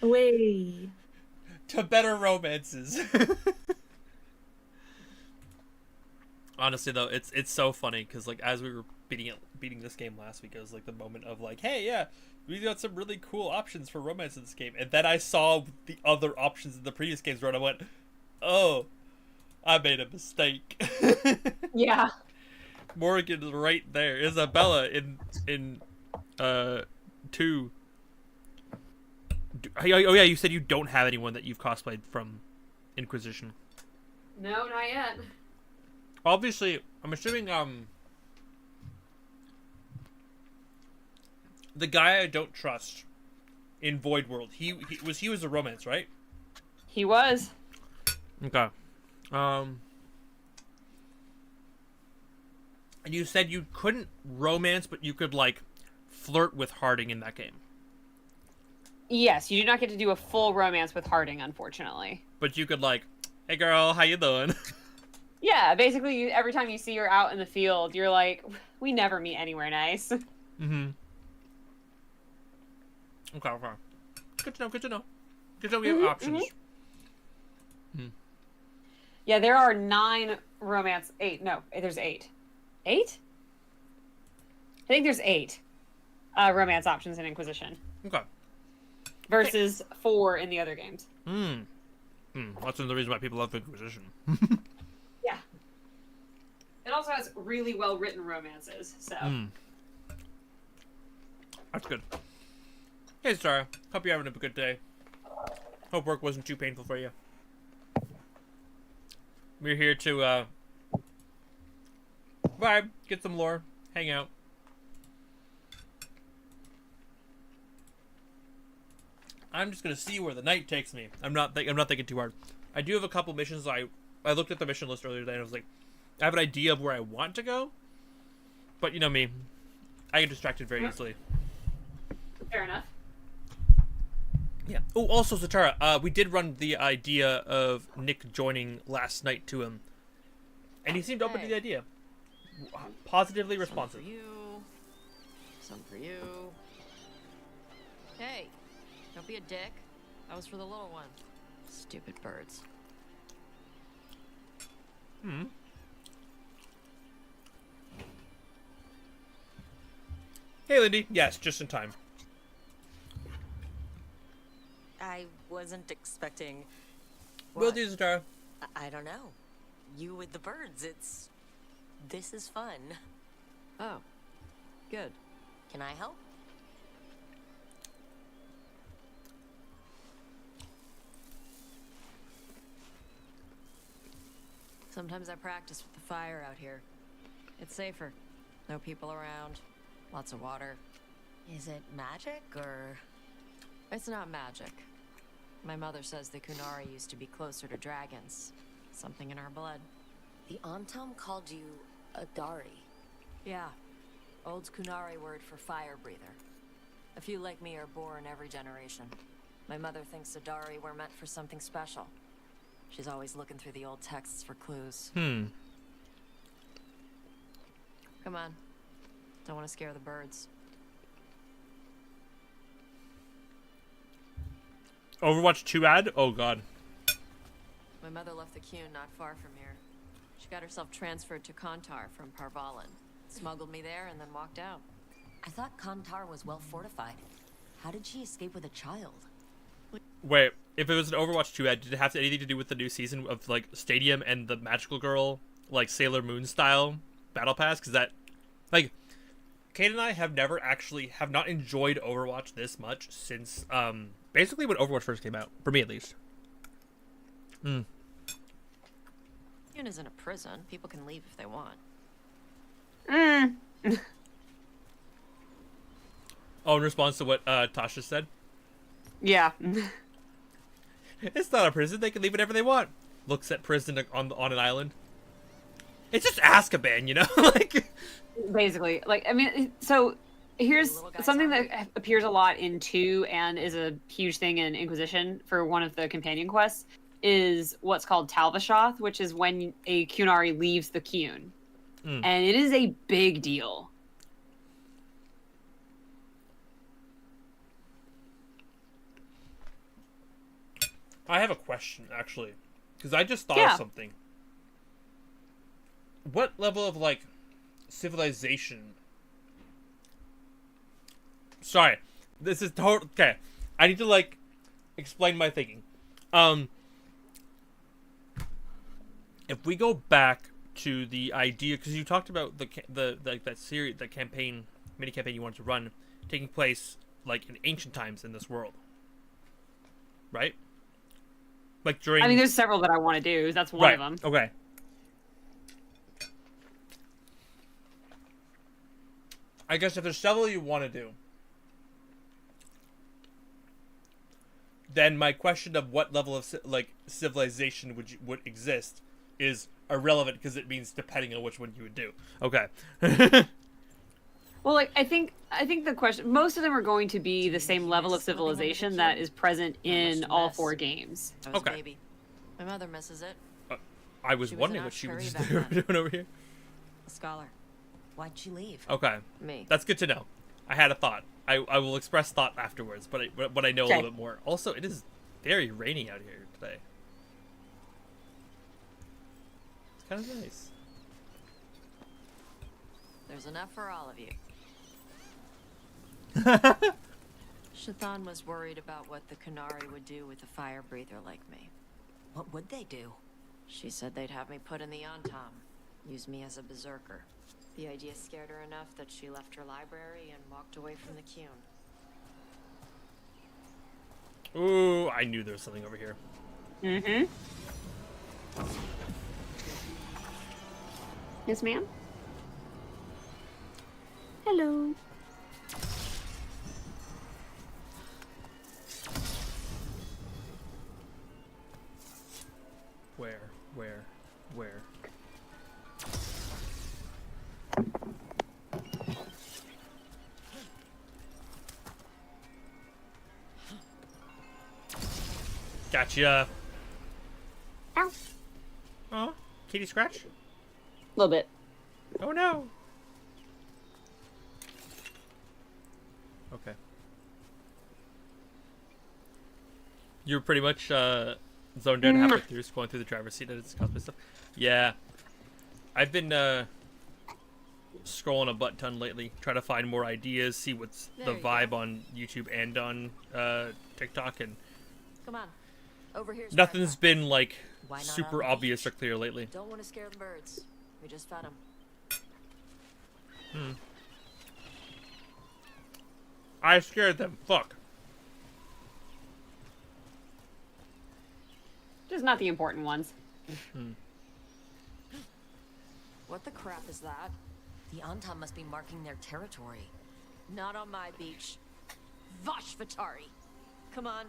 Way. To better romances. Honestly, though, it's so funny because like as we were beating this game last week, it was like the moment of like, hey, yeah, we got some really cool options for romance in this game, and then I saw the other options in the previous games where I went, oh, I made a mistake. Yeah. Morgan's right there. Isabella in two. Oh yeah, you said you don't have anyone that you've cosplayed from Inquisition. No, not yet. Obviously, I'm assuming the guy I don't trust in Void World. He was a romance, right? He was. Okay. And you said you couldn't romance, but you could like flirt with Harding in that game. Yes, you do not get to do a full romance with Harding, unfortunately. But you could like, hey girl, how you doing? Yeah, basically, every time you see her out in the field, you're like, we never meet anywhere nice. Mm-hmm. Okay. Good to know. Good to know we have options. Mm-hmm. Yeah, there are 9 romance. 8. No, there's 8. 8? I think there's 8 romance options in Inquisition. Okay. Versus 4 in the other games. That's another reason why people love Inquisition. Yeah. It also has really well written romances, so. That's good. Hey, Sarah. Hope you're having a good day. Hope work wasn't too painful for you. We're here to vibe, get some lore, hang out. I'm just gonna see where the night takes me. I'm not thinking too hard. I do have a couple missions. I looked at the mission list earlier today and I was like, I have an idea of where I want to go, but you know me, I get distracted very easily. Fair enough. Yeah. Oh, also, Zatara, we did run the idea of Nick joining last night to him, and he seemed open to the idea. Positively responsive. Some for you. Some for you. Hey, don't be a dick. That was for the little one. Stupid birds. Hey, Lindy. Yes, just in time. I wasn't expecting... Will do, Zatara. I don't know. You with the birds, this is fun. Oh, good. Can I help? Sometimes I practice with the fire out here. It's safer. No people around. Lots of water. Is it magic, or...? It's not magic. My mother says the Kunari used to be closer to dragons. Something in our blood. The Antum called you a Dari. Yeah. Old Kunari word for fire breather. A few like me are born every generation. My mother thinks the Dari were meant for something special. She's always looking through the old texts for clues. Come on. Don't want to scare the birds. Overwatch 2 ad? Oh, God. My mother left the Qun not far from here. She got herself transferred to Kantar from Parvalan. Smuggled me there and then walked out. I thought Kantar was well fortified. How did she escape with a child? Wait, if it was an Overwatch 2 ad, did it have anything to do with the new season of, like, Stadium and the Magical Girl, like, Sailor Moon style Battle Pass? Because that, like, Kate and I have not enjoyed Overwatch this much since, basically when Overwatch first came out. For me, at least. Qun isn't a prison. People can leave if they want. Oh, in response to what Tasha said? Yeah. It's not a prison. They can leave whenever they want. Looks at prison on an island. It's just Azkaban, you know? Like, Basically. Like, I mean, so here's something that appears a lot in 2 and is a huge thing in Inquisition for one of the companion quests is what's called Talvashoth, which is when a Qunari leaves the Qun. And it is a big deal. I have a question, actually. Because I just thought Yeah. of something. What level of, like, civilization... Sorry. This is total... Okay. I need to, like, explain my thinking. If we go back to the idea... Because you talked about that series, that campaign, mini-campaign you wanted to run, taking place, like, in ancient times in this world. Right? Like, during... I mean, there's several that I want to do. That's one of them. Okay. I guess if there's several you want to do, then my question of what level of civilization would exist is irrelevant because it means depending on which one you would do. Okay. Well, like I think the question, most of them are going to be the same level of civilization that is present in all 4 games. I was Okay. a baby. My mother misses it. I was She was wondering an what she was Ashuri back then. doing over here. A scholar. Why'd she leave? Okay. Me. That's good to know. I had a thought. I will express thought afterwards, but I know a Okay. little bit more. Also, it is very rainy out here today. It's kind of nice. There's enough for all of you. Shathan was worried about what the Kunari would do with a fire breather like me. What would they do? She said they'd have me put in the Antam, use me as a berserker. The idea scared her enough that she left her library and walked away from the Kyun. Ooh, I knew there was something over here. Mm-hmm. Yes, ma'am. Hello. Where? Gotcha. Ow. Oh, kitty scratch? A little bit. Oh no. Okay. You're pretty much zoned out halfway through, scrolling through the driver's seat and its cosplay stuff. Yeah. I've been scrolling a butt ton lately, trying to find more ideas, see what's There the you vibe go. on YouTube and on TikTok, and Come on. Over here's nothing's been like Why not super on the obvious or clear lately. Don't want to scare the birds. We just fed them. I scared them. Fuck. Just not the important ones. What the crap is that? The Antam must be marking their territory. Not on my beach. Vashvatari. Come on.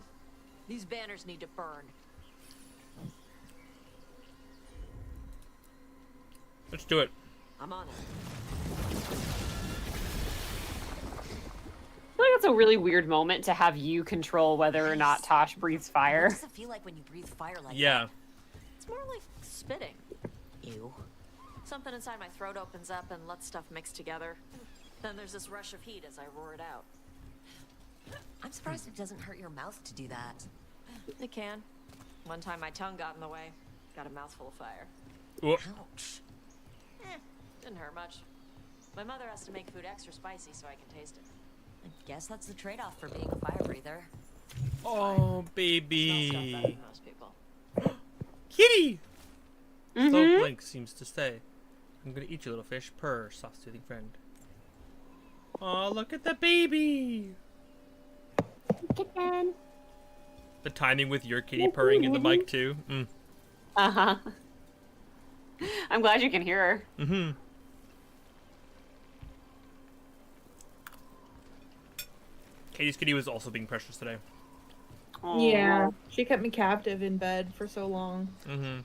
These banners need to burn. Let's do it. I'm on it. I feel like that's a really weird moment to have you control whether or not Tosh breathes What fire. does it feel like when you breathe fire like Yeah. It's more like spitting. that? Ew. Something inside my throat opens up and lets stuff mix together. Then there's this rush of heat as I roar it out. I'm surprised it doesn't hurt your mouth to do that. It can. One time my tongue got in the way. Got a mouthful of fire. Whoa. Ouch. Didn't hurt much. My mother has to make food extra spicy so I can taste it. I guess that's the trade-off for being a fire breather. Oh, Smells stuff better baby. than most people. Kitty! So Mm-hmm. Blink seems to stay. I'm gonna eat you, little fish. Purr, soft-soothing friend. Oh, look at the baby! Kitten. The timing with your kitty purring in the mic, too. Uh-huh. I'm glad you can hear her. Mm-hmm. Katie's kitty was also being precious today. Aw. Yeah, she kept me captive in bed for so long. Mm-hmm.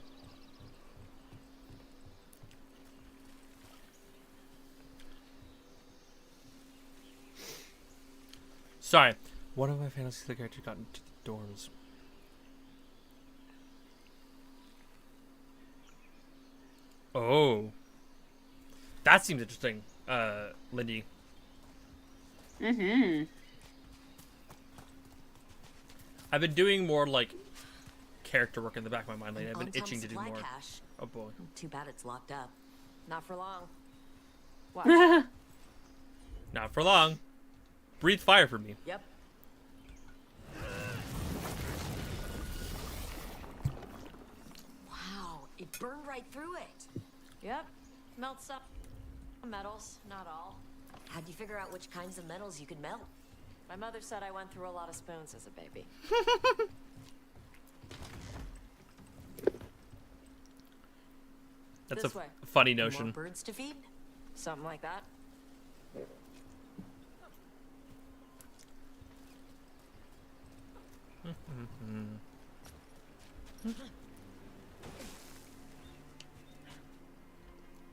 Sorry. One of my fantasy characters got into the dorms. Oh. That seems interesting, Lindy. Mm-hmm. I've been doing more, like, character work in the back of my mind lately. An I've been itching to do on-time more. supply cache. Oh boy. Too bad it's locked up. Not for long. Watch. Not for long. Breathe fire for me. Yep. Wow, it burned right through it. Yep. Melts up metals, not all. How'd you figure out which kinds of metals you could melt? My mother said I went through a lot of spoons as a baby. That's This a way. funny More notion. birds to feed? Something like that.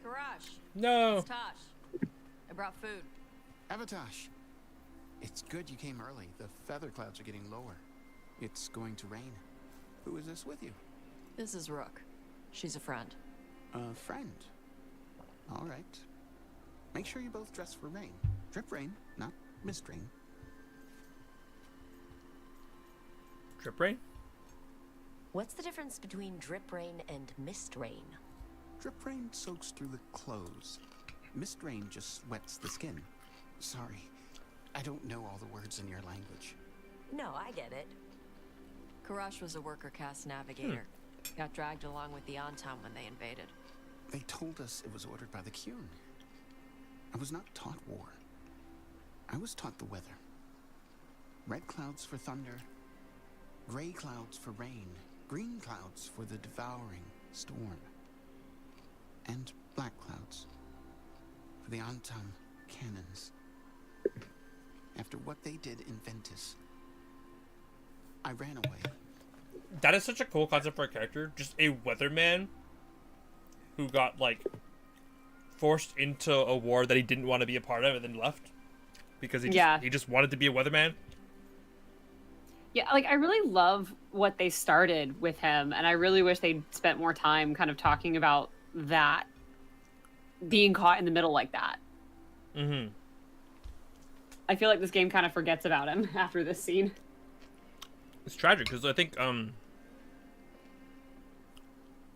Garage. No. It's Tosh. I brought food. Avatosh, it's good you came early. The feather clouds are getting lower. It's going to rain. Who is this with you? This is Rook. She's a friend. A friend. All right. Make sure you both dress for rain. Drip rain, not mist rain. Drip rain? What's the difference between drip rain and mist rain? Drip rain soaks through the clothes. Mist rain just wets the skin. Sorry, I don't know all the words in your language. No, I get it. Karash was a worker caste navigator. Got dragged along with the Antam when they invaded. They told us it was ordered by the Kyun. I was not taught war. I was taught the weather. Red clouds for thunder, gray clouds for rain, green clouds for the devouring storm, and black clouds for the Antam cannons. After what they did in Ventus, I ran away. That is such a cool concept for a character. Just a weatherman who got, like, forced into a war that he didn't want to be a part of and then left. Because he just wanted to be a weatherman. Yeah, like, I really love what they started with him, and I really wish they'd spent more time kind of talking about that. Being caught in the middle like that. Mm-hmm. I feel like this game kind of forgets about him after this scene. It's tragic, because I think,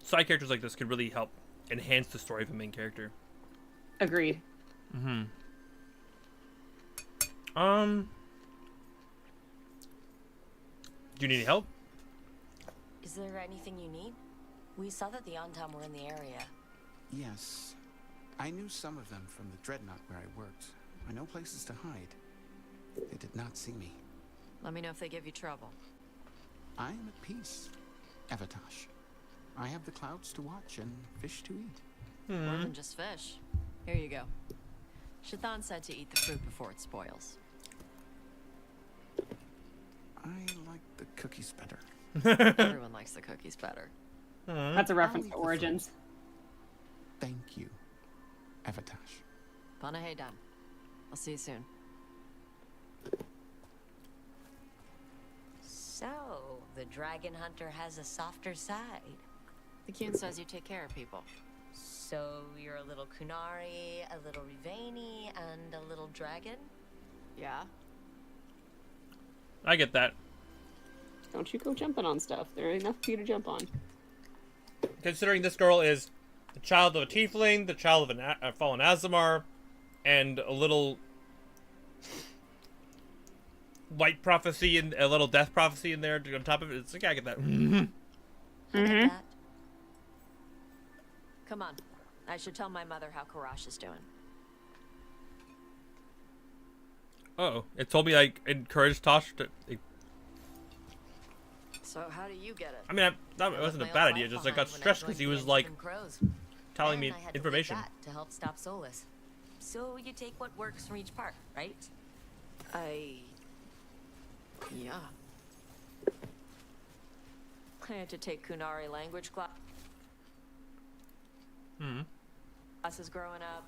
side characters like this could really help enhance the story of a main character. Agreed. Mm-hmm. Do you need any help? Is there anything you need? We saw that the Antam were in the area. Yes, I knew some of them from the dreadnought where I worked. I know places to hide. They did not see me. Let me know if they give you trouble. I am at peace, Avatosh. I have the clouds to watch and fish to eat. More than just fish. Here you go. Shathan said to eat the fruit before it spoils. I like the cookies better. Everyone likes the cookies better. That's a reference I'll to eat the Origins. Thank you, Avatosh. Panaheydan. I'll see you soon. So, the dragon hunter has a softer side. The Kyun says you take care of people. So, you're a little Kunari, a little Rivani, and a little dragon? Yeah? I get that. Don't you go jumping on stuff. There ain't enough for you to jump on. Considering this girl is the child of a tiefling, the child of a fallen Azamar, and a little light prophecy and a little death prophecy in there on top of it. It's like, I get that. I get that. Come on. I should tell my mother how Karash is doing. Uh-oh. It told me I encouraged Tosh to... So how do you get it? I mean, it wasn't a bad idea. Just I got stressed because he was, like, telling me And I had to information. flip that to help stop Solus. So you take what works from each part, right? Yeah. I had to take Kunari language classes growing up.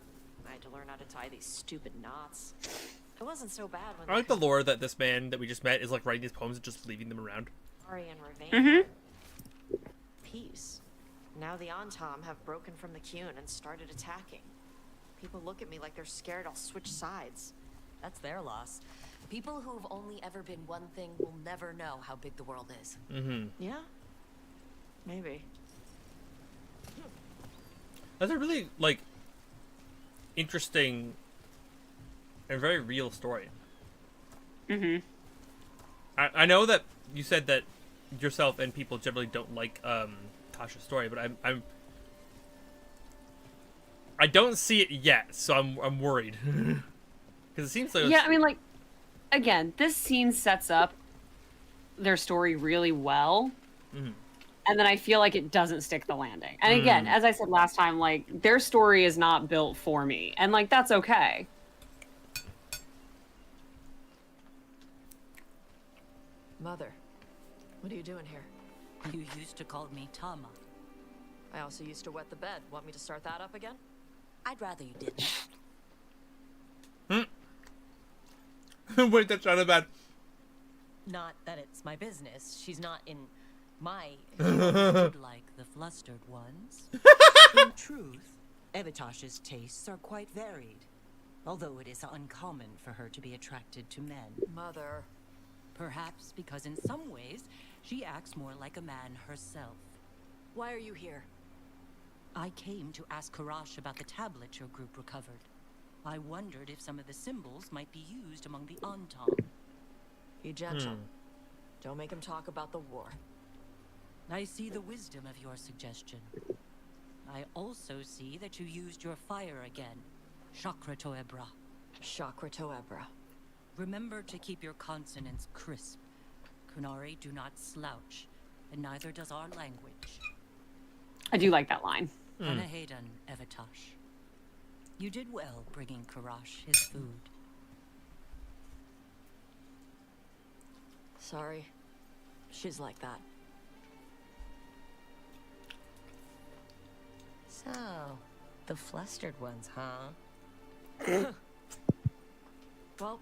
I had to learn how to tie these stupid knots. It wasn't so bad when I like the lore that this man that we just met is, like, writing these poems and just leaving them around. Kunari and Ravane. Peace. Now the Antam have broken from the Kyun and started attacking. People look at me like they're scared I'll switch sides. That's their loss. People who've only ever been one thing will never know how big the world is. Mm-hmm. Yeah? Maybe. That's a really, like, interesting and very real story. Mm-hmm. I know that you said that yourself and people generally don't like Tasha's story, but I don't see it yet, so I'm worried. Because it seems like Yeah, I mean, like, again, this scene sets up their story really well. Mhm. And then I feel like it doesn't stick the landing. And again, as I said last time, like, their story is not built for me. And, like, that's okay. Mother, what are you doing here? You used to call me Tama. I also used to wet the bed. Want me to start that up again? I'd rather you didn't. Wait, that's not bad. Not that it's my business. She's not in my... like the flustered ones. In truth, Evitash's tastes are quite varied. Although it is uncommon for her to be attracted to men. Mother. Perhaps because in some ways, she acts more like a man herself. Why are you here? I came to ask Karash about the tablet your group recovered. I wondered if some of the symbols might be used among the Anton. Be gentle. Don't make him talk about the war. I see the wisdom of your suggestion. I also see that you used your fire again. Chakra Toebra. Chakra Toebra. Remember to keep your consonants crisp. Kunari do not slouch, and neither does our language. I do like that line. Anahedan, Evitash. You did well bringing Karash his food. Sorry. She's like that. So, the flustered ones, huh? Well,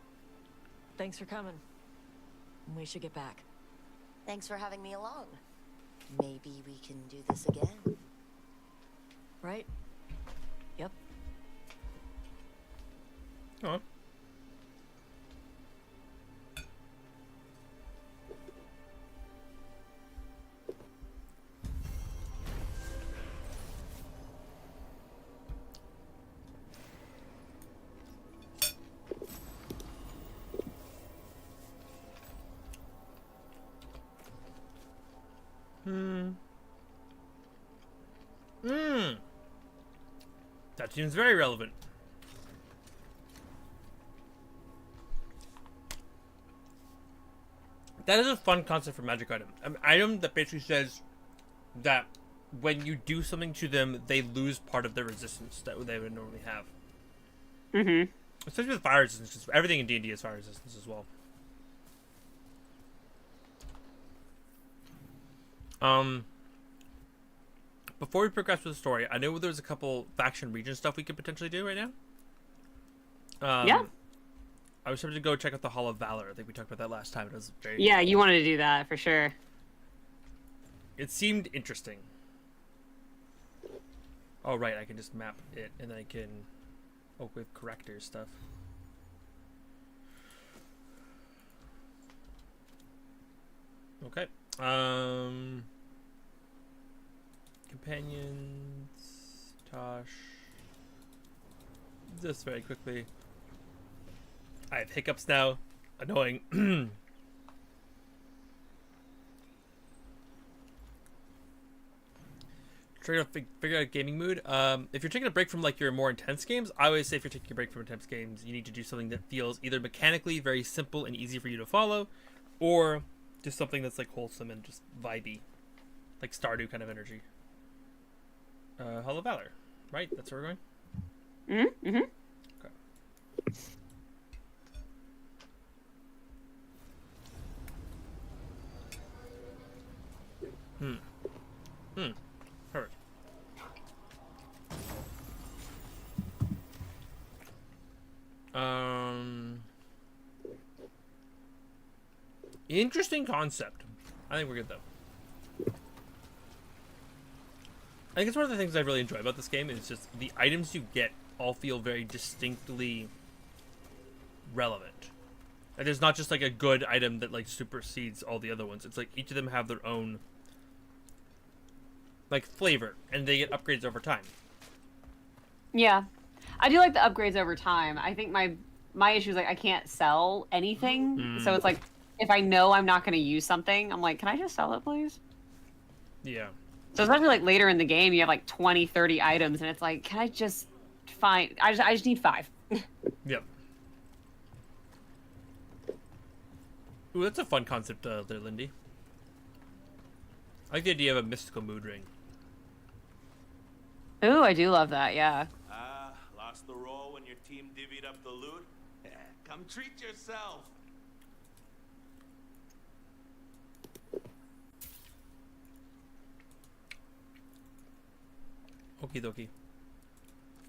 thanks for coming. We should get back. Thanks for having me along. Maybe we can do this again. Right? Yep. Oh. That seems very relevant. That is a fun concept for magic item. An item that basically says that when you do something to them, they lose part of their resistance that they would normally have. Mm-hmm. Especially with fire resistance, because everything in D&D is fire resistance as well. Before we progress with the story, I know there's a couple faction region stuff we could potentially do right now. Yeah. I was tempted to go check out the Hall of Valor. I think we talked about that last time. It was very... Yeah, you wanted to do that for sure. It seemed interesting. Oh, right. I can just map it, and then I can... Oh, with correctors stuff. Okay. Companions... Tosh... Just very quickly. I have hiccups now. Annoying. Trying to figure out gaming mood. If you're taking a break from like your more intense games, I always say if you're taking a break from intense games, you need to do something that feels either mechanically very simple and easy for you to follow, or just something that's like wholesome and just vibey, like Stardew kind of energy. Hall of Valor, right? That's where we're going. Mm-hmm. Okay. Perfect. Interesting concept. I think we're good though. I think it's one of the things I really enjoy about this game is just the items you get all feel very distinctly relevant. And there's not just like a good item that like supersedes all the other ones. It's like each of them have their own like flavor, and they get upgrades over time. Yeah, I do like the upgrades over time. I think my issue is like I can't sell anything, so it's like if I know I'm not going to use something, I'm like, can I just sell it, please? Yeah. So especially like later in the game, you have like 20, 30 items, and it's like, can I just find? I just need 5. Yep. Ooh, that's a fun concept there, Lindy. I like the idea of a mystical mood ring. Ooh, I do love that. Yeah. Lost the roll when your team divvied up the loot? Come treat yourself. Okie dokie.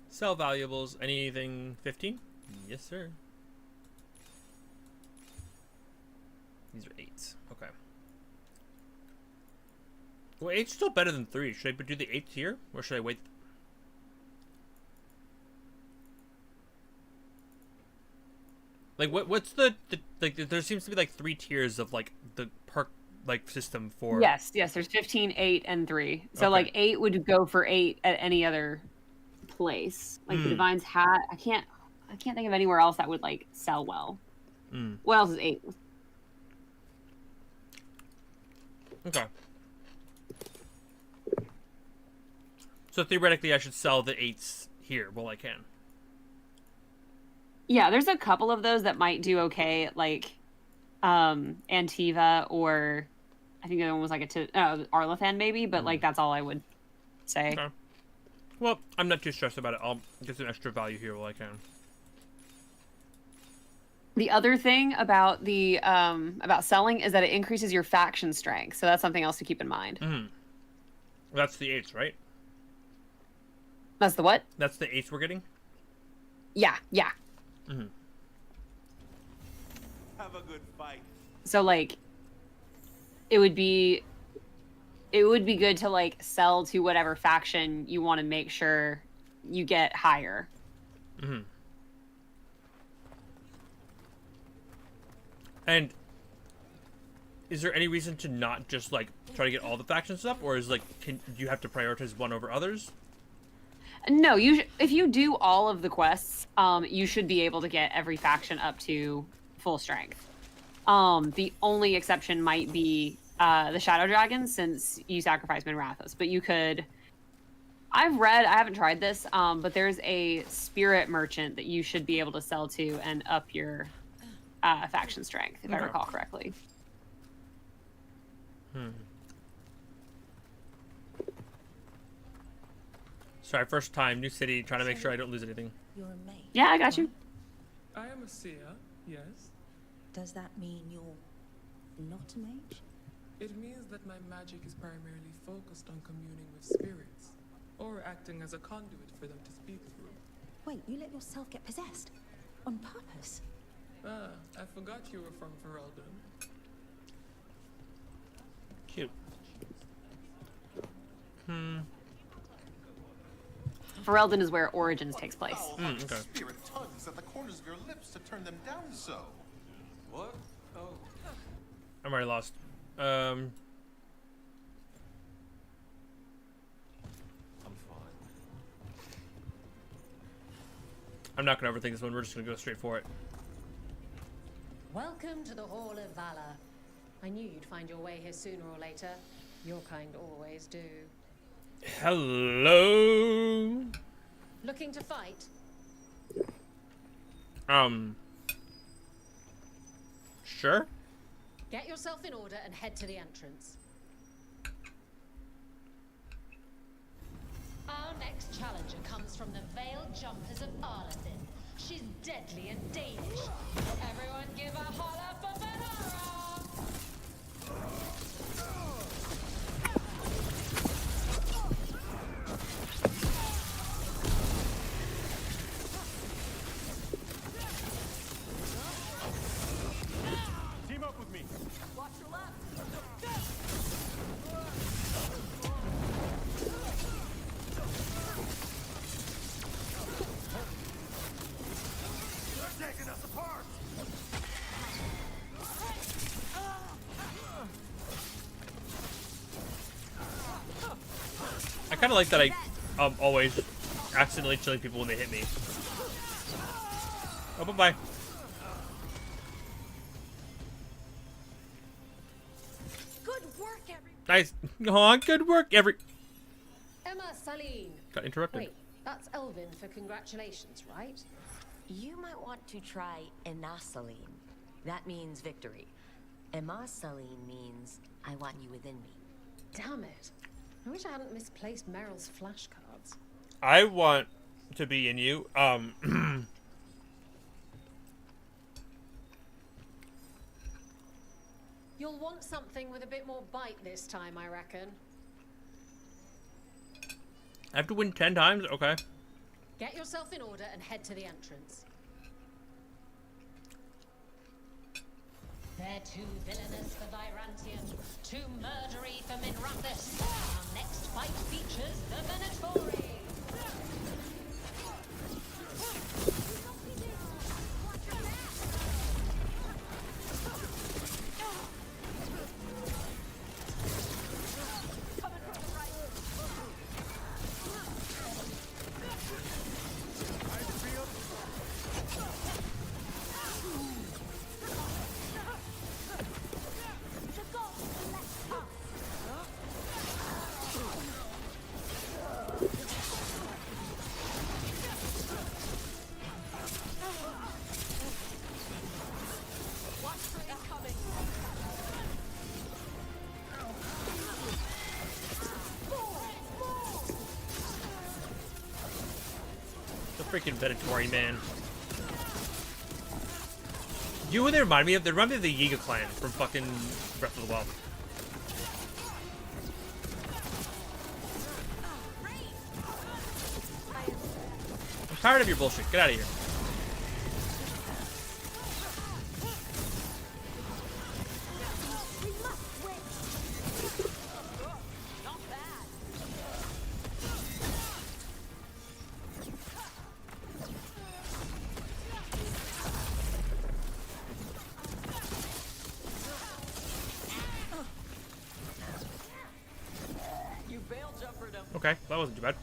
Sell valuables. Anything 15? Yes, sir. These are 8s. Okay. Well, 8's still better than 3. Should I do the 8th here? Or should I wait? Like, what's the like, there seems to be, like, 3 tiers of, like, the perk, like, system for... Yes, there's 15, 8, and 3. So, Okay. like, 8 would go for 8 at any other place. Like, the Divine's Hat, I can't think of anywhere else that would, like, sell well. What else is 8? Okay. So, theoretically, I should sell the 8s here while I can. Yeah, there's a couple of those that might do okay, like Antiva, or I think the other one was like Arlathan maybe, but like that's all I would say. Okay. Well, I'm not too stressed about it. I'll get some extra value here while I can. The other thing about the about selling is that it increases your faction strength, so that's something else to keep in mind. That's the 8s, right? That's the what? That's the 8s we're getting? Yeah. Have a good fight. So like it would be good to like sell to whatever faction you want to make sure you get higher. And is there any reason to not just like try to get all the factions up, or is like do you have to prioritize one over others? No, if you do all of the quests, you should be able to get every faction up to full strength. The only exception might be the Shadow Dragon, since you sacrifice Minrathos. But you could... I haven't tried this, but there's a spirit merchant that you should be able to sell to and up your faction strength, if I recall correctly. Sorry, first time, new city, trying to make sure I don't lose anything. You're a mage. Yeah, I got you. I am a seer, yes. Does that mean you're not a mage? It means that my magic is primarily focused on communing with spirits, or acting as a conduit for them to speak through. Wait, you let yourself get possessed? On purpose? I forgot you were from Ferelden. Cute. Ferelden is where Origins takes place. Okay. Spirit tugs at the corners of your lips to turn them down so. What? Oh. I'm already lost. I'm fine. I'm not gonna overthink this one. We're just gonna go straight for it. Welcome to the Hall of Valor. I knew you'd find your way here sooner or later. Your kind always do. Hello. Looking to fight? Sure. Get yourself in order and head to the entrance. Our next challenger comes from the Veiled Jumpers of Arlathan. She's deadly and Danish. Everyone give a holler for Benara! Team up with me. Watch your left. They're taking us apart. kind of like that I always accidentally killing people when they hit me. Oh, bye-bye. Good work, everyone. Nice. Aw, good work, Emma Saline. Got interrupted. Wait, that's Elvin for congratulations, right? You might want to try Enasaline. That means victory. Emasaline means I want you within me. Damn it. I wish I hadn't misplaced Meryl's flashcards. I want to be in you. You'll want something with a bit more bite this time, I reckon. I have to win 10 times? Okay. Get yourself in order and head to the entrance. They're too villainous for Virantium, too murdery for Minrathis. Our next fight features the Venatori. Freaking Venatori, man. You know what they remind me of? They remind me of the Yiga clan from fucking Breath of the Wild. I'm tired of your bullshit. Get out of here. Okay, that wasn't too bad.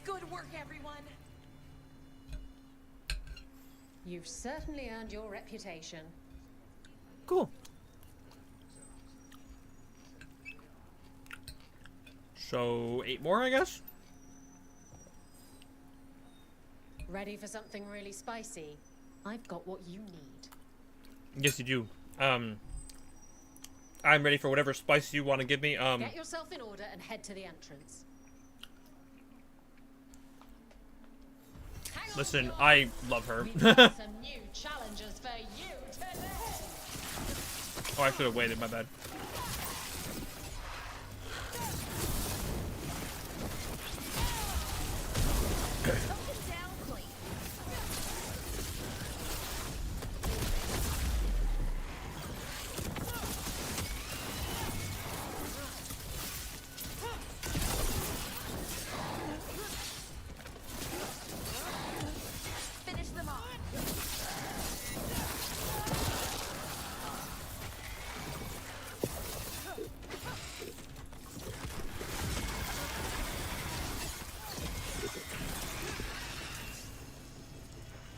Good work, everyone. You've certainly earned your reputation. Cool. So, 8 more, I guess? Ready for something really spicy? I've got what you need. Yes, you do. I'm ready for whatever spice you want to give me. Get yourself in order and head to the entrance. Listen, I love her. We've got some new challenges for you today. Oh, I should have waited, my bad.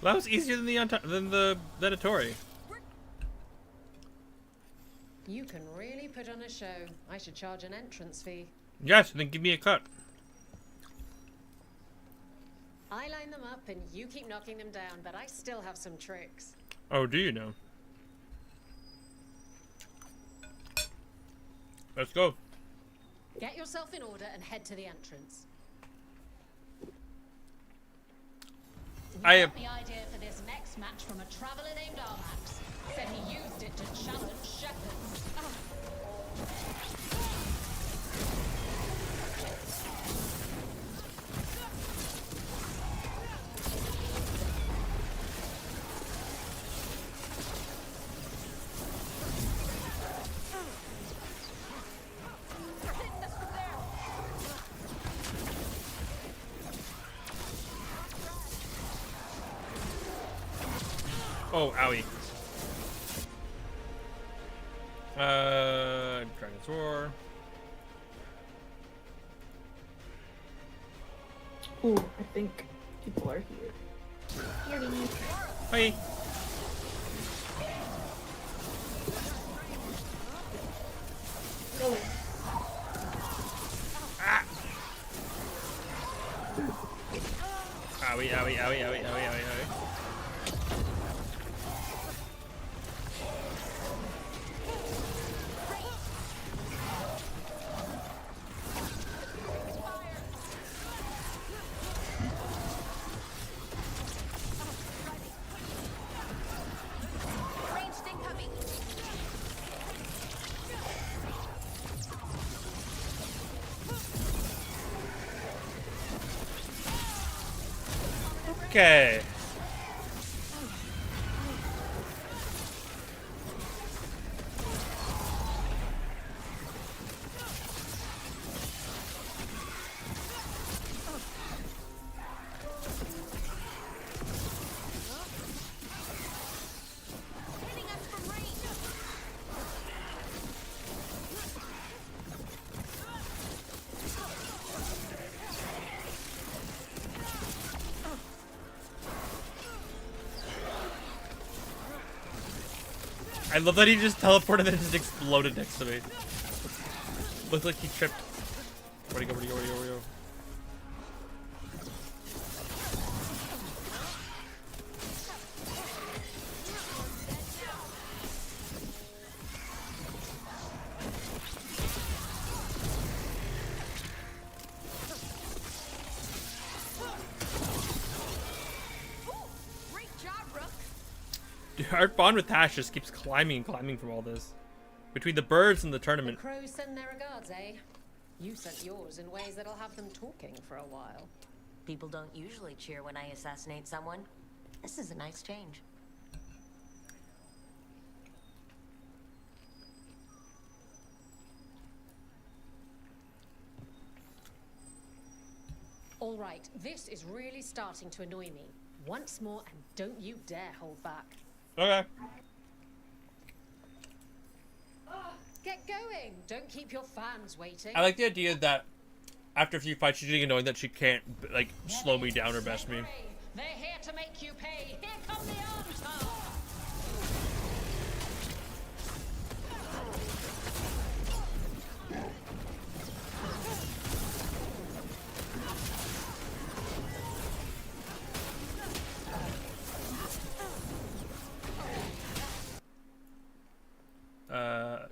That was easier than the Venatori. You can really put on a show. I should charge an entrance fee. Yes, then give me a cut. I line them up and you keep knocking them down, but I still have some tricks. Oh, do you know? Let's go. Get yourself in order and head to the entrance. I have The idea for this next match from a traveler named Armax. Said he used it to challenge shepherds. Oh, owie. Dragon's Roar. Ooh, I think people are here. Hi. Owie, owie, owie, owie, owie, owie, owie. Okay. I love that he just teleported and just exploded next to me. Looked like he tripped. Where'd he go? Where'd he go? Where'd he go? Where'd he go? Dude, our bond with Tash just keeps climbing and climbing from all this. Between the birds and the tournament. The crows send their regards, eh? You sent yours in ways that'll have them talking for a while. People don't usually cheer when I assassinate someone. This is a nice change. All right, this is really starting to annoy me. Once more, and don't you dare hold back. Okay. Get going! Don't keep your fans waiting. I like the idea that after a few fights, she's getting annoyed that she can't, like, slow me down or best me. They're here to make you pay. Here come the answer.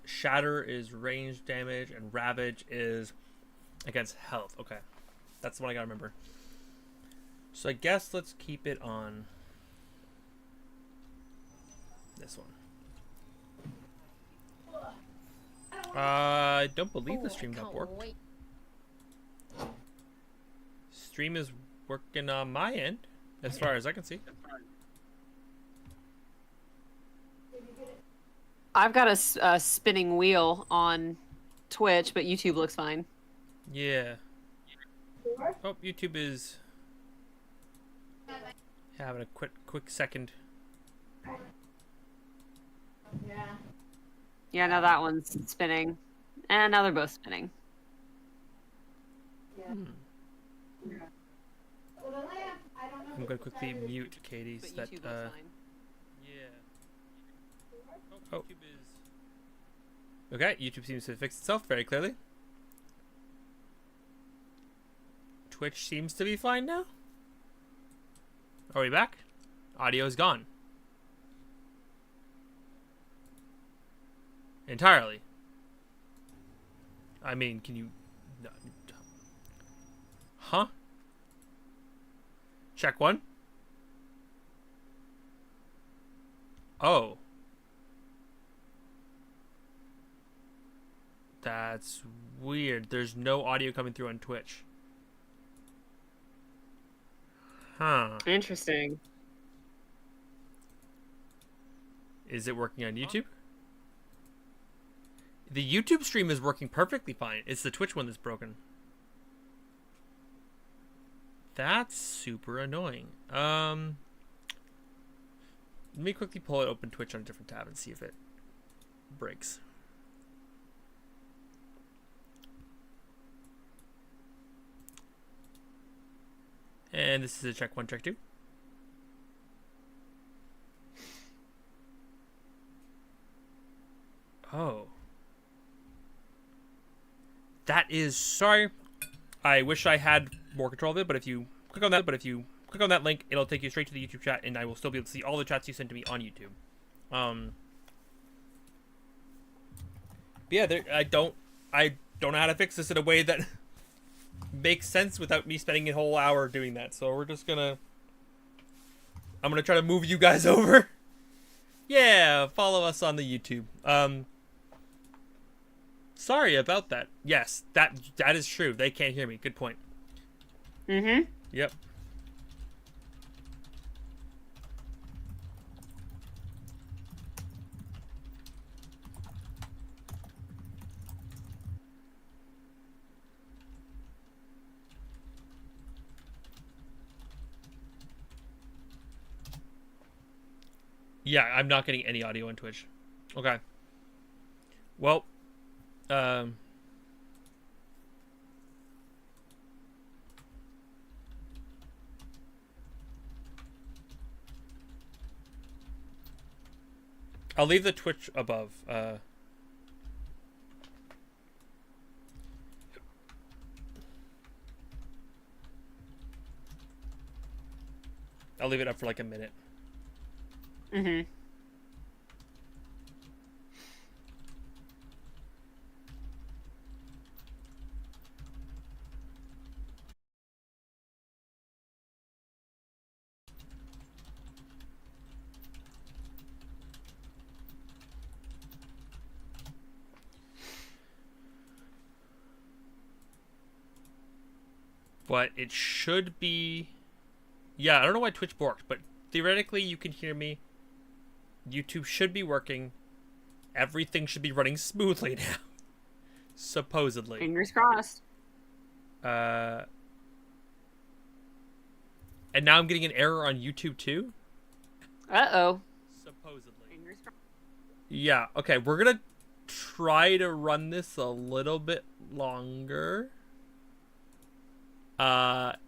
Shatter is range damage and Ravage is against health. Okay. That's the one I gotta remember. So I guess let's keep it on this one. I don't believe the stream got worked. Stream is working on my end, as far as I can see. I've got a spinning wheel on Twitch, but YouTube looks fine. Yeah. Oh, YouTube is having a quick second. Yeah, now that one's spinning. And now they're both spinning. I'm gonna quickly mute Katie so that yeah. Oh. YouTube is... Okay, YouTube seems to fix itself very clearly. Twitch seems to be fine now. Are we back? Audio is gone. Entirely. I mean, can you... No. Huh? Check one. Oh. That's weird. There's no audio coming through on Twitch. Huh. Interesting. Is it working on YouTube? The YouTube stream is working perfectly fine. It's the Twitch one that's broken. That's super annoying. Let me quickly pull it open Twitch on a different tab and see if it breaks. And this is a check 1, check 2. Oh. That is, sorry. I wish I had more control of it, but if you click on that link, it'll take you straight to the YouTube chat, and I will still be able to see all the chats you send to me on YouTube. But yeah, I don't know how to fix this in a way that makes sense without me spending a whole hour doing that. So I'm gonna try to move you guys over. Yeah, follow us on the YouTube. Sorry about that. Yes, that is true. They can't hear me. Good point. Mm-hmm. Yep. Yeah, I'm not getting any audio on Twitch. Okay. Well, I'll leave the Twitch above. I'll leave it up for like a minute. Mm-hmm. But it should be... Yeah, I don't know why Twitch borked, but theoretically you can hear me. YouTube should be working. Everything should be running smoothly now. Supposedly. Fingers crossed. And now I'm getting an error on YouTube too? Uh-oh. Supposedly. Fingers crossed. Yeah, okay, we're gonna try to run this a little bit longer.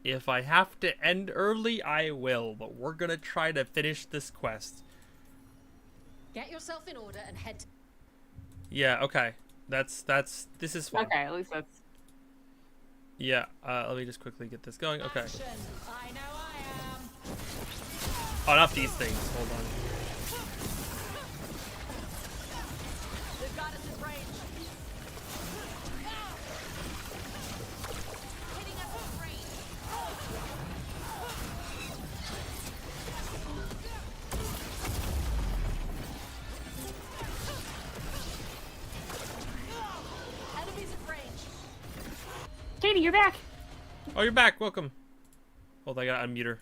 If I have to end early, I will, but we're gonna try to finish this quest. Get yourself in order and head. Yeah, okay. This is fun. Okay, at least that's... Yeah, let me just quickly get this going. Okay. Action. I know I am. Oh, not these things. Hold on. They've got us in range. Hitting us in range. Enemies in range. Katie, you're back. Oh, you're back. Welcome. Hold on, I gotta unmute her.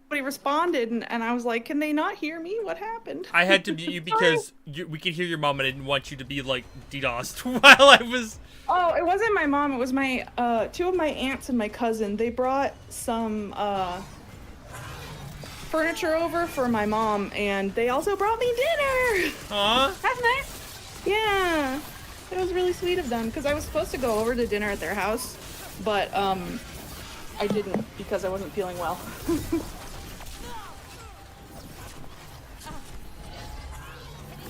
Nobody responded, and I was like, can they not hear me? What happened? I had to mute you because we could hear your mom and I didn't want you to be, like, DDoSed while I was... Oh, it wasn't my mom. It was my, two of my aunts and my cousin. They brought some, furniture over for my mom, and they also brought me dinner! Aw. That's nice. Yeah. It was really sweet of them, because I was supposed to go over to dinner at their house, but, I didn't, because I wasn't feeling well.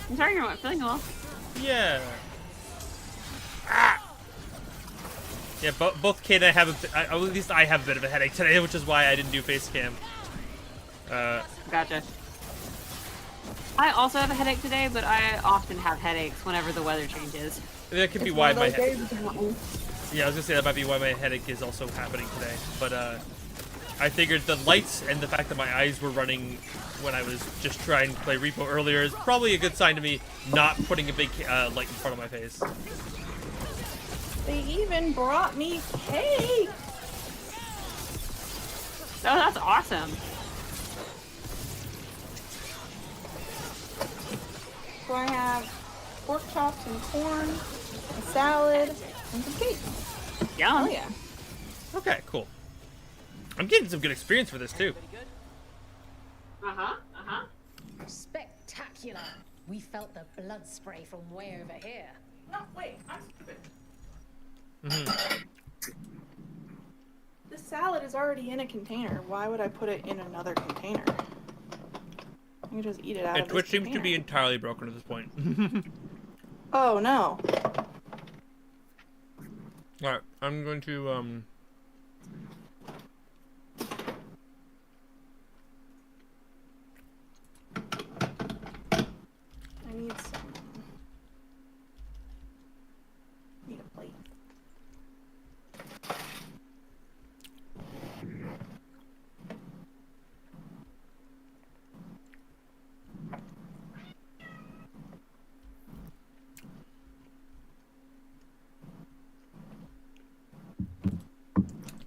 I'm sorry you're not feeling well. Yeah. Ah. Yeah, both Kate and I have at least I have a bit of a headache today, which is why I didn't do face cam. Gotcha. I also have a headache today, but I often have headaches whenever the weather changes. That could be It's why one my of those days it's happening. Yeah, I was gonna say that might be why my headache is also happening today. But I figured the lights and the fact that my eyes were running when I was just trying to play Repo earlier is probably a good sign to me not putting a big light in front of my face. They even brought me cake! Oh, that's awesome. So I have pork chops and corn, a salad, and some cake. Yum. Oh yeah. Okay, cool. I'm getting some good experience for this too. Spectacular. We felt the blood spray from way over here. No, wait, I'm stupid. Mm-hmm. The salad is already in a container. Why would I put it in another container? I can just eat it out of this Twitch seems to container. be entirely broken at this point. Oh no. Alright, I'm going to I need some. Need a plate.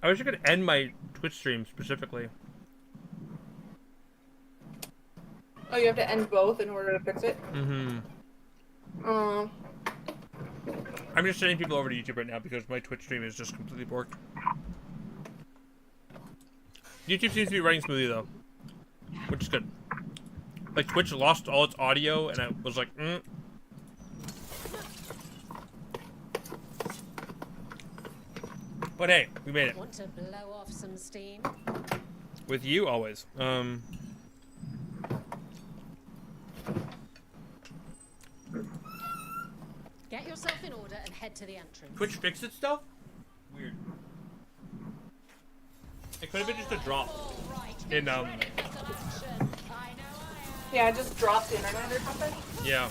I wish I could end my Twitch stream specifically. Oh, you have to end both in order to fix it? Mm-hmm. I'm just sending people over to YouTube right now because my Twitch stream is just completely borked. YouTube seems to be running smoothly though, which is good. Like Twitch lost all its audio and I was like, But hey, we made it. Want to blow off some steam? With you always. Get yourself in order and head to the entrance. Twitch fixed its stuff? Weird. It could have been just a drop. In Yeah, I just dropped internet or something. Yeah.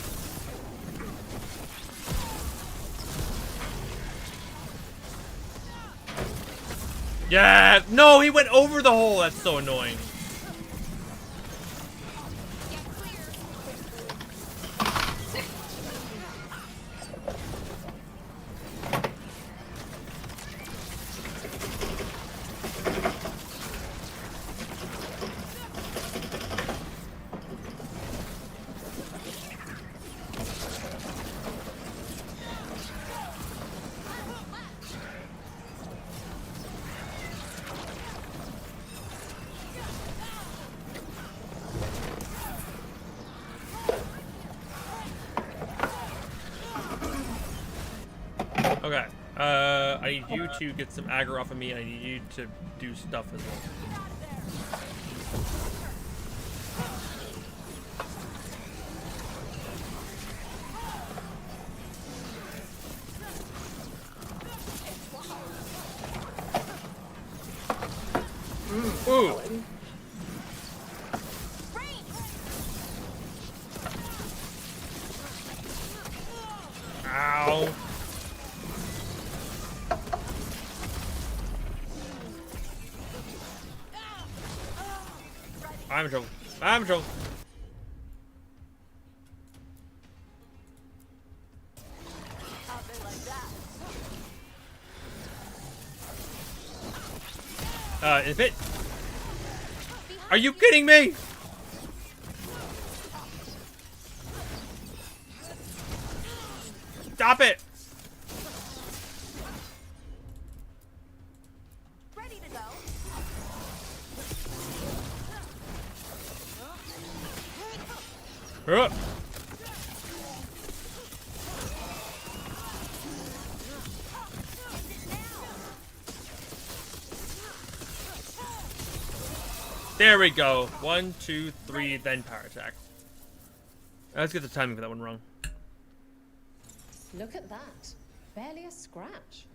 Yeah! No, he went over the hole! That's so annoying. Okay, I need you to get some aggro off of me, and I need you to do stuff as well. Ooh! Ow! I'm in trouble. I'm in trouble. In a bit. Are you kidding me? Stop it! Ready to go. There we go. 1, 2, 3, then power attack. Let's get the timing for that one wrong. Look at that. Barely a scratch.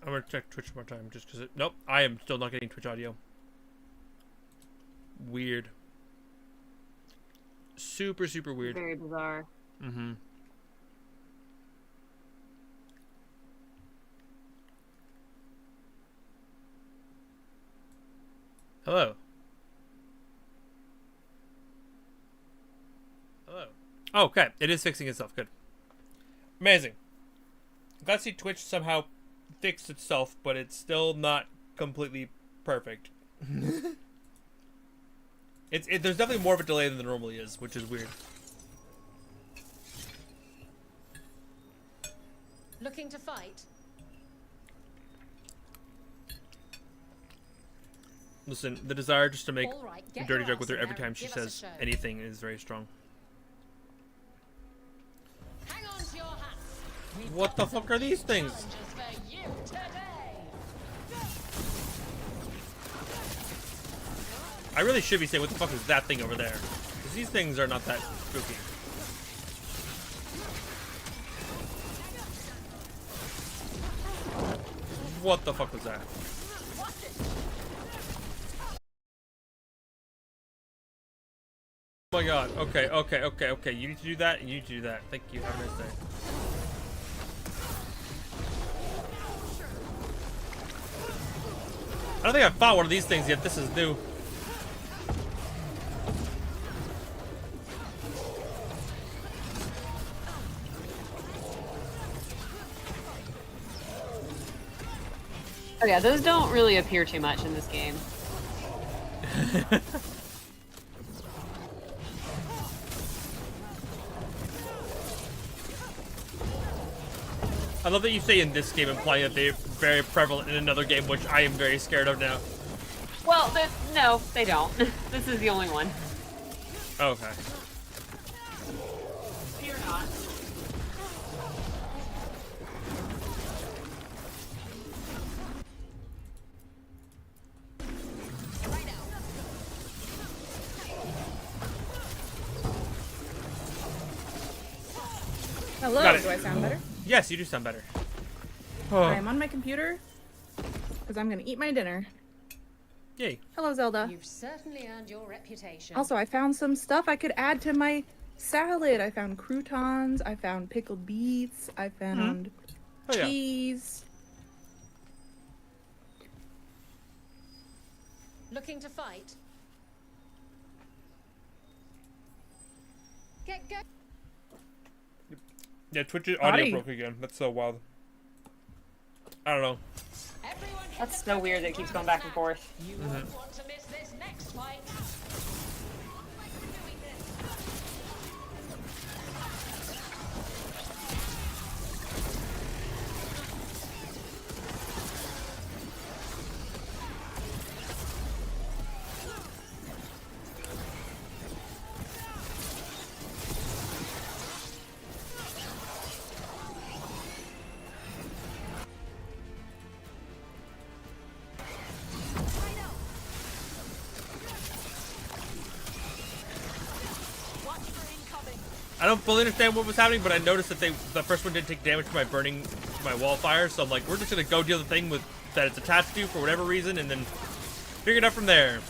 I'm gonna check Twitch one more time just because nope, I am still not getting Twitch audio. Weird. Super, super weird. Very bizarre. Mm-hmm. Hello. Hello. Oh, okay. It is fixing itself. Good. Amazing. Glad to see Twitch somehow fixed itself, but it's still not completely perfect. There's definitely more of a delay than there normally is, which is weird. Looking to fight? Listen, the desire just to make All right, a get dirty your joke with her ass in every there time and she give us a says show. anything is very strong. Hang on to your hats. We've What got the fuck are these things? challenges for you today. I really should be saying, what the fuck is that thing over there? Because these things are not that spooky. What the fuck was that? Oh my god. Okay. You need to do that, and you need to do that. Thank you. Have a nice day. I don't think I've fought one of these things yet. This is new. Oh yeah, those don't really appear too much in this game. I love that you say in this game, implying that they're very prevalent in another game, which I am very scared of now. Well, no, they don't. This is the only one. Okay. Fear not. Hello, Got it. do I sound better? Yes, you do sound better. I am on my computer because I'm gonna eat my dinner. Yay. Hello, Zelda. You've certainly earned your reputation. Also, I found some stuff I could add to my salad. I found croutons. I found pickled beets. I found Oh, yeah. cheese. Looking to fight? Get go. Yeah, Twitch's audio Howdy. broke again. That's so wild. I don't know. Everyone hit That's the so weird that it keeps going back and forth. You won't want to miss this next fight. I don't fully understand what was happening, but I noticed that the first one did take damage from my burning, my wall fire. So I'm like, we're just gonna go deal the thing with that it's attached to for whatever reason, and then figure it out from there.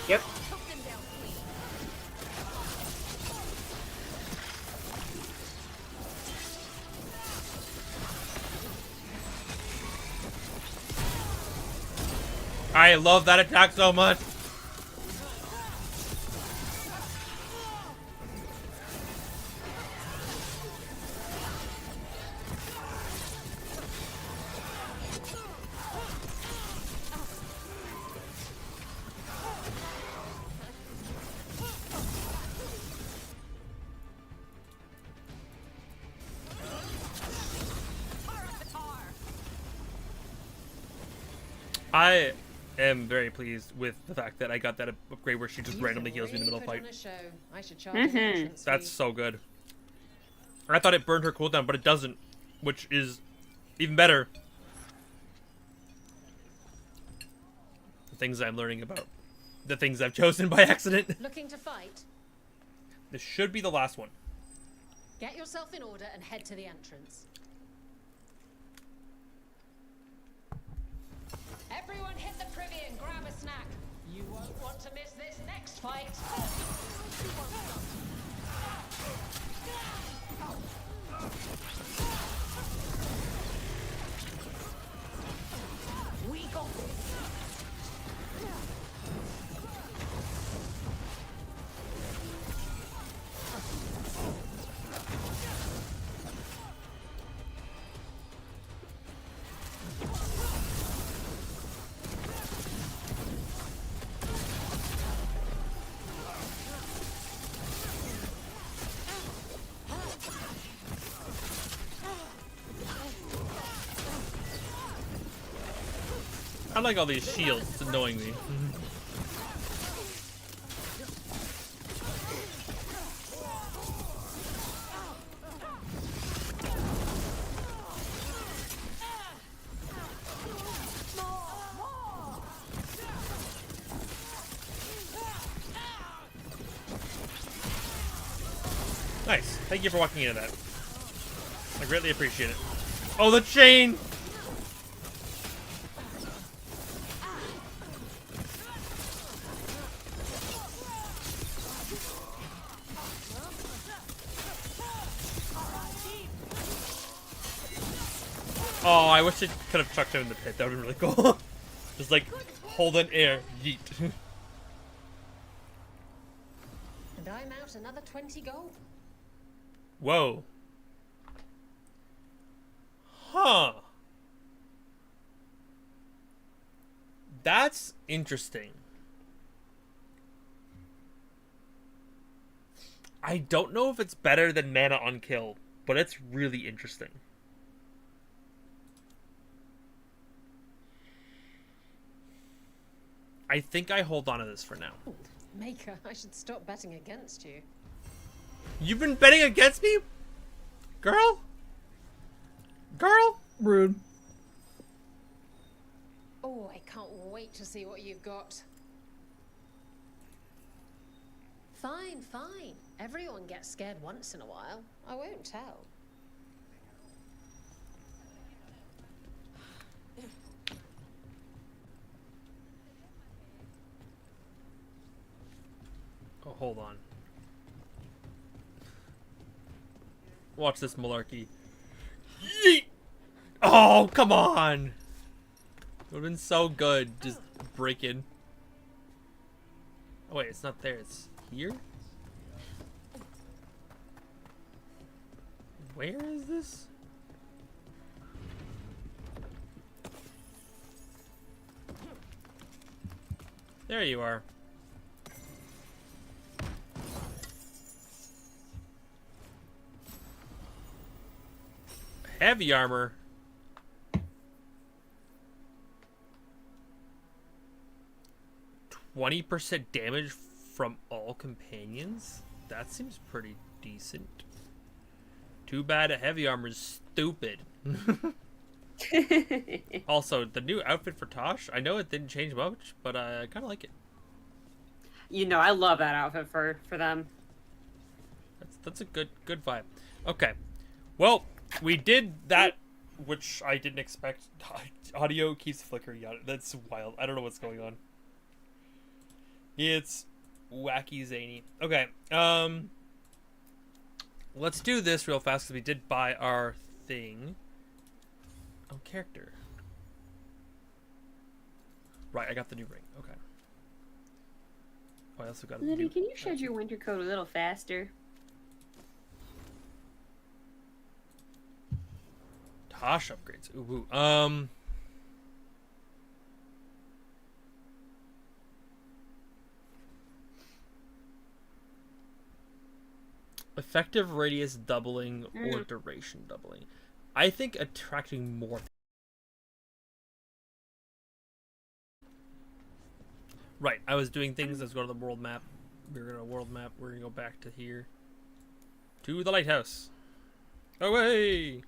Yep. I love that attack so much. I am very pleased with the fact that I got that upgrade where she just randomly heals me in the middle of the fight. I should charge an entrance That's fee. so good. I thought it burned her cooldown, but it doesn't, which is even better. The things I'm learning about. The things I've chosen by accident. Looking to fight? This should be the last one. Get yourself in order and head to the entrance. Everyone hit the privy and grab a snack. You won't want to miss this next fight. We go. I like all these shields. It's annoying me. Nice. Thank you for walking into that. I greatly appreciate it. Oh, the chain! Oh, I wish it could have chucked him in the pit. That would have been really cool. Just like, hold in air, yeet. And I'm out another 20 gold. Whoa. Huh. That's interesting. I don't know if it's better than mana on kill, but it's really interesting. I think I hold on to this for now. Maker, I should stop betting against you. You've been betting against me? Girl? Girl? Rude. Oh, I can't wait to see what you've got. Fine, fine. Everyone gets scared once in a while. I won't tell. Oh, hold on. Watch this malarkey. Yeet! Oh, come on! It would have been so good. Just break in. Oh, wait, it's not there. It's here? Where is this? There you are. Heavy armor. 20% damage from all companions? That seems pretty decent. Too bad a heavy armor is stupid. Also, the new outfit for Tosh, I know it didn't change much, but I kind of like it. You know, I love that outfit for them. That's a good vibe. Okay. Well, we did that, which I didn't expect. Audio keeps flickering out. That's wild. I don't know what's going on. It's wacky zany. Okay. Let's do this real fast because we did buy our thing. Oh, character. Right, I got the new ring. Okay. Oh, I also got a Libby, new... can you shed your winter coat a little faster? Tosh upgrades. Ooh. Effective radius doubling or duration doubling. I think attracting more. Right, I was doing things. Let's go to the world map. We're gonna world map. We're gonna go back to here. To the lighthouse. Away!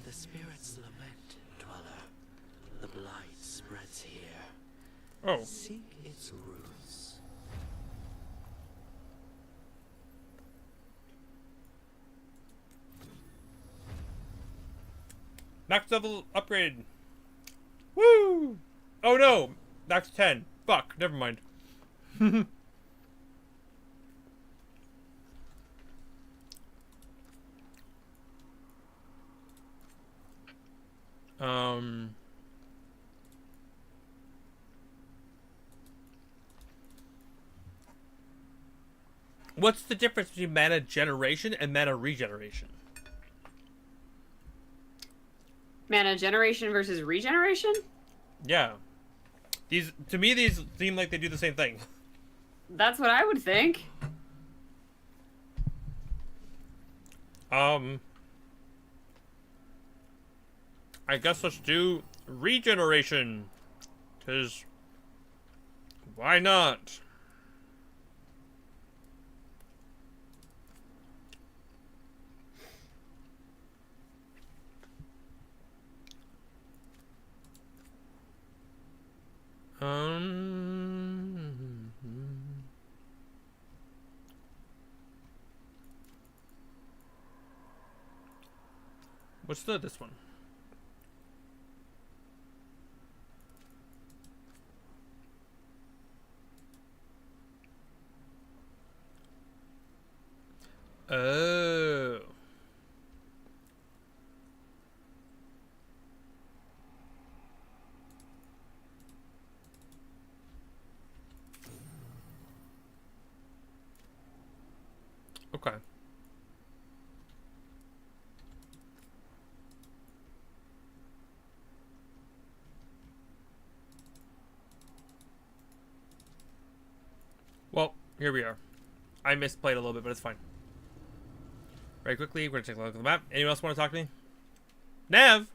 The spirits lament, dweller. The blight spreads here. Oh. Seek its roots. Max level upgraded. Woo! Oh no! Max 10. Fuck, never mind. What's the difference between mana generation and mana regeneration? Mana generation versus regeneration? Yeah. To me, these seem like they do the same thing. That's what I would think. I guess let's do regeneration. 'Cause why not? What's this one? Oh. Okay. Well, here we are. I misplayed a little bit, but it's fine. Very quickly, we're gonna take a look at the map. Anyone else want to talk to me? Nev!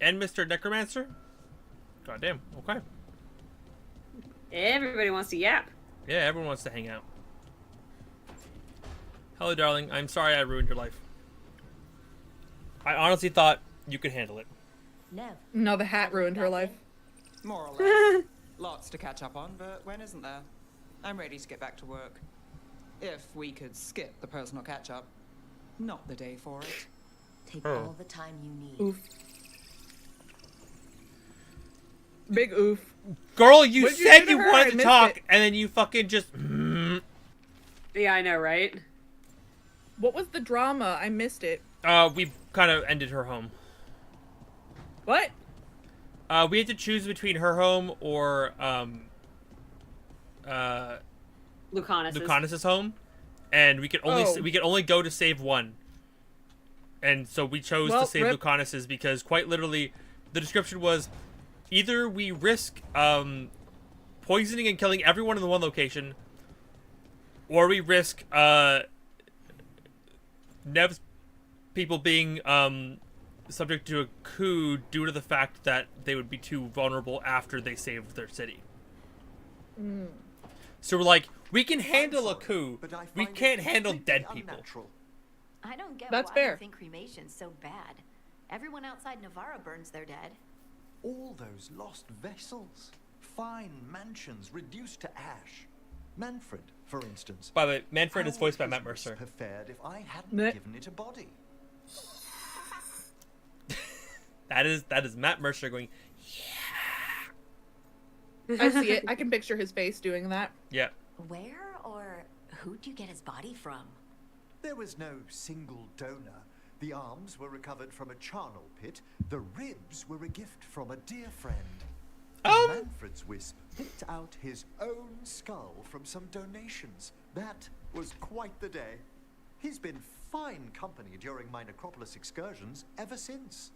And Mr. Necromancer? Goddamn, okay. Everybody wants to yap. Yeah, everyone wants to hang out. Hello, darling. I'm sorry I ruined your life. I honestly thought you could handle it. Nev. No, the hat ruined her life. More or less. Lots to catch up on, but when isn't there? I'm ready to get back to work. If we could skip the personal catch-up. Not the day for it. Take all the time you need. Oof. Big oof. Girl, you What'd said do to you her? I wanted to missed talk, it. and then you fucking just... Yeah, I know, right? What was the drama? I missed it. We kind of ended her home. What? We had to choose between her home or, Lucanus's home, and we could only go to save one. And so we chose to save Lucanus's because quite literally, the description was either we risk poisoning and killing everyone in the one location, or we risk Nev's people being subject to a coup due to the fact that they would be too vulnerable after they saved their city. Mm. So we're like, we can handle a coup. We can't handle dead people. I don't get That's why fair. you think cremation's so bad. Everyone outside Navarra burns their dead. All those lost vessels. Fine mansions reduced to ash. Manfred, for instance. By the way, Manfred is How voiced by would Matt his Mercer. wisp have fared if I hadn't Meh. given it a body? That is Matt Mercer going, I see it. I can picture his face doing that. yeah. Where or who'd you get his body from? There was no single donor. The arms were recovered from a charnel pit. The ribs were a gift from a dear friend. Manfred's wisp picked out his own skull from some donations. That was quite the day. He's been fine company during my necropolis excursions ever since.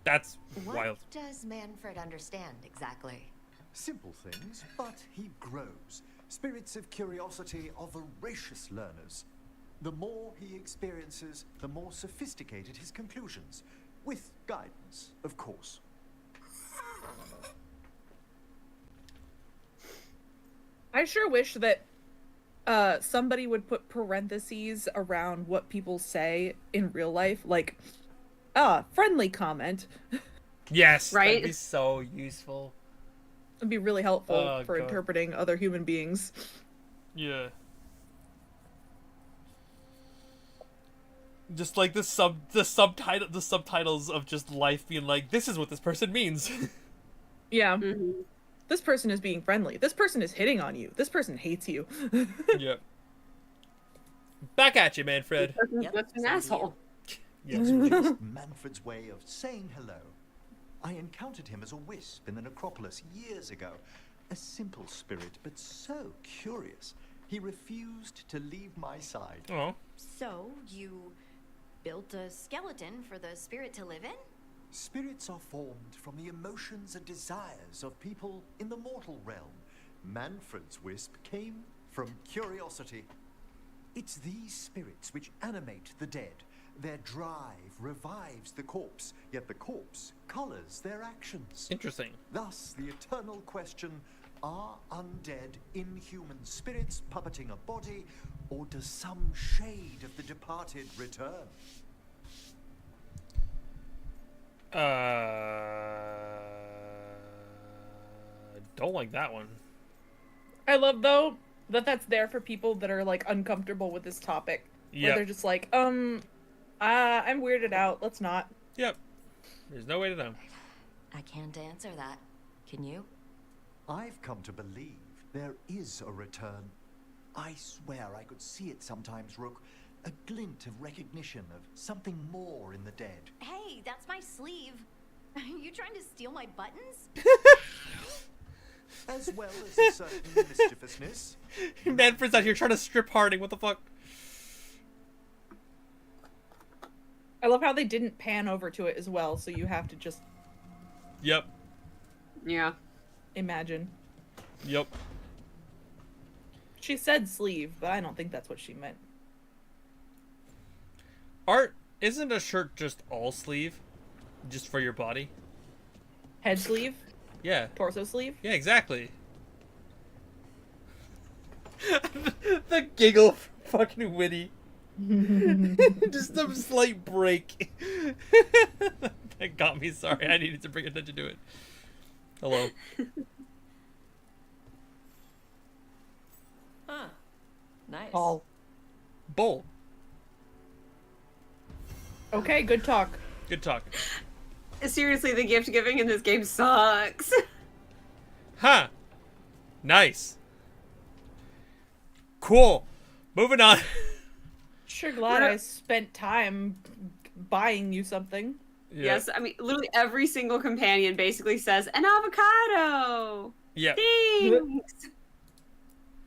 That's What wild. does Manfred understand exactly? Simple things, but he grows. Spirits of curiosity are voracious learners. The more he experiences, the more sophisticated his conclusions. With guidance, of course. I sure wish that somebody would put parentheses around what people say in real life, like, friendly comment. Yes, Right? that'd be so useful. It'd be really helpful Oh, for God. interpreting other human beings. Yeah. Just like the subtitles of just life being like, this is what this person means. Yeah. Mm-hmm. This person is being friendly. This person is hitting on you. This person hates you. Yep. Back at you, Manfred. That's an asshole. Yes. It's just Manfred's way of saying hello. I encountered him as a wisp in the necropolis years ago. A simple spirit, but so curious. He refused to leave my side. Oh. So, you built a skeleton for the spirit to live in? Spirits are formed from the emotions and desires of people in the mortal realm. Manfred's wisp came from curiosity. It's these spirits which animate the dead. Their drive revives the corpse, yet the corpse colors their actions. Interesting. Thus, the eternal question, are undead inhuman spirits puppeting a body, or does some shade of the departed return? Don't like that one. I love, though, that that's there for people that are, like, uncomfortable with this topic. Yeah. Where they're just like, I'm weirded out. Let's not. Yep. There's no way to know. I can't answer that. Can you? I've come to believe there is a return. I swear I could see it sometimes, Rook. A glint of recognition of something more in the dead. Hey, that's my sleeve. Are you trying to steal my buttons? As well as a certain mischievousness. Manfred's out here trying to strip Harding. What the fuck? I love how they didn't pan over to it as well, so you have to just... Yep. Yeah. Imagine. Yep. She said sleeve, but I don't think that's what she meant. Art, isn't a shirt just all sleeve? Just for your body? Head sleeve? Yeah. Torso sleeve? Yeah, exactly. The giggle from fucking Witty. Just a slight break. That got me. Sorry, I needed to bring attention to it. Hello. Huh. Nice. Bowl. Okay, good talk. Good talk. Seriously, the gift giving in this game sucks. Huh. Nice. Cool. Moving on. Sure glad I spent time buying you something. Yeah. Yes, I mean, literally every single companion basically says, an avocado! Yeah. Thanks!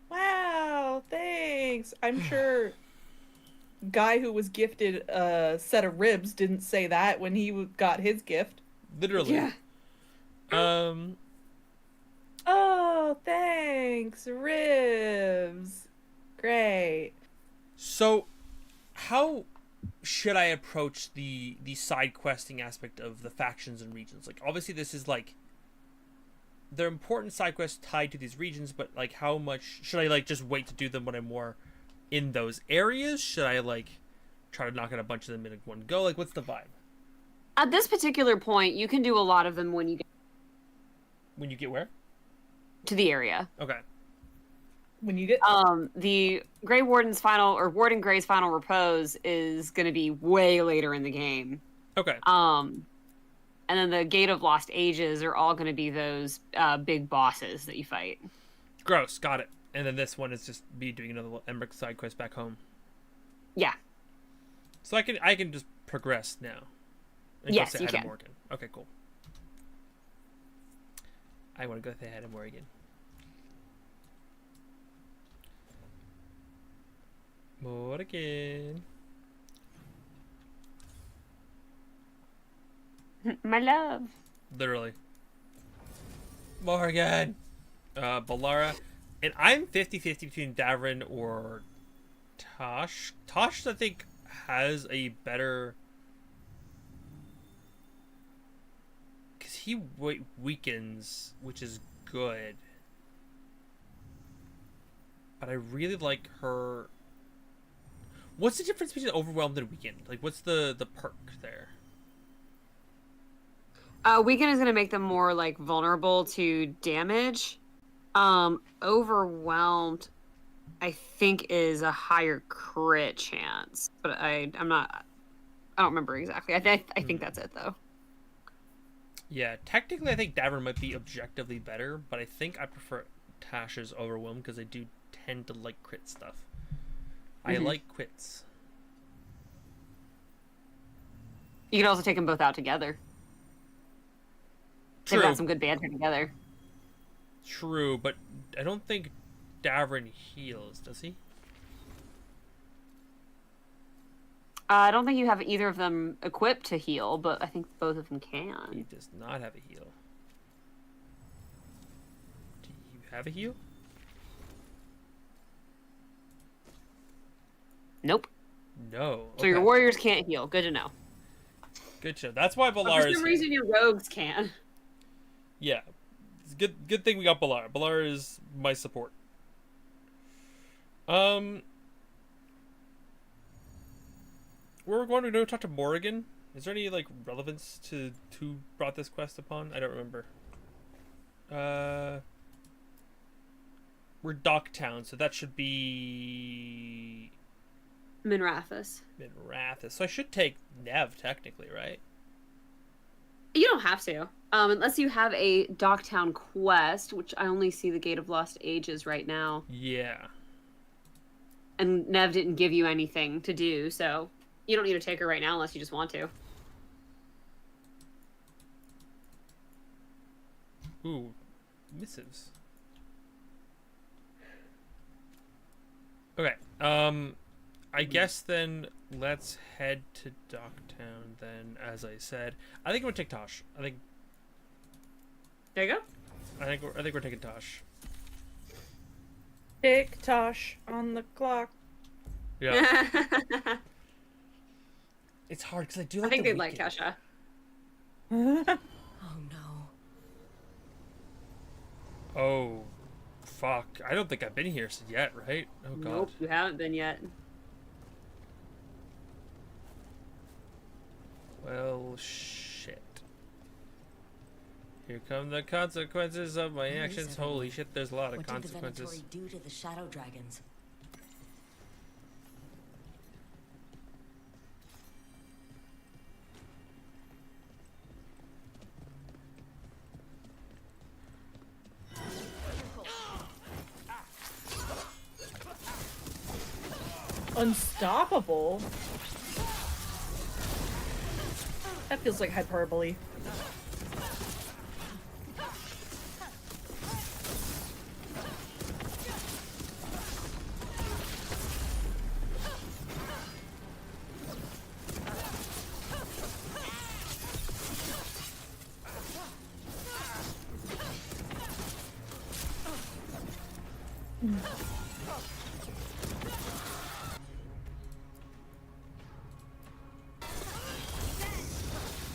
Wow, thanks. I'm sure guy who was gifted a set of ribs didn't say that when he got his gift. Literally. Yeah. Oh, thanks. Ribs. Great. So, how should I approach the side questing aspect of the factions and regions? Like, obviously this is like, they're important side quests tied to these regions, but like, how much should I like just wait to do them when I'm more in those areas? Should I like try to knock out a bunch of them in one go? Like, what's the vibe? At this particular point, you can do a lot of them when you get When you get where? to the area. Okay. When you get the Grey Warden's final, or Warden Grey's final repose is going to be way later in the game. Okay. And then the Gate of Lost Ages are all going to be those big bosses that you fight. Gross. Got it. And then this one is just me doing another little Emmerich side quest back home. Yeah. So I can just progress now. And yes, go say you hi to can. Morgan. Okay, cool. I want to go say hi to Morgan. Morgan. My love. Literally. Morgan. Balara. And I'm 50-50 between Davrin or Tosh. Tosh, I think, has a better... Because he weakens, which is good. But I really like her... What's the difference between overwhelmed and weakened? Like, what's the perk there? Weaken is going to make them more, like, vulnerable to damage. Overwhelmed, I think, is a higher crit chance. But I don't remember exactly. I think that's it, though. Yeah, technically I think Davrin might be objectively better, but I think I prefer Tasha's overwhelmed because I do tend to like crit stuff. I like crits. You can also take them both out together. They've True. got some good banter together. True, but I don't think Davrin heals, does he? I don't think you have either of them equipped to heal, but I think both of them He can. does not have a heal. Do you have a heal? Nope. No. So your okay. warriors can't heal. Good to know. Good show. That's why But Balar for is some here. reason, your rogues can. Yeah. It's good thing we got Balar. Balar is my support. We're going to go talk to Morrigan. Is there any like relevance to who brought this quest upon? I don't remember. We're Docktown, so that should be Minrathous. Minrathous. So I should take Nev technically, right? You don't have to. Unless you have a Docktown quest, which I only see the Gate of Lost Ages right now. Yeah. And Nev didn't give you anything to do, so you don't need to take her right now unless you just want to. Ooh, missives. Okay. I guess then let's head to Docktown then, as I said. I think I'm gonna take Tosh. There you go. I think we're taking Tosh. Tick Tosh on the clock. Yeah. It's hard because I do like I think the they'd like weekend. Kesha. Oh no. Oh, fuck. I don't think I've been here yet, right? Oh, God. Nope, you haven't been yet. Well, shit. Here come the consequences of my Where is actions. everyone? Holy shit, there's a lot of What did the consequences. Venatori do to the Shadow Dragons? Unstoppable? That feels like hyperbole.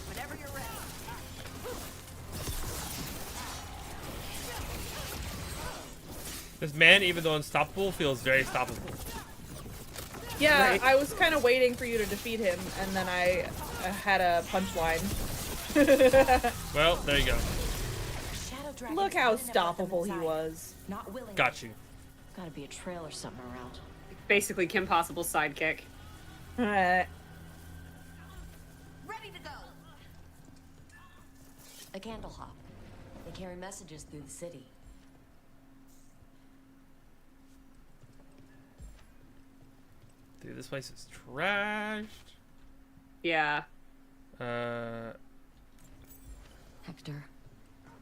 Whenever you're ready. This man, even though unstoppable, feels very stoppable. Yeah, Right. I was kind of waiting for you to defeat him, and then I had a punchline. Well, there you go. Shadow Dragons Look how wouldn't have let them stoppable he inside. was. Not willingly. Got you. Gotta be a trail or something around. Basically, Kim Possible's sidekick. Uh, Ready to go. A candle hop. They carry messages through the city. Dude, this place is trashed. Yeah. Hector.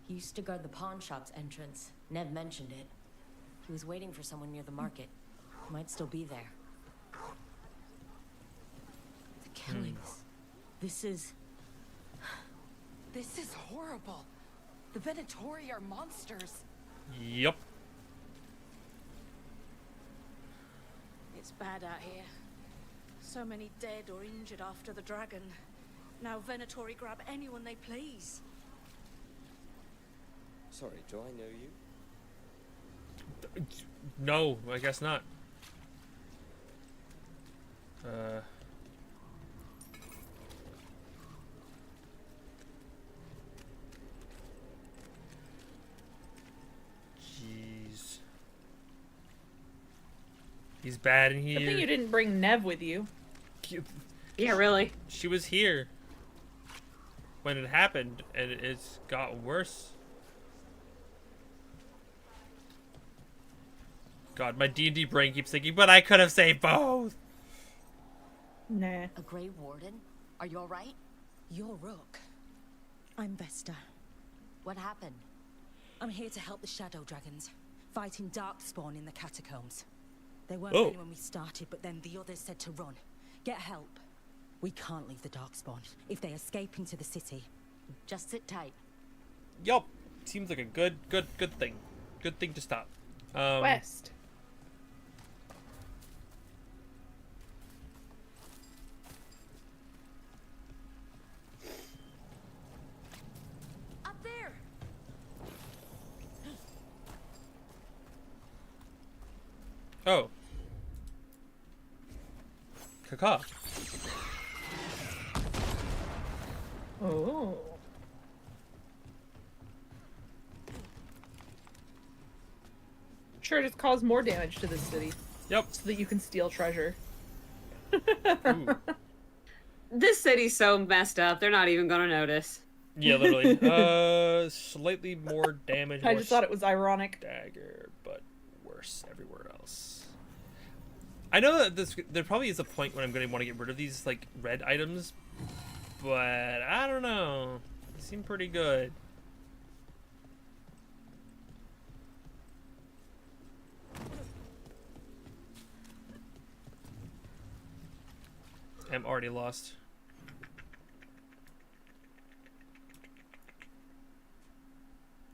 He used to guard the pawn shop's entrance. Ned mentioned it. He was waiting for someone near the market. He might still be there. The killings. This is... This is horrible. The Venatori are monsters. Yep. It's bad out here. So many dead or injured after the dragon. Now Venatori grab anyone they please. Sorry, do I know you? No, I guess not. Jeez. He's bad in good thing you here. didn't bring Nev with you. Yeah, really. She was here when it happened, and it's got worse. God, my D&D brain keeps thinking, but I could have saved both. Nah. A Grey Warden? Are you alright? You're Rook. I'm Vesta. What happened? I'm here to help the Shadow Dragons, fighting Darkspawn in the catacombs. They weren't Oh. ready when we started, but then the others said to run. Get help. We can't leave the Darkspawn. If they escape into the city, Just sit tight. Yup. Seems like a good thing. Good thing to stop. West. Up there. Oh. Caca. Oh. Sure, just cause more damage to this city. Yep. So that you can steal treasure. This city's so messed up, they're not even gonna notice. Yeah, literally. Slightly more damage. I more just thought it was ironic. Dagger, but worse everywhere else. I know that there probably is a point when I'm going to want to get rid of these like red items, but I don't know. They seem pretty good. I'm already lost.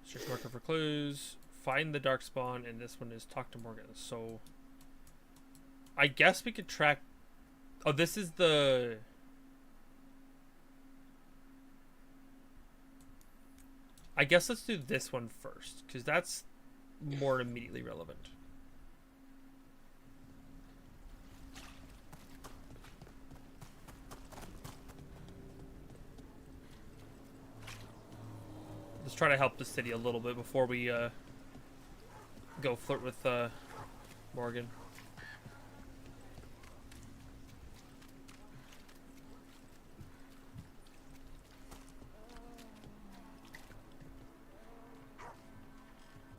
Search marker for clues. Find the Darkspawn, and this one is talk to Morgan. So, I guess we could track. Oh, this is the. I guess let's do this one first, because that's more immediately relevant. Let's try to help the city a little bit before we go flirt with Morgan.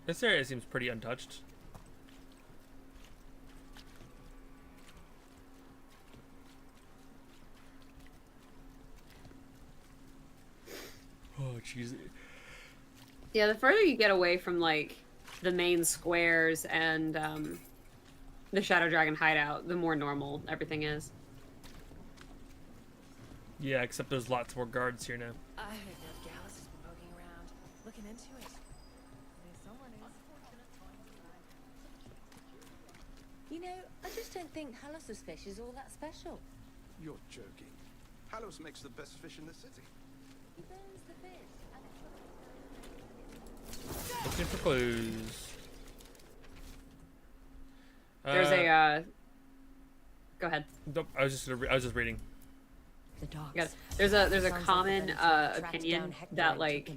This area seems pretty untouched. Oh, jeez. Yeah, the further you get away from, like, the main squares and the Shadow Dragon hideout, the more normal everything is. Yeah, except there's lots more guards here now. I heard that Gallus has been poking around, looking into it. Maybe someone is. You know, I just don't think Halos' fish is all that special. You're joking. Halos makes the best fish in the city. He burns the fish. Looking for clues. There's a go ahead. Nope, I was just reading. There's a common opinion that like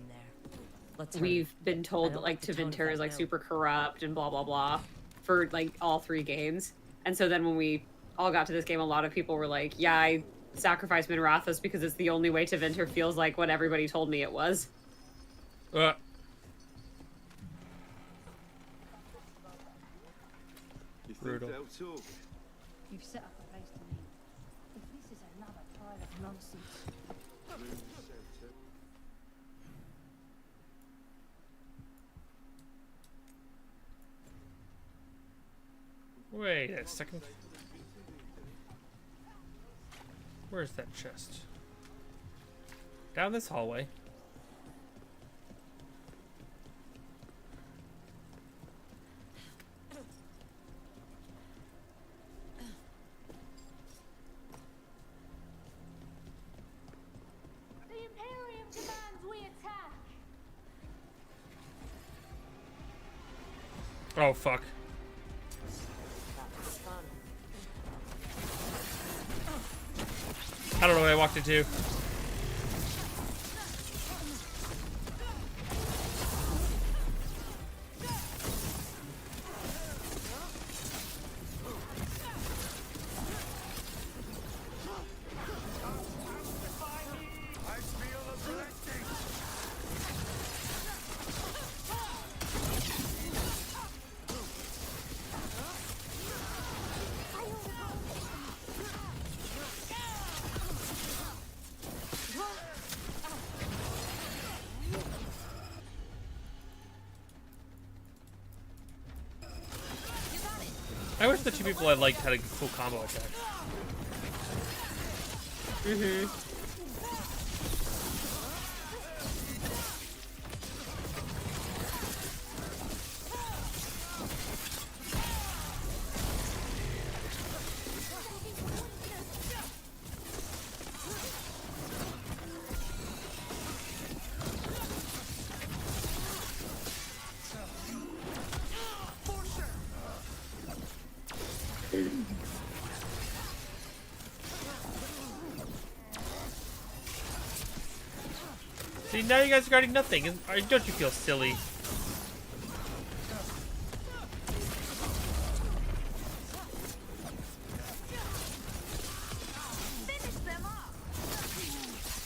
we've been told that like Tevinter is like super corrupt and blah blah blah for like all 3 games, and so then when we all got to this game, a lot of people were like, yeah, I sacrificed Minrathos because it's the only way Tevinter feels like what everybody told me it was. Brutal. You've set up a place to meet. If this is another pile of nonsense. Wait a second. Where's that chest? Down this hallway. The Imperium demands we attack. Oh fuck. I don't know what I walked into. I wish the two people I liked had a cool combo attack. See, now you guys are guarding nothing. Don't you feel silly?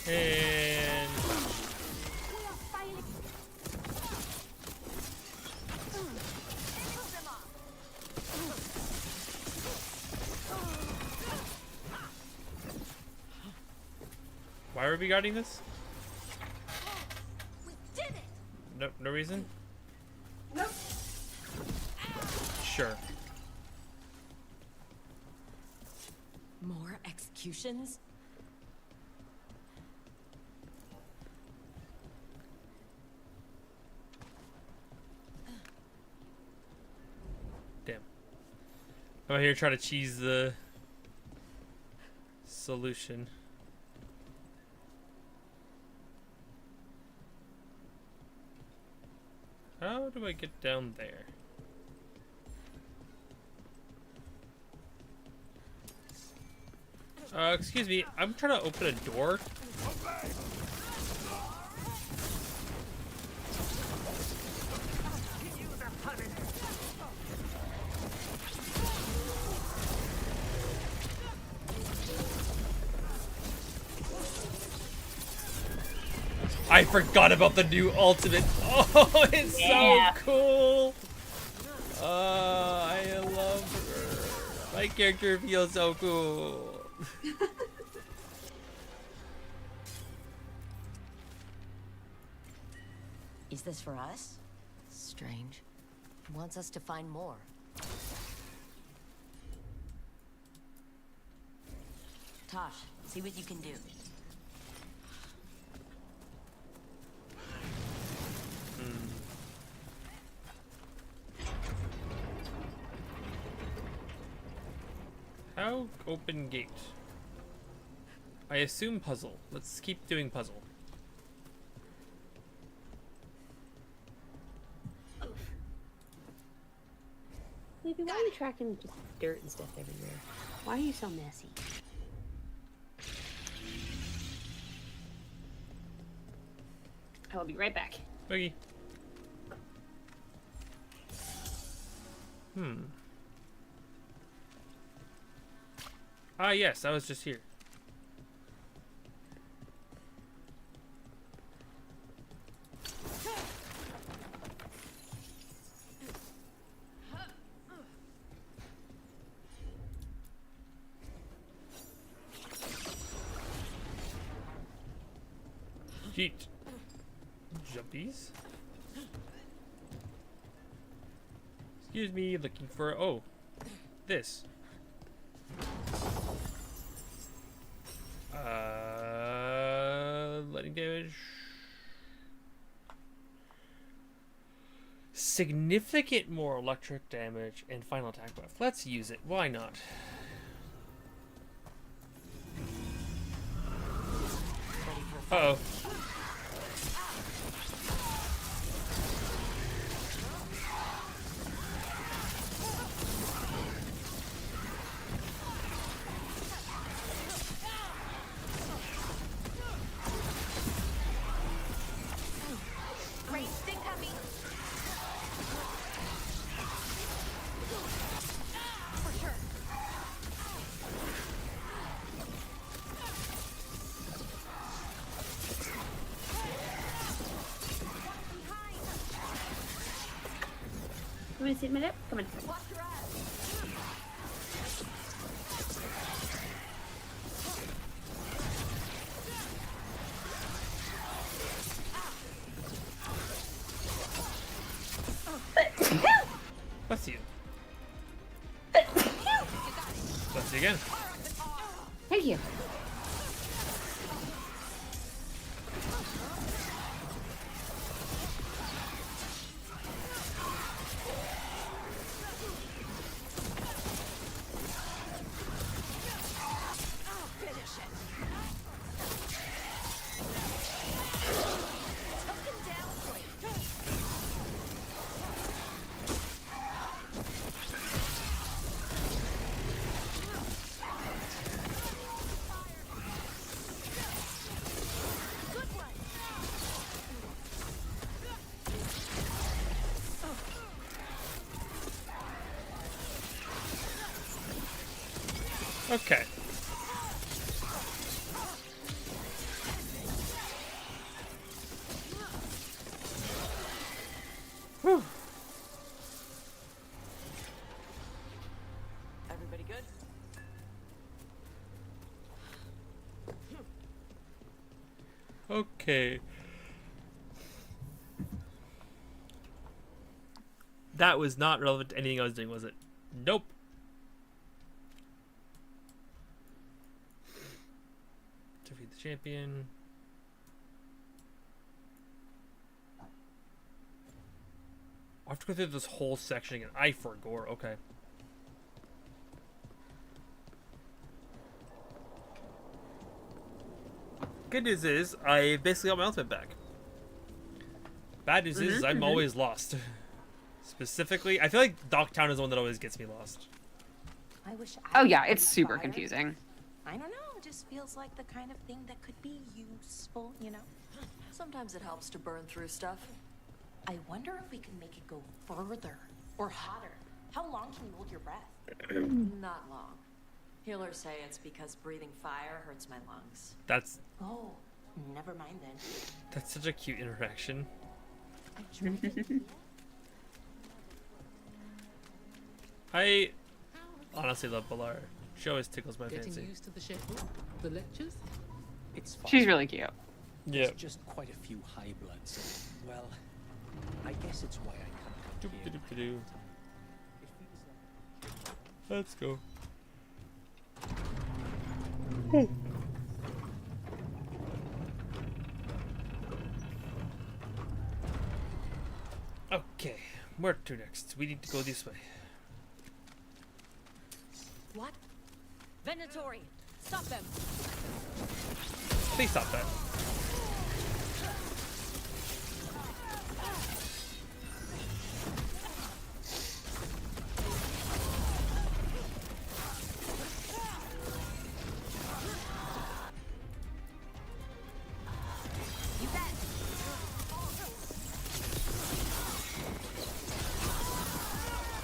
And why are we guarding this? No reason? Nope. Sure. More executions? Damn. I'm out here trying to cheese the solution. How do I get down there? Excuse me, I'm trying to open a door. I forgot about the new ultimate. Oh, it's so cool. I love her. My character feels so cool. Is this for us? Strange. He wants us to find more. Tosh, see what you can do. How open gate? I assume puzzle. Let's keep doing puzzle. Baby, why are you tracking just dirt and stuff everywhere? Why are you so messy? I will be right back. Boogie. Ah, yes, I was just here. Jeet. Jumpies. Excuse me, looking for... Oh, this. Letting damage. Significant more electric damage and final attack buff. Let's use it. Why not? Uh-oh. You want to sit in my lap? Come on. Bless you. again. Thank you. Okay. Whew. Everybody good? Okay. That was not relevant to anything I was doing, was it? Nope. Defeat the champion. I have to go through this whole section again. I forgot. Okay. Good news is, I basically got my ultimate back. Bad news is, I'm always lost. Specifically, I feel like Docktown is the one that always gets me lost. I wish I Oh yeah, could it's breathe super fire. confusing. I don't know, it just feels like the kind of thing that could be useful, you know? Sometimes it helps to burn through stuff. I wonder if we can make it go further or hotter. How long can you hold your breath? Not long. Healers say it's because breathing fire hurts my lungs. That's Oh, never mind then. that's such a cute interaction. I honestly love Balar. She always tickles my Getting fancy. used to the schedule, the lectures. It's fine. She's really cute. Yeah. There's just quite a few high bloods. Well, I guess it's why I come here. Doop-de-doop-de-doo. Let's go. Okay, where to next? We need to go this way. What? Venatori! Stop them! Please stop that. You bet!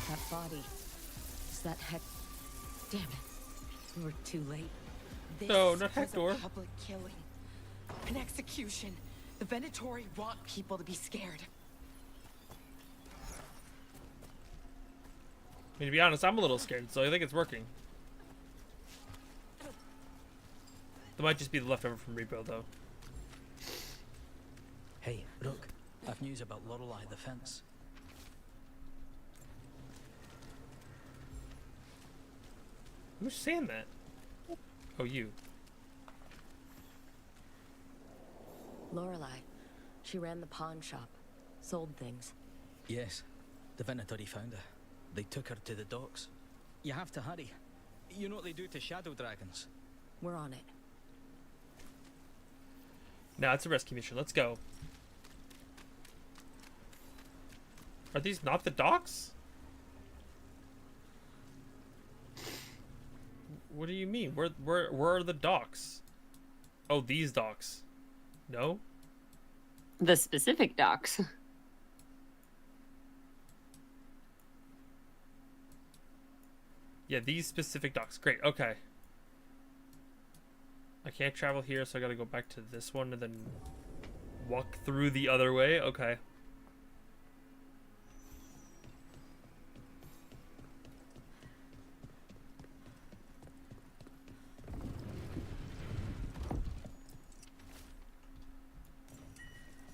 That body. Is that Heck? Damn it. We were too late. This No, not was Hector. a public killing. An execution. The Venatori want people to be scared. I mean, to be honest, I'm a little scared, so I think it's working. That might just be the leftover from Rebuild, though. Hey, look. I've news about Lorelei the Fence. Who's saying that? Oh, you. Lorelei. She ran the pawn shop. Sold things. Yes. The Venatori found her. They took her to the docks. You have to hurry. You know what they do to shadow dragons? We're on it. Nah, it's a rescue mission. Let's go. Are these not the docks? What do you mean? Where are the docks? Oh, these docks. No? The specific docks. Yeah, these specific docks. Great, okay. I can't travel here, so I gotta go back to this one and then walk through the other way. Okay.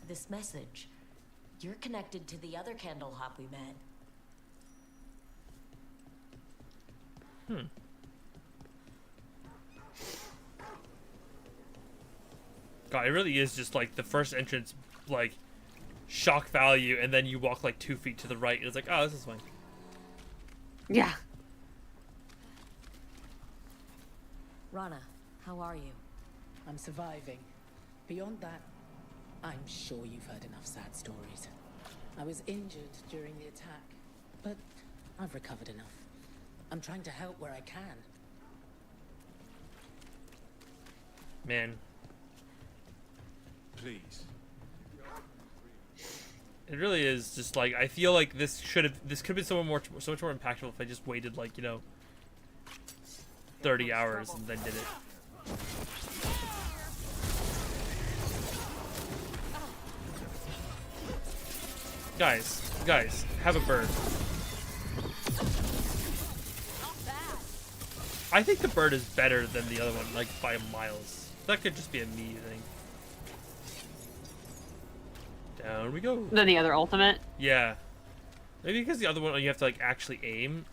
This message. You're connected to the other candle hop we met. God, it really is just like the first entrance, like shock value, and then you walk like 2 feet to the right, and it's like, oh, this is fine. Yeah. Rana, how are you? I'm surviving. Beyond that, I'm sure you've heard enough sad stories. I was injured during the attack, but I've recovered enough. I'm trying to help where I can. Man. Please. It really is just like, I feel like this could have been so much more impactful if I just waited like, 30 hours and then did it. Guys, have a bird. I think the bird is better than the other one, like by miles. That could just be a me thing. Down we go. Then the other ultimate. Yeah. Maybe because the other one you have to like actually aim.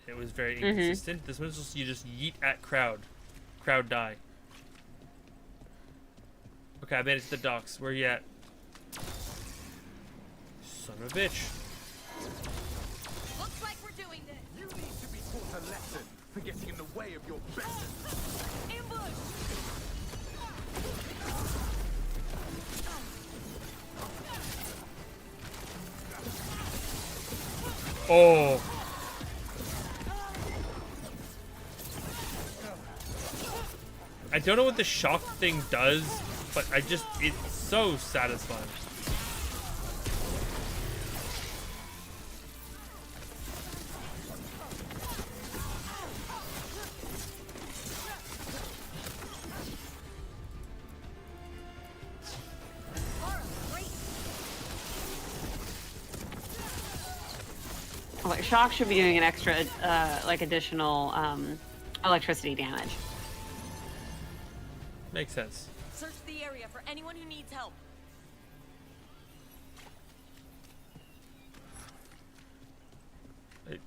It was very inconsistent. This one's just you just yeet at crowd. Crowd die. Okay, I made it to the docks. Where you at? Son of a bitch. Looks like we're doing this. You need to be taught a lesson for getting in the way of your best. Ambush! Oh. I don't know what the shock thing does, but it's so satisfying. Like shock should be doing an extra, like additional electricity damage. Makes sense. Search the area for anyone who needs help. You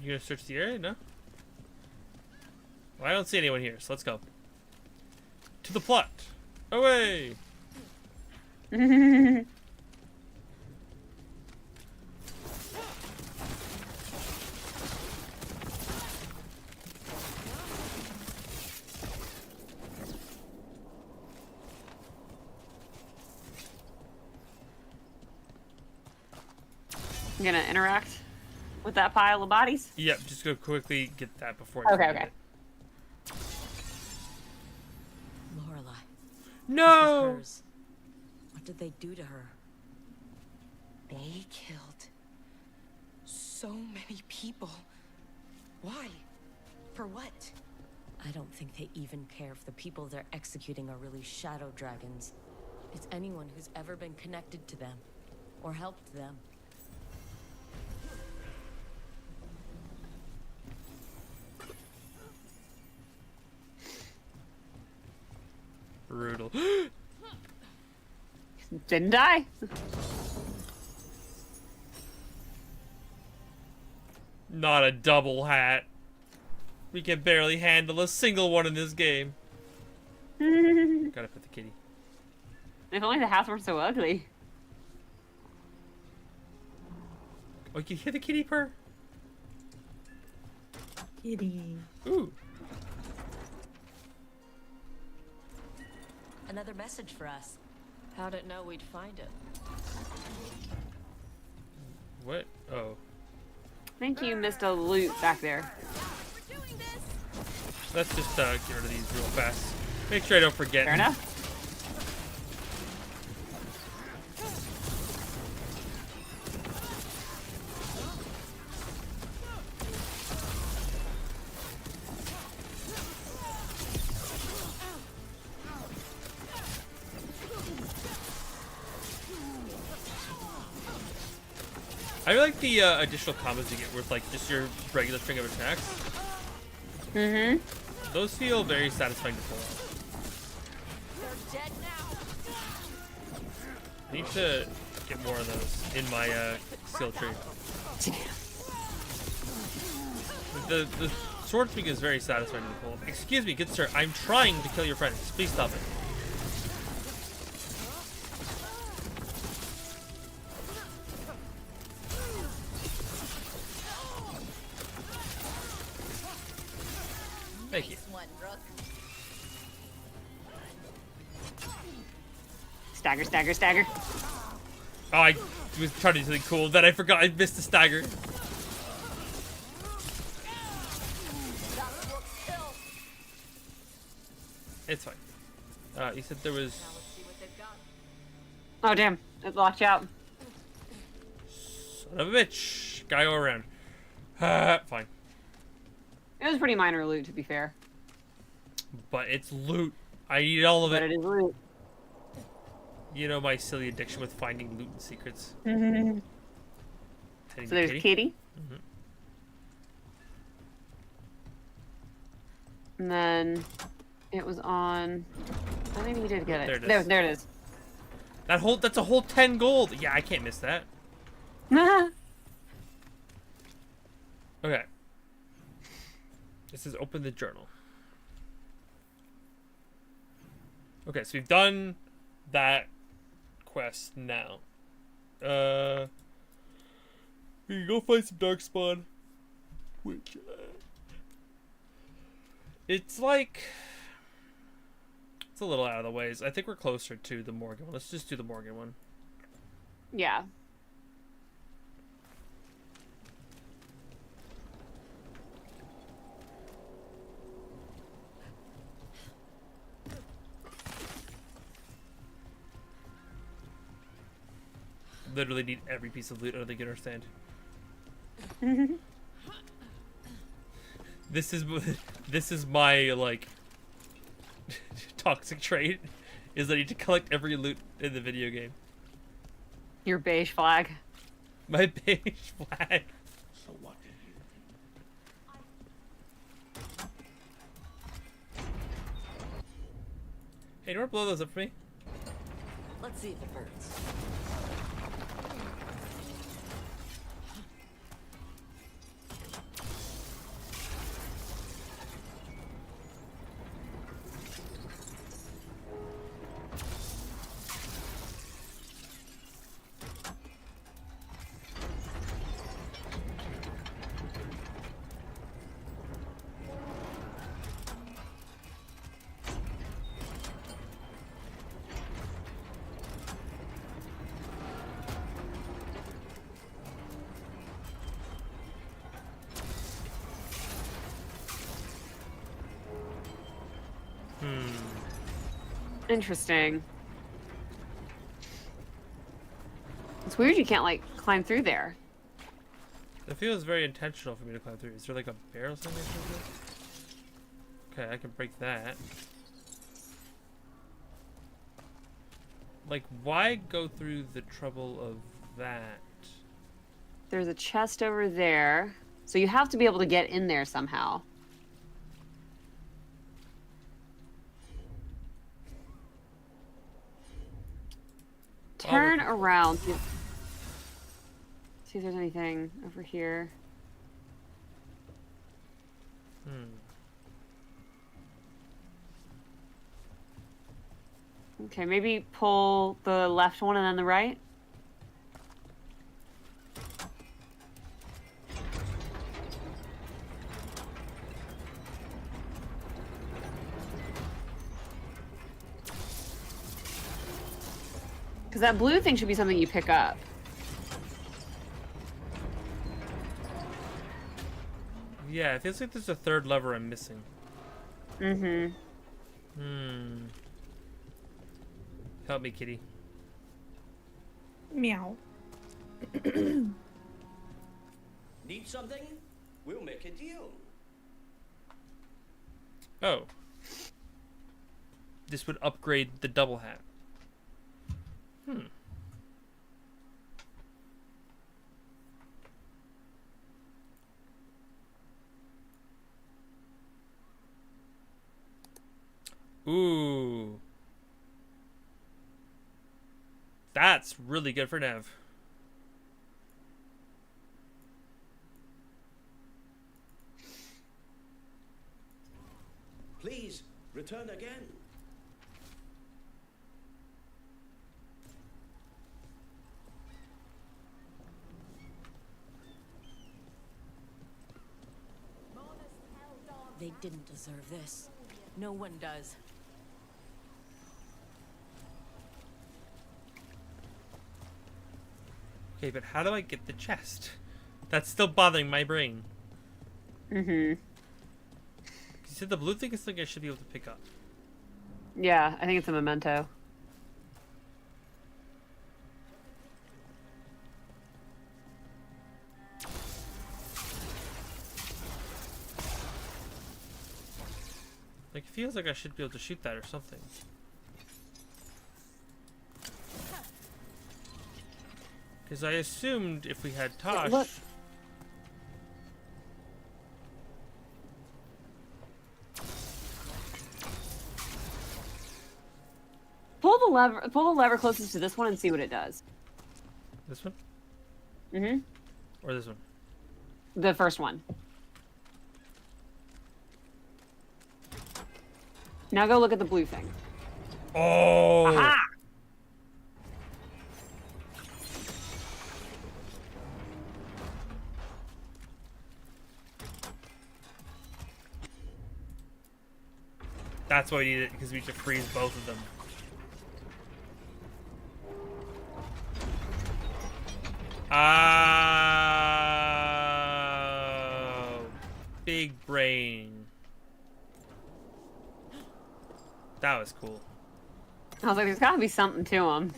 gonna search the area? No? Well, I don't see anyone here, so let's go. To the plot. Away! I'm gonna interact with that pile of bodies. Yep, just go quickly get that before. Okay. Lorelei. No. This is hers. What did they do to her? They killed so many people. Why? For what? I don't think they even care if the people they're executing are really shadow dragons. It's anyone who's ever been connected to them or helped them. Brutal. Didn't die. Not a double hat. We can barely handle a single one in this game. Gotta put the kitty. If only the hats weren't so ugly. Oh, you can hear the kitty purr? Kitty. Ooh. Another message for us. How'd it know we'd find it? What? Oh. I think you missed a loot back there. Let's just get rid of these real fast. Make sure I don't forget. Fair enough. I really like the additional combos you get with like just your regular string of attacks. Those feel very satisfying to pull off. They're dead now. I need to get more of those in my skill tree. The sword swing is very satisfying to pull off. Excuse me, good sir. I'm trying to kill your friends. Please stop it. Thank you. Nice one, Rook. Stagger, stagger, stagger. Oh, I was trying to do something cool, then I forgot I missed the stagger. It's fine. You said there was... Oh, damn. It locked you out. Son of a bitch. Gotta go around. Fine. It was pretty minor loot, to be fair. But it's loot. I need all of it. But it is loot. You know my silly addiction with finding loot and secrets. So there's Kitty. Mm-hmm. And then it was on... I think we did get it. There it is. There it is. That's a whole 10 gold. Yeah, I can't miss that. Okay. This is open the journal. Okay, so we've done that quest now. We can go find some darkspawn. Which it's like it's a little out of the ways. I think we're closer to the Morgan one. Let's just do the Morgan one. Yeah. Literally need every piece of loot. I don't think you understand. This is my like toxic trait, is I need to collect every loot in the video game. Your beige flag. My beige flag. So what did you Hey, do you want to blow those up for me? Let's see if it burns. Interesting. It's weird you can't, like, climb through there. It feels very intentional for me to climb through. Is there like a barrel something? Okay, I can break that. Like, why go through the trouble of that? There's a chest over there. So you have to be able to get in there somehow. Turn around. See if there's anything over here. Okay, maybe pull the left one and then the right. Because that blue thing should be something you pick up. Yeah, it feels like there's a third lever I'm missing. Mm-hmm. Help me, kitty. Meow. Need something? We'll make a deal. Oh. This would upgrade the double hat. Ooh. That's really good for Nev. Please, return again. They They didn't deserve this. No one does. Okay, but how do I get the chest? That's still bothering my brain. Mm-hmm. You said the blue thing is something I should be able to pick up. Yeah, I think it's a memento. Like, it feels like I should be able to shoot that or something. Because I assumed if we had Tosh... Look. Pull the lever closest to this one and see what it does. This one? Mm-hmm. Or this one? The first one. Now go look at the blue thing. Oh! Aha! That's why we need it, because we need to freeze both of them. Oh, big brain. That was cool. I was like, there's gotta be something to him.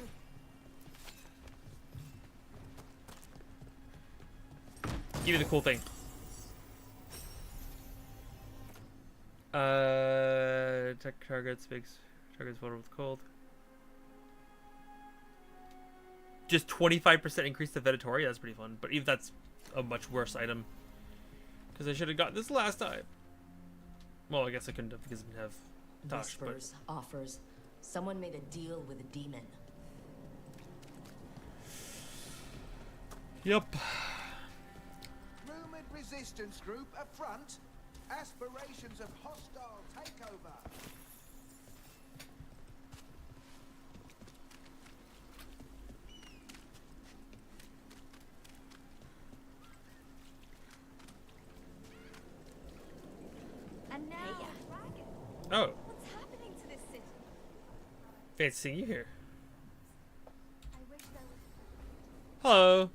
Give me the cool thing. Attack targets, makes targets vulnerable with cold. Just 25% increase the Venatori. That's pretty fun. But even that's a much worse item. Because I should have got this last time. Well, I guess I couldn't have because I didn't have Tosh. Whispers, offers. Someone made a deal with a demon. Yep. Rumored resistance group up front. Aspirations of hostile takeover. And now, Dragon. Oh. What's happening to this city? Fancy seeing you here. I wish there was. Hello.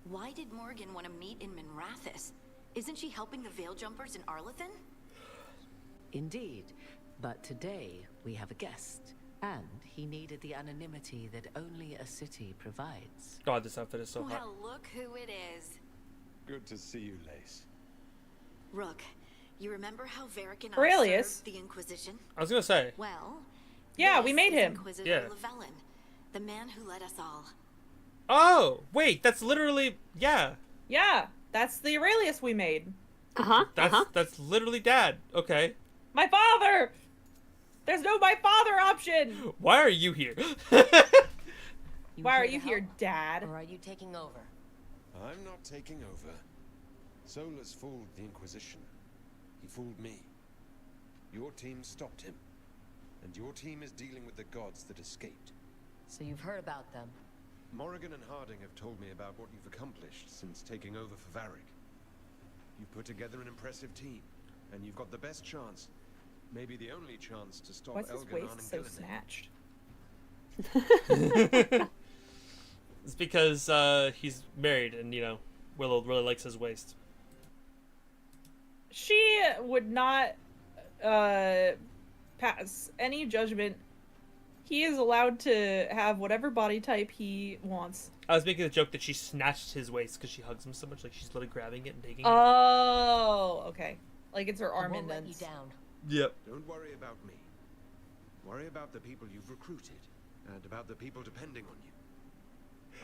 Why did Morgan want to meet in Minrathis? Isn't she helping the Veil Jumpers in Arlathan? Indeed, but today we have a guest, and he needed the anonymity that only a city provides. God, this outfit is so hot. Well, look who it is. Good to see you, Lace. Rook, you remember how Varric and I Aurelius? served the Inquisition? I was gonna say. Well, yeah, we this made is him. Inquisitor Yeah. Llewellyn, the man who led us all. Oh, wait, that's literally, yeah. Yeah, that's the Aurelius we made. That's literally Dad. Okay. My father! There's no my father option! Why are you here? Why are you here, Dad? Or are you taking over? I'm not taking over. Solus fooled the Inquisition. He fooled me. Your team stopped him. And your team is dealing with the gods that escaped. So you've heard about them. Morrigan and Harding have told me about what you've accomplished since taking over for Varric. You've put together an impressive team, and you've got the best chance, maybe the only chance, to stop Why's his Elganon waist and so Gillinan. snatched? It's because he's married and, you know, Willow really likes his waist. She would not pass any judgment. He is allowed to have whatever body type he wants. I was making the joke that she snatched his waist because she hugs him so much, like she's literally grabbing it and taking it. Oh, okay. Like it's her arm won't let indents. you down. Yep. Don't worry about me. Worry about the people you've recruited, and about the people depending on you.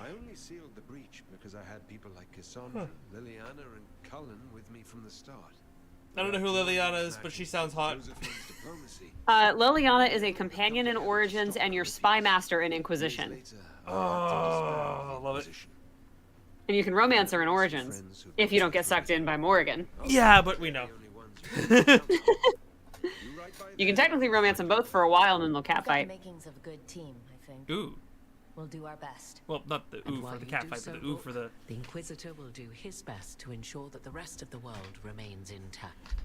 I only sealed the breach because I had people like Cassandra, Liliana, and Cullen with me from the start. I don't know who Liliana is, but she sounds hot. Liliana is a companion in Origins and your spy master in Inquisition. Oh, love it. And you can romance her in Origins, if you don't get sucked in by Morrigan. Yeah, but we know. You can technically romance them both for a while and then they'll Got the catfight. makings of a good team, I think. Ooh. We'll do our best. Well, not the And ooh while for the you cat do fight, so, but the ooh for the... The Inquisitor will do his best to ensure that the rest of the world remains intact.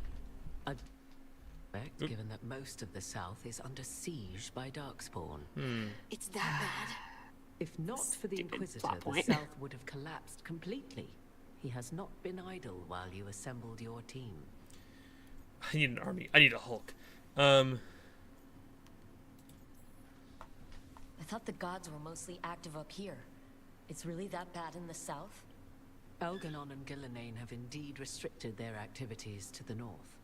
Given that most of the South is under siege by Darkspawn. It's that bad. If not for the Inquisitor, the South would have collapsed completely. He has not been idle while you assembled your team. I need an army. I need a Hulk. I thought the gods were mostly active up here. It's really that bad in the south? Elganon and Gillenane have indeed restricted their activities to the north.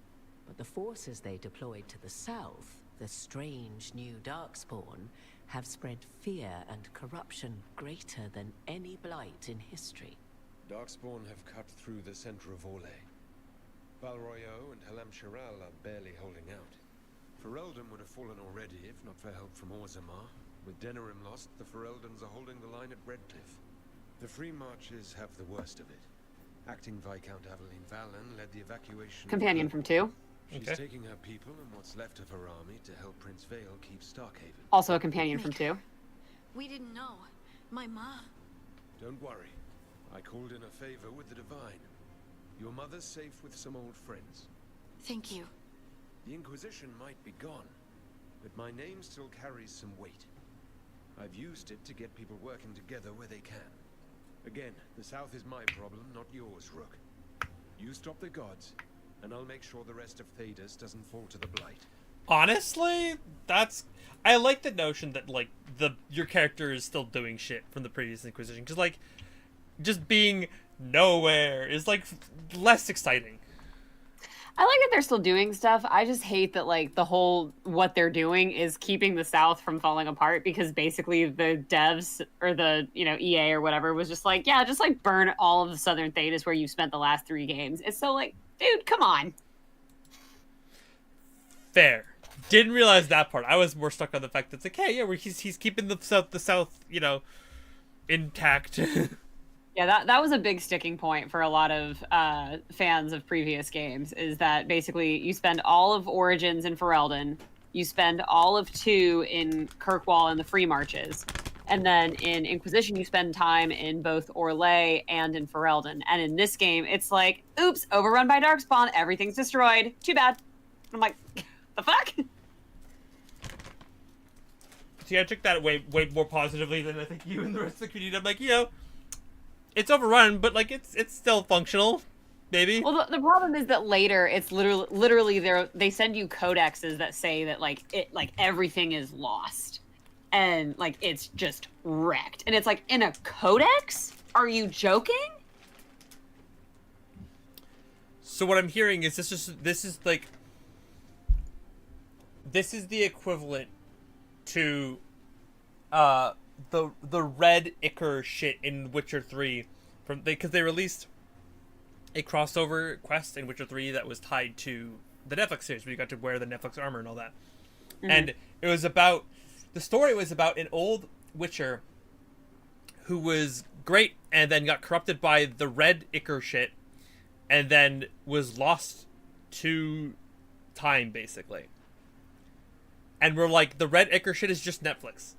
But the forces they deployed to the south, the strange new Darkspawn, have spread fear and corruption greater than any blight in history. Darkspawn have cut through the center of Orlais. Valroyo and Halam Shiral are barely holding out. Ferelden would have fallen already if not for help from Orzammar. With Denerim lost, the Fereldans are holding the line at Redcliffe. The Free Marches have the worst of it. Acting Viscount Aveline Valen led the evacuation... Companion from 2. She's taking her people and what's left of her army to help Prince Vale keep Starkhaven. Also a companion from 2. We didn't know. My mom. Don't worry. I called in a favor with the Divine. Your mother's safe with some old friends. Thank you. The Inquisition might be gone, but my name still carries some weight. I've used it to get people working together where they can. Again, the South is my problem, not yours, Rook. You stop the gods, and I'll make sure the rest of Thedas doesn't fall to the Blight. Honestly, that's... I like the notion that, like, your character is still doing shit from the previous Inquisition. Because, like, just being nowhere is, like, less exciting. I like that they're still doing stuff. I just hate that, like, the whole what they're doing is keeping the South from falling apart, because basically the devs or the, you know, EA or whatever was just like, yeah, just like burn all of the Southern Thedas where you spent the last 3 games. It's so like, dude, come on. Fair. Didn't realize that part. I was more stuck on the fact that it's like, hey, yeah, he's keeping the South, you know, intact. Yeah, that was a big sticking point for a lot of fans of previous games, is that basically you spend all of Origins in Ferelden, you spend all of 2 in Kirkwall and the Free Marches, and then in Inquisition you spend time in both Orlais and in Ferelden. And in this game, it's like, oops, overrun by Darkspawn, everything's destroyed, too bad. I'm like, the fuck? See, I took that way more positively than I think you and the rest of the community. I'm like, you know, it's overrun, but like it's still functional, maybe. Well, the problem is that later it's literally they send you codexes that say that like everything is lost, and like it's just wrecked, and it's like, in a codex? Are you joking? So what I'm hearing is this is the equivalent to the red ichor shit in Witcher 3 because they released a crossover quest in Witcher 3 that was tied to the Netflix series, where you got to wear the Netflix armor and all that. Mm-hmm. And the story was about an old Witcher who was great and then got corrupted by the red ichor shit and then was lost to time, basically. And we're like, the red ichor shit is just Netflix.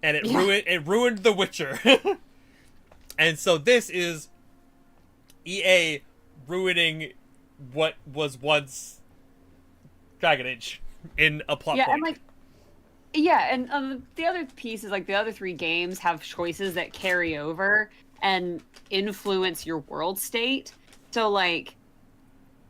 And it ruined The Witcher. And so this is EA ruining what was once Dragon Age in a plot point. And like, yeah, and the other piece is like the other 3 games have choices that carry over and influence your world state. So like,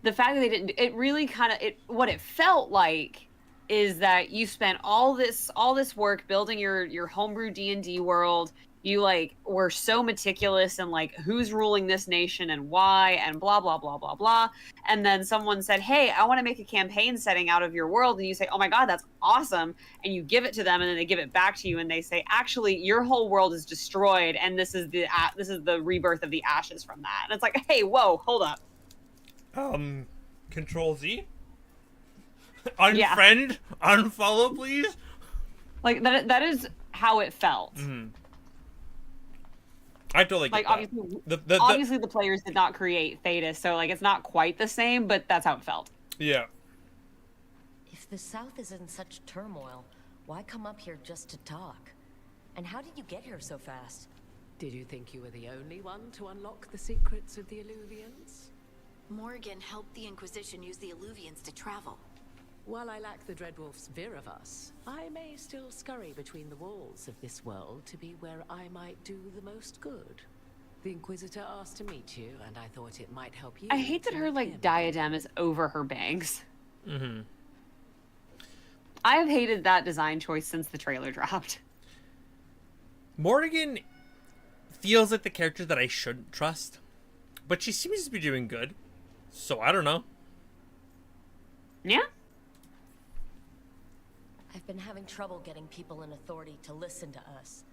the fact that they didn't, it really kind of, what it felt like is that you spent all this work building your homebrew D&D world. You like were so meticulous in like who's ruling this nation and why and blah blah blah blah blah. And then someone said, "Hey, I want to make a campaign setting out of your world." And you say, "Oh my god, that's awesome!" And you give it to them, and then they give it back to you, and they say, "Actually, your whole world is destroyed, and this is the rebirth of the ashes from that." And it's like, "Hey, whoa, hold up." Control Z. Unfriend, unfollow, please. Like that is how it felt. Mm-hmm. I totally get like that. Obviously the players did not create Thedas, so like it's not quite the same, but that's how it felt. Yeah. If the South is in such turmoil, why come up here just to talk? And how did you get here so fast? Did you think you were the only one to unlock the secrets of the Illuvians? Morgan helped the Inquisition use the Illuvians to travel. While I lack the Dreadwolf's vir of us, I may still scurry between the walls of this world to be where I might do the most good. The Inquisitor asked to meet you, and I thought it might help you. I hate that her, like, diadem is over her bangs. Mm-hmm. I have hated that design choice since the trailer dropped. Morgan feels like the character that I shouldn't trust, but she seems to be doing good, so I don't know. Yeah? I've been having trouble getting people in authority to listen to us.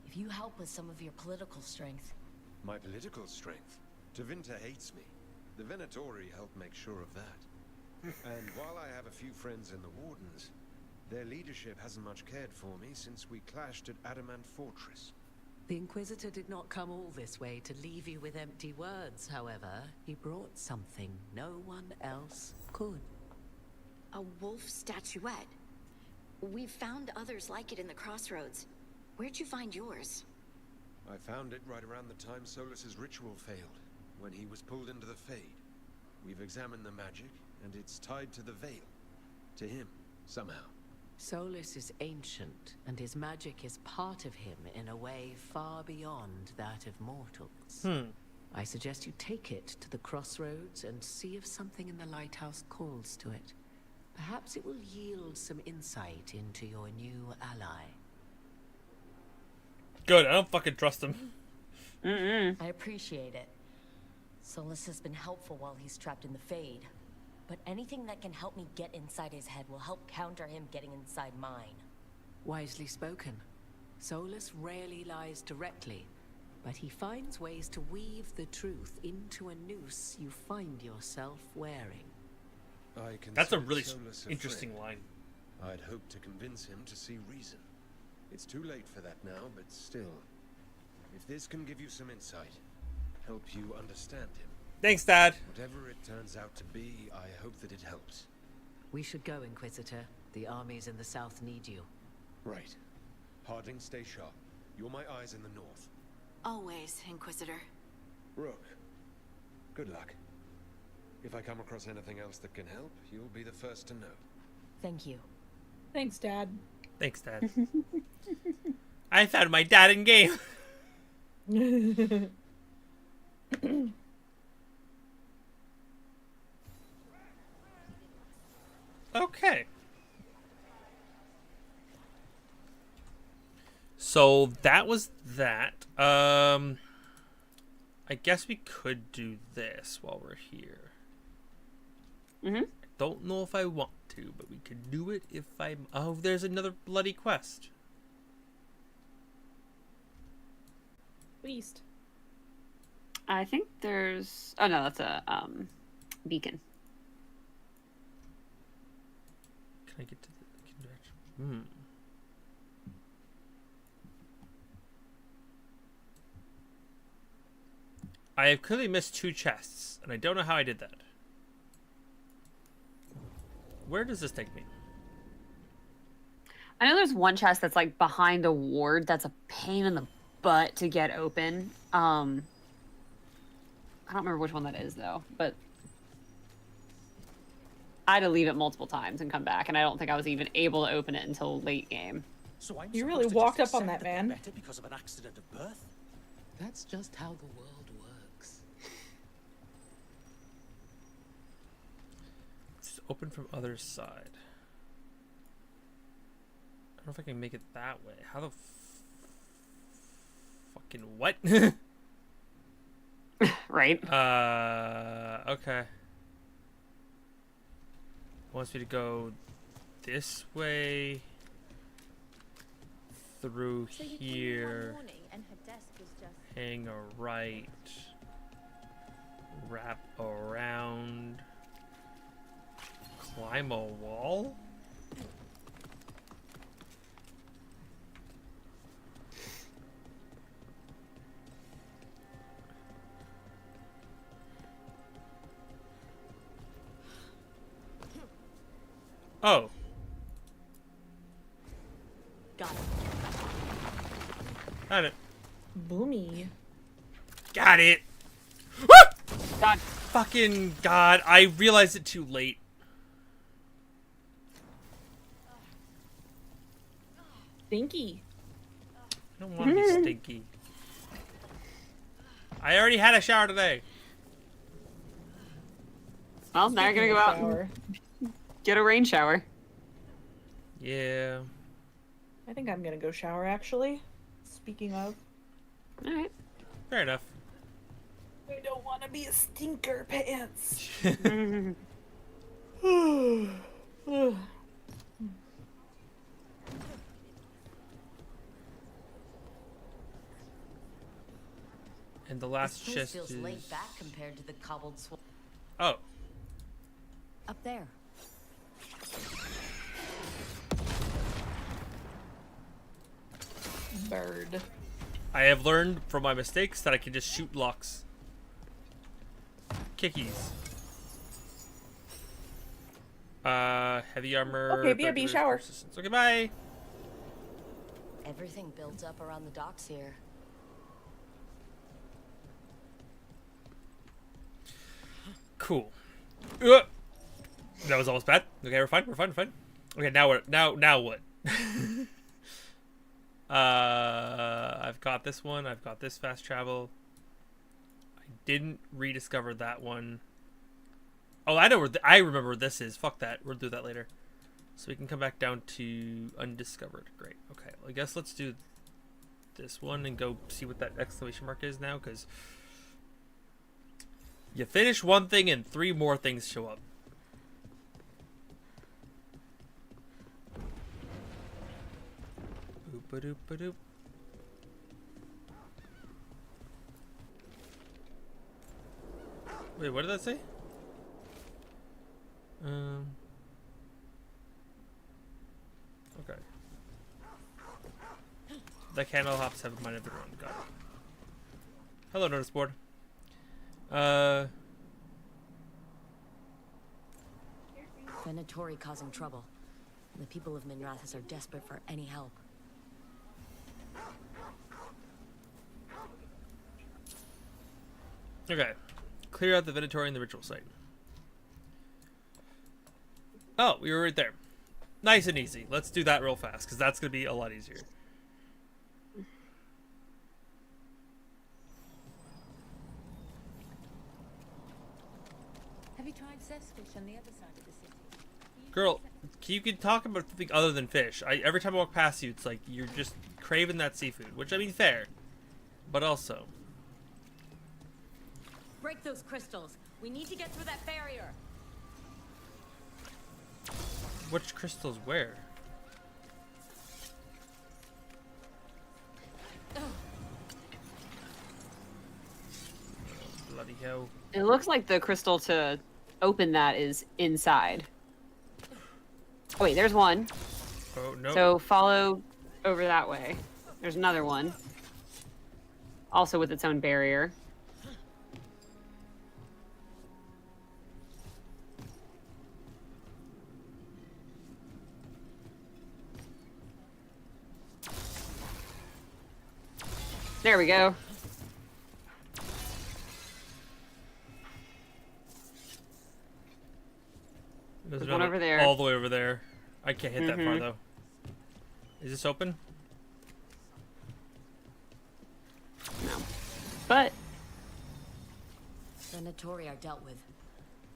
If you help with some of your political strength... My political strength? Tevinter hates me. The Venatori help make sure of that. And while I have a few friends in the Wardens, their leadership hasn't much cared for me since we clashed at Adamant Fortress. The Inquisitor did not come all this way to leave you with empty words, however. He brought something no one else could. A wolf statuette. We've found others like it in the crossroads. Where'd you find yours? I found it right around the time Solus's ritual failed, when he was pulled into the Fade. We've examined the magic, and it's tied to the Veil. To him, somehow. Solus is ancient, and his magic is part of him in a way far beyond that of mortals. I suggest you take it to the crossroads and see if something in the lighthouse calls to it. Perhaps it will yield some insight into your new ally. Good, I don't fucking trust him. I appreciate it. Solus has been helpful while he's trapped in the Fade. But anything that can help me get inside his head will help counter him getting inside mine. Wisely spoken. Solus rarely lies directly, but he finds ways to weave the truth into a noose you find yourself wearing. That's a really interesting line. I'd hope to convince him to see reason. It's too late for that now, but still. If this can give you some insight, help you understand him. Thanks, Dad. Whatever it turns out to be, I hope that it helps. We should go, Inquisitor. The armies in the south need you. Right. Harding, stay sharp. You're my eyes in the north. Always, Inquisitor. Rook, good luck. If I come across anything else that can help, you'll be the first to know. Thank you. Thanks, Dad. Thanks, Dad. I found my dad in game. Okay. So that was that. I guess we could do this while we're here. Mm-hmm. I don't know if I want to, but we could do it if I'm... Oh, there's another bloody quest. Beast. I think there's... Oh, no, that's a beacon. Can I get to the direction? I have clearly missed 2 chests, and I don't know how I did that. Where does this take me? I know there's one chest that's like behind a ward that's a pain in the butt to get open. I don't remember which one that is though, but I had to leave it multiple times and come back, and I don't think I was even able to open it until late game. So you really walked up on that, man. Because of an accident of birth? That's just how the world works. Just open from other side. I don't know if I can make it that way. How the fucking what? Right. Okay. Wants me to go this way through here. Hang a right. Wrap around. Climb a wall? Oh. Got it. Got it. Boomy. Got it. God. Fucking God. I realized it too late. Stinky. I don't want to be stinky. I already had a shower today. Well, now you're gonna go out and get a rain shower. Yeah. I think I'm gonna go shower, actually. Speaking of. Alright. Fair enough. I don't want to be a stinker pants. And the last This place chest feels is... laid back compared to the cobbled swamp. Oh. Up there. Bird. I have learned from my mistakes that I can just shoot locks. Kickies. Heavy armor. Okay, BRB shower. Persistence. Okay, bye. Everything built up around the docks here. Cool. That was almost bad. Okay, we're fine. We're fine. We're fine. Okay, now what? Now what? I've got this one. I've got this fast travel. I didn't rediscover that one. Oh, I know where. I remember where this is. Fuck that. We'll do that later. So we can come back down to undiscovered. Great. Okay. Well, I guess let's do this one and go see what that exclamation mark is now, because you finish one thing and 3 more things show up. Boop-a-doop-a-doop. Wait, what did that say? Okay. The candle hops have reminded everyone. Got it. Hello, notice board. Venatori causing trouble. The people of Minrathous are desperate for any help. Okay. Clear out the Venatori and the ritual site. Oh, we were right there. Nice and easy. Let's do that real fast, because that's going to be a lot easier. Have you tried Zestfish on the other side of the city? Girl, you can talk about something other than fish. Every time I walk past you, it's like you're just craving that seafood, which I mean, fair. But also... Break those crystals. We need to get through that barrier. Which crystals where? Bloody hell. It looks like the crystal to open that is inside. Oh wait, there's one. Oh, no. So follow over that way. There's another one. Also with its own barrier. There we go. There's one over there. All the way over there. I can't hit that far, though. Is this open? No. But... Venatori are dealt with.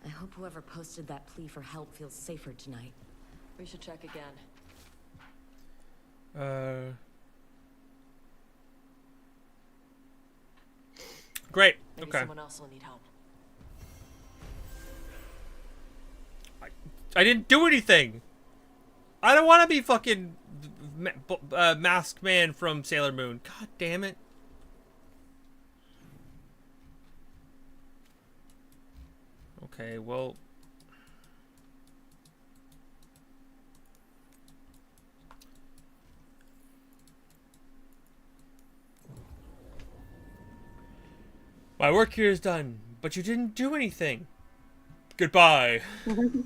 I hope whoever posted that plea for help feels safer tonight. We should check again. Great. Maybe Okay. someone else will need help. I didn't do anything. I don't want to be fucking masked man from Sailor Moon. God damn it. Okay, well... My work here is done, but you didn't do anything. Goodbye.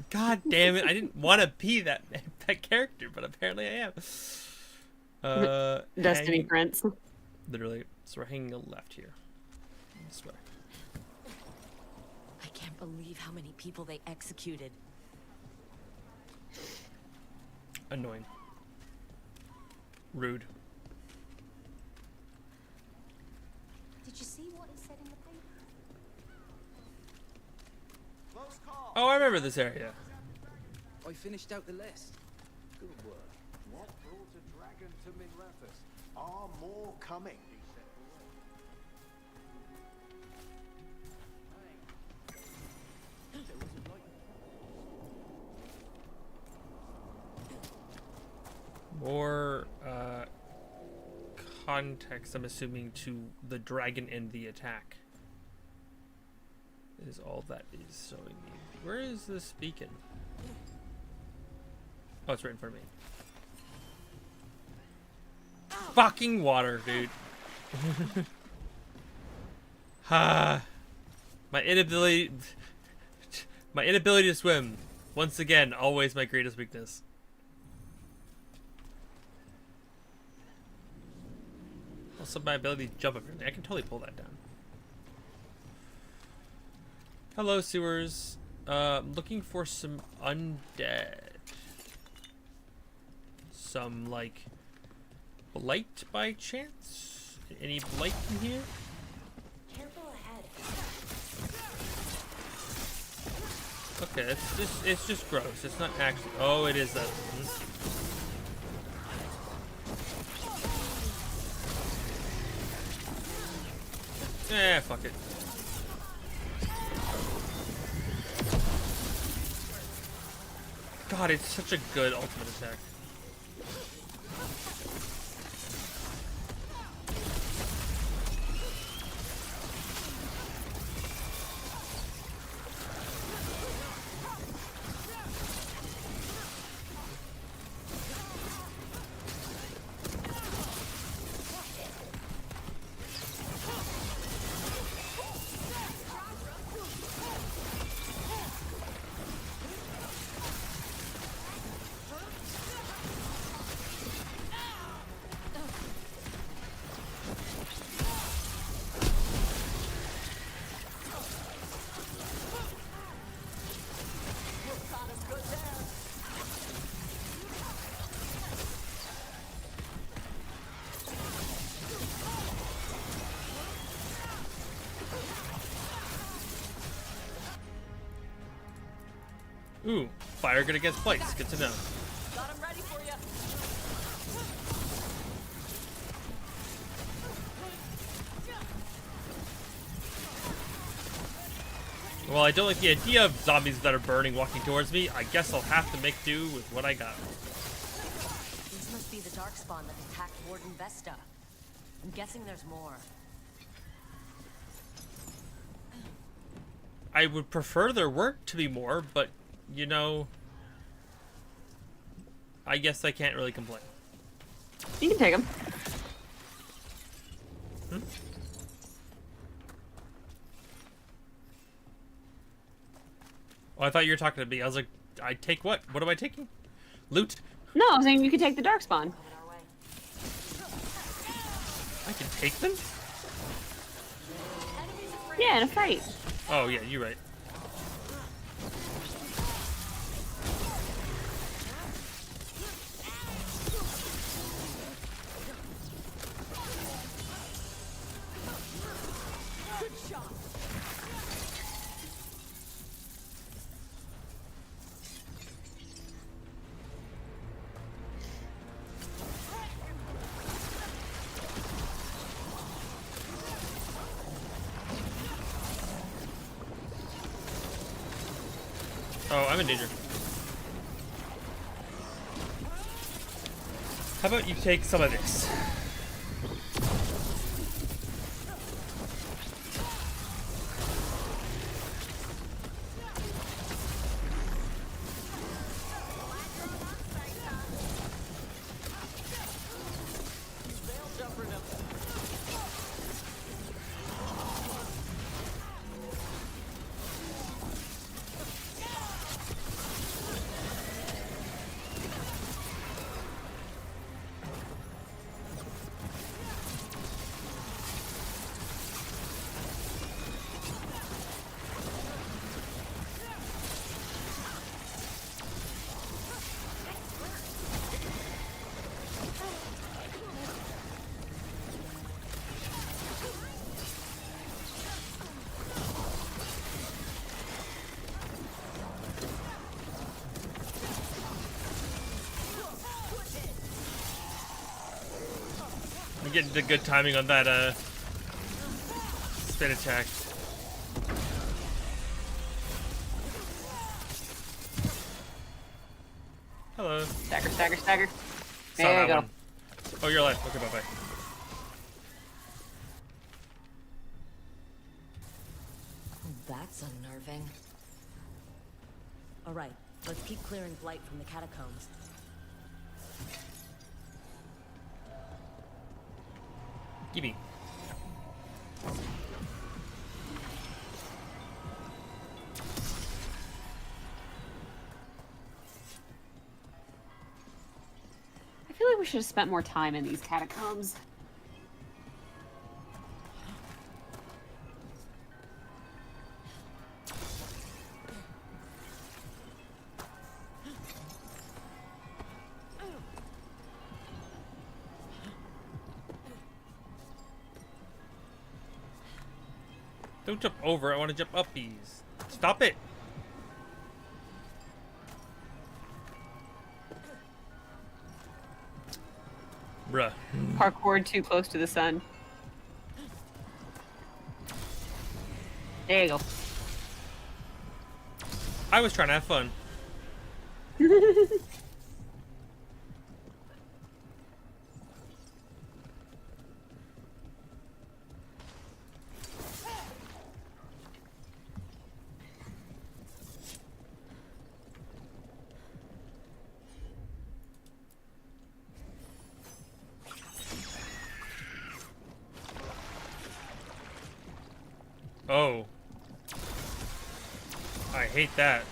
God damn it! I didn't want to be that character, but apparently I am. Destiny Prince. Literally. So we're hanging a left here. This way. I can't believe how many people they executed. Annoying. Rude. Did you see what it said in the paper? Oh, I remember this area. I finished out the list. Good work. What brought a dragon to Minrethus? Are more coming? More context, I'm assuming, to the dragon and the attack. Is all that is showing me. Where is this beacon? Oh, it's right in front of me. Fucking water, dude. Ha. My inability to swim. Once again, always my greatest weakness. Also, my ability to jump apparently. I can totally pull that down. Hello, sewers. Looking for some undead. Some, like, blight by chance? Any blight in here? Careful ahead. Okay, it's just gross. It's not actually. Oh, it is that. Fuck it. God, it's such a good ultimate attack. Ooh, fire good against blights. Good to know. Got him ready for you. Well, I don't like the idea of zombies that are burning walking towards me. I guess I'll have to make do with what I got. These must be the darkspawn that attacked Warden Vesta. I'm guessing there's more. I would prefer there weren't to be more, but, you know, I guess I can't really complain. You can take them. Oh, I thought you were talking to me. I was like, I take what? What am I taking? Loot? No, I'm saying you can take the darkspawn. I can take them? Yeah, in a fight. Oh, yeah, you're right. Oh, I'm in danger. How about you take some of this? I'm getting the good timing on that spin attack. Hello. Stagger, stagger, stagger. Saw There that you go. one. Oh, you're alive. Okay, bye-bye. That's unnerving. All right, let's keep clearing blight from the catacombs. Gimme. I feel like we should have spent more time in these catacombs. Don't jump over. I want to jump uppies. Stop it. Bruh. Parkour too close to the sun. There you go. I was trying to have fun. Oh. I hate that.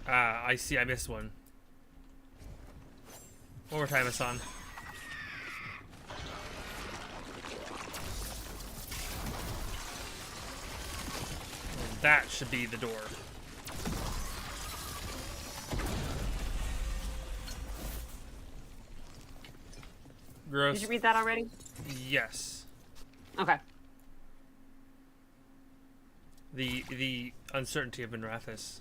Ah, I see. I missed one. One more time, Hassan. That should be the door. Gross. Did you read that already? Yes. Okay. The uncertainty of Minrathis.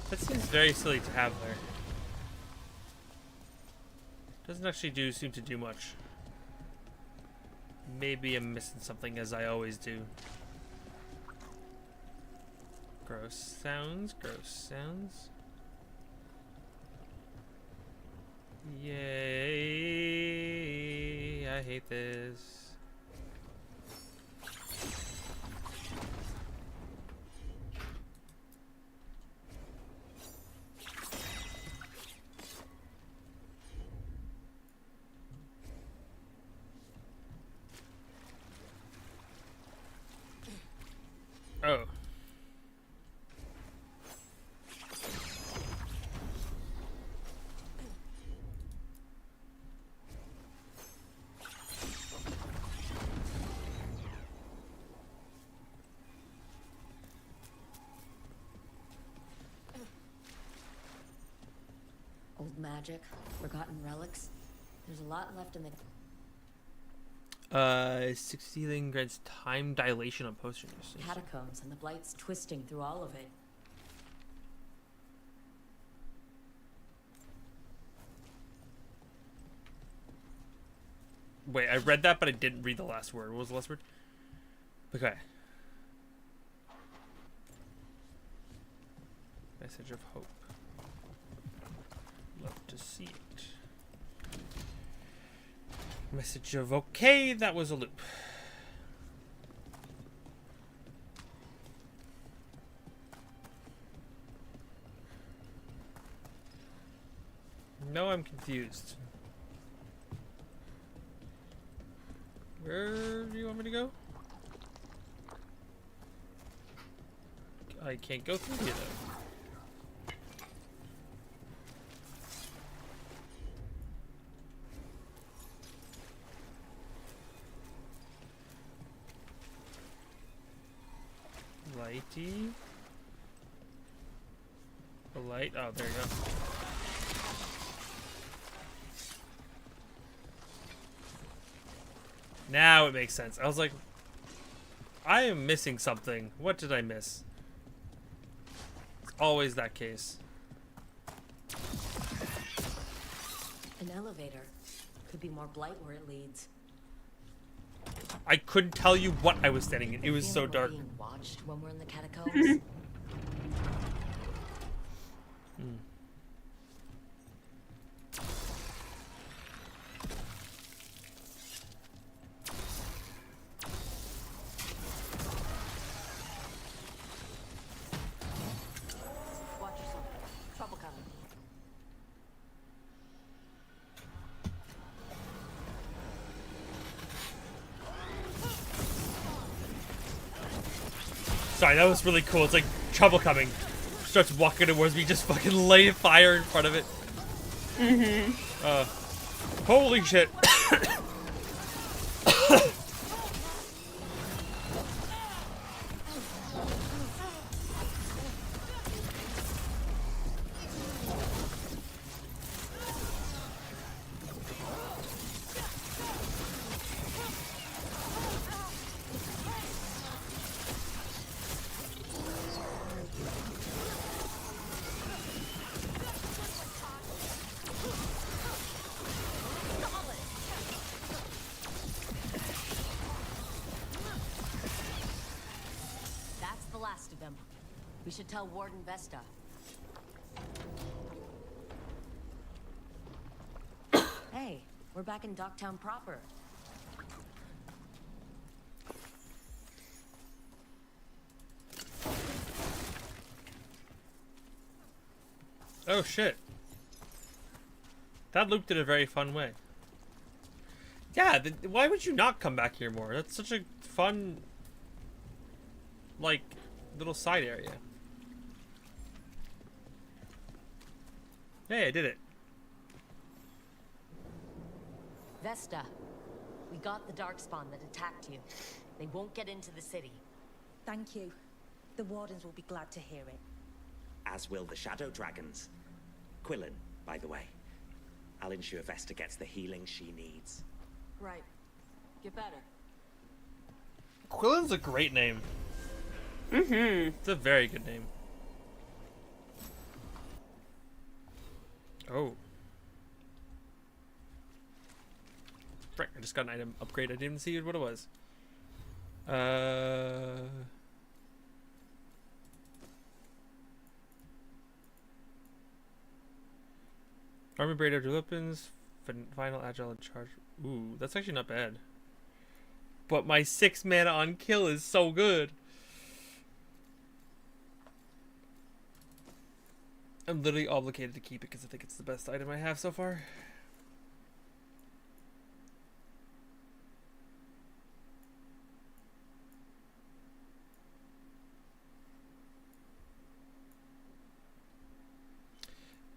That seems very silly to have there. Doesn't actually seem to do much. Maybe I'm missing something, as I always do. Gross sounds, gross sounds. Yay, I hate this. Oh. Old magic, forgotten relics. There's a lot left in the 60 healing grants time dilation on potion usage. catacombs, and the blight's twisting through all of it. Wait, I read that, but I didn't read the last word. What was the last word? Okay. Message of hope. Love to see it. Message of okay, that was a loop. No, I'm confused. Where do you want me to go? I can't go through here though. Lighty. A light. Oh, there you go. Now it makes sense. I was like, I am missing something. What did I miss? It's always that case. An elevator. Could be more blight where it leads. I couldn't tell you what I was standing in. It was so dark. Being watched when we're in the catacombs. Watch yourself. Trouble coming. Sorry, that was really cool. It's like trouble coming. Starts walking towards me, just fucking light fire in front of it. Holy shit. That's the last of them. We should tell Warden Vesta. Hey, we're back in Docktown proper. Oh shit. That looped in a very fun way. Yeah, why would you not come back here more? That's such a fun, like, little side area. Hey, I did it. Vesta, we got the darkspawn that attacked you. They won't get into the city. Thank you. The Wardens will be glad to hear it. As will the Shadow Dragons. Quillen, by the way. I'll ensure Vesta gets the healing she needs. Right. Get better. Quillen's a great name. It's a very good name. Oh. Frick, I just got an item upgrade. I didn't even see what it was. Army Braid weapons, final agile and charge. Ooh, that's actually not bad. But my 6 mana on kill is so good. I'm literally obligated to keep it because I think it's the best item I have so far.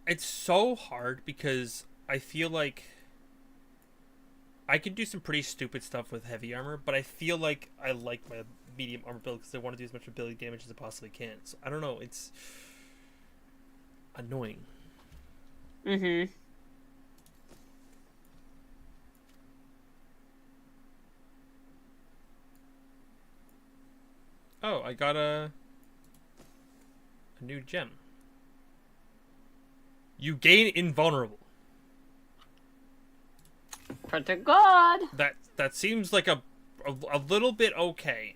It's so hard because I feel like I can do some pretty stupid stuff with heavy armor, but I feel like I like my medium armor build because I want to do as much ability damage as I possibly can. So I don't know, it's annoying. Oh, I got a new gem. You gain invulnerable. Pretty good. That seems like a little bit okay.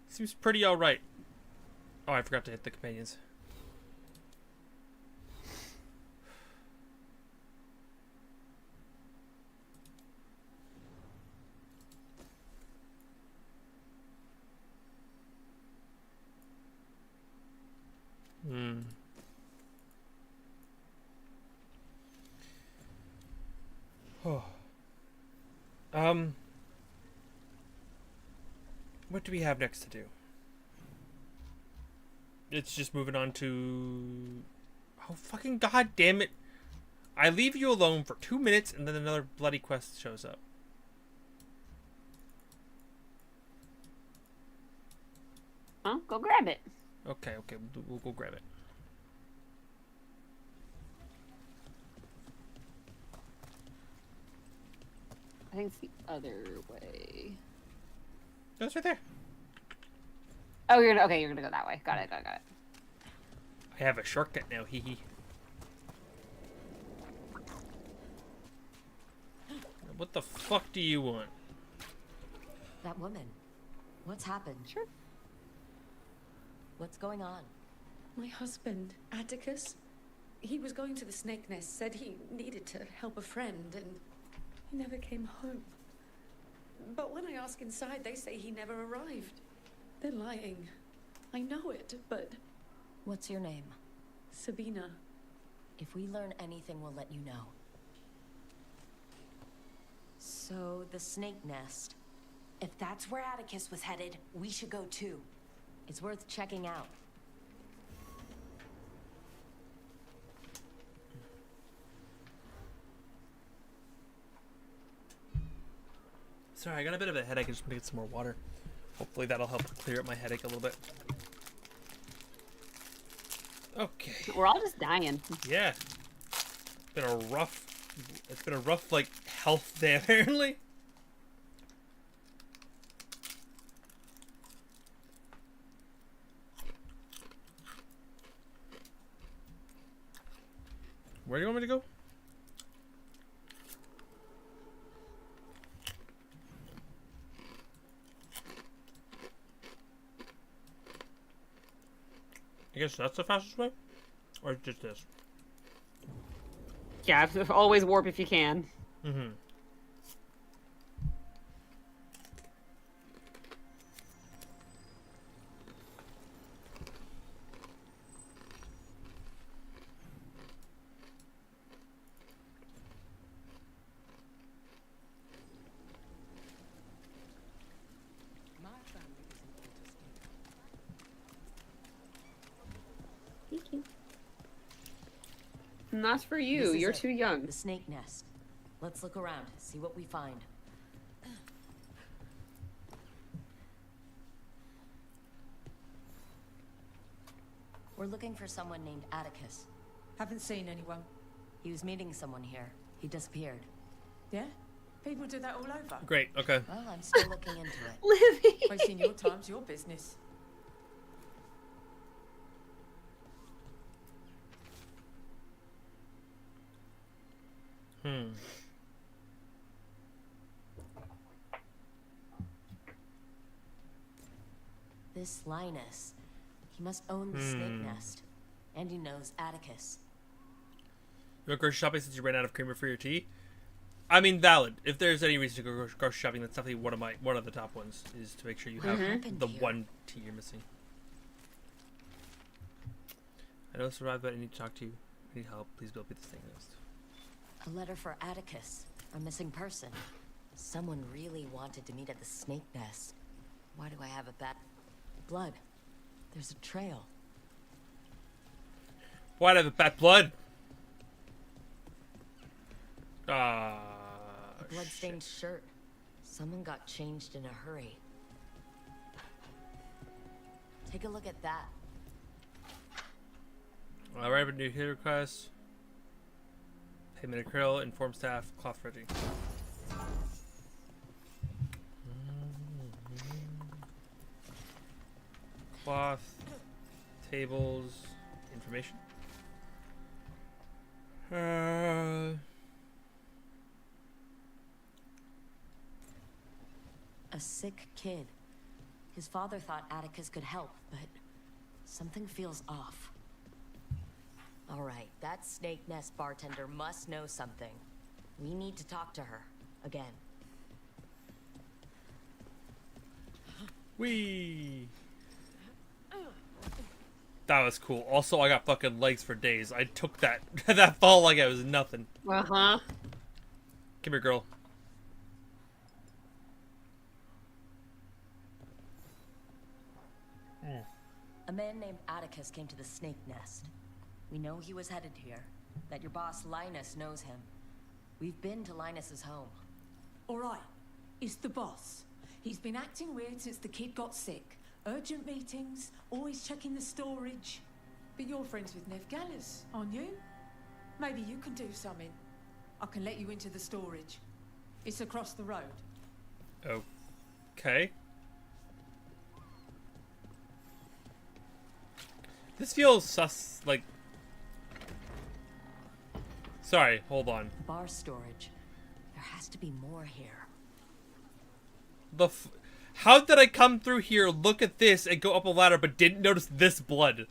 Seems pretty alright. Oh, I forgot to hit the companions. What do we have next to do? It's just moving on to... Oh, fucking god damn it. I leave you alone for 2 minutes and then another bloody quest shows up. Well, go grab it. Okay, we'll go grab it. I think it's the other way. That's right there. Oh, you're gonna go that way. Got it. I have a shortcut now, hee hee. What the fuck do you want? That woman. What's happened? Sure. What's going on? My husband, Atticus, he was going to the snake nest, said he needed to help a friend, and he never came home. But when I ask inside, they say he never arrived. They're lying. I know it, but... What's your name? Sabina. If we learn anything, we'll let you know. So, the snake nest. If that's where Atticus was headed, we should go too. It's worth checking out. Sorry, I got a bit of a headache. I just want to get some more water. Hopefully that'll help clear up my headache a little bit. Okay. We're all just dying. Yeah. It's been a rough like health day apparently. Where do you want me to go? I guess that's the fastest way? Or just this? Yeah, always warp if you can. Mm-hmm. Thank you. And that's for you. This is You're it. too young. The snake nest. Let's look around, see what we find. We're looking for someone named Atticus. Haven't seen anyone. He was meeting someone here. He disappeared. Yeah? People do that all over. Great, okay. Well, I'm still looking into it. Livy! Wasting your time's your business. This Linus, he must own the snake nest. And he knows Atticus. You went grocery shopping since you ran out of creamer for your tea? I mean, valid. If there's any reason to go grocery shopping, that's definitely one of the top ones, is to make sure you have the one tea you're missing. I don't survive, but I need to talk to you. I need help. Please build me the snake nest. A letter for Atticus, a missing person. Someone really wanted to meet at the snake nest. Why do I have a bad... Blood. There's a trail. Why'd I have a bad blood? A blood-stained shirt. Someone got changed in a hurry. Take a look at that. Alright, but new hit request. Payment acryl, inform staff, cloth ready. Cloth, tables, information. A sick kid. His father thought Atticus could help, but something feels off. Alright, that snake nest bartender must know something. We need to talk to her. Again. Whee! That was cool. Also, I got fucking legs for days. I took that that fall like it was nothing. Uh-huh. Come here, girl. man named Atticus came to the Snake Nest. We know he was headed here, that your boss Linus knows him. We've been to Linus's home. All right, it's the boss. He's been acting weird since the kid got sick. Urgent meetings, always checking the storage. But you're friends with Nev Gallus, aren't you? Maybe you can do something. I can let you into the storage. It's across the road. Okay. This feels sus, like... Sorry, hold on. Bar storage. There has to be more here. How did I come through here, look at this, and go up a ladder, but didn't notice this blood?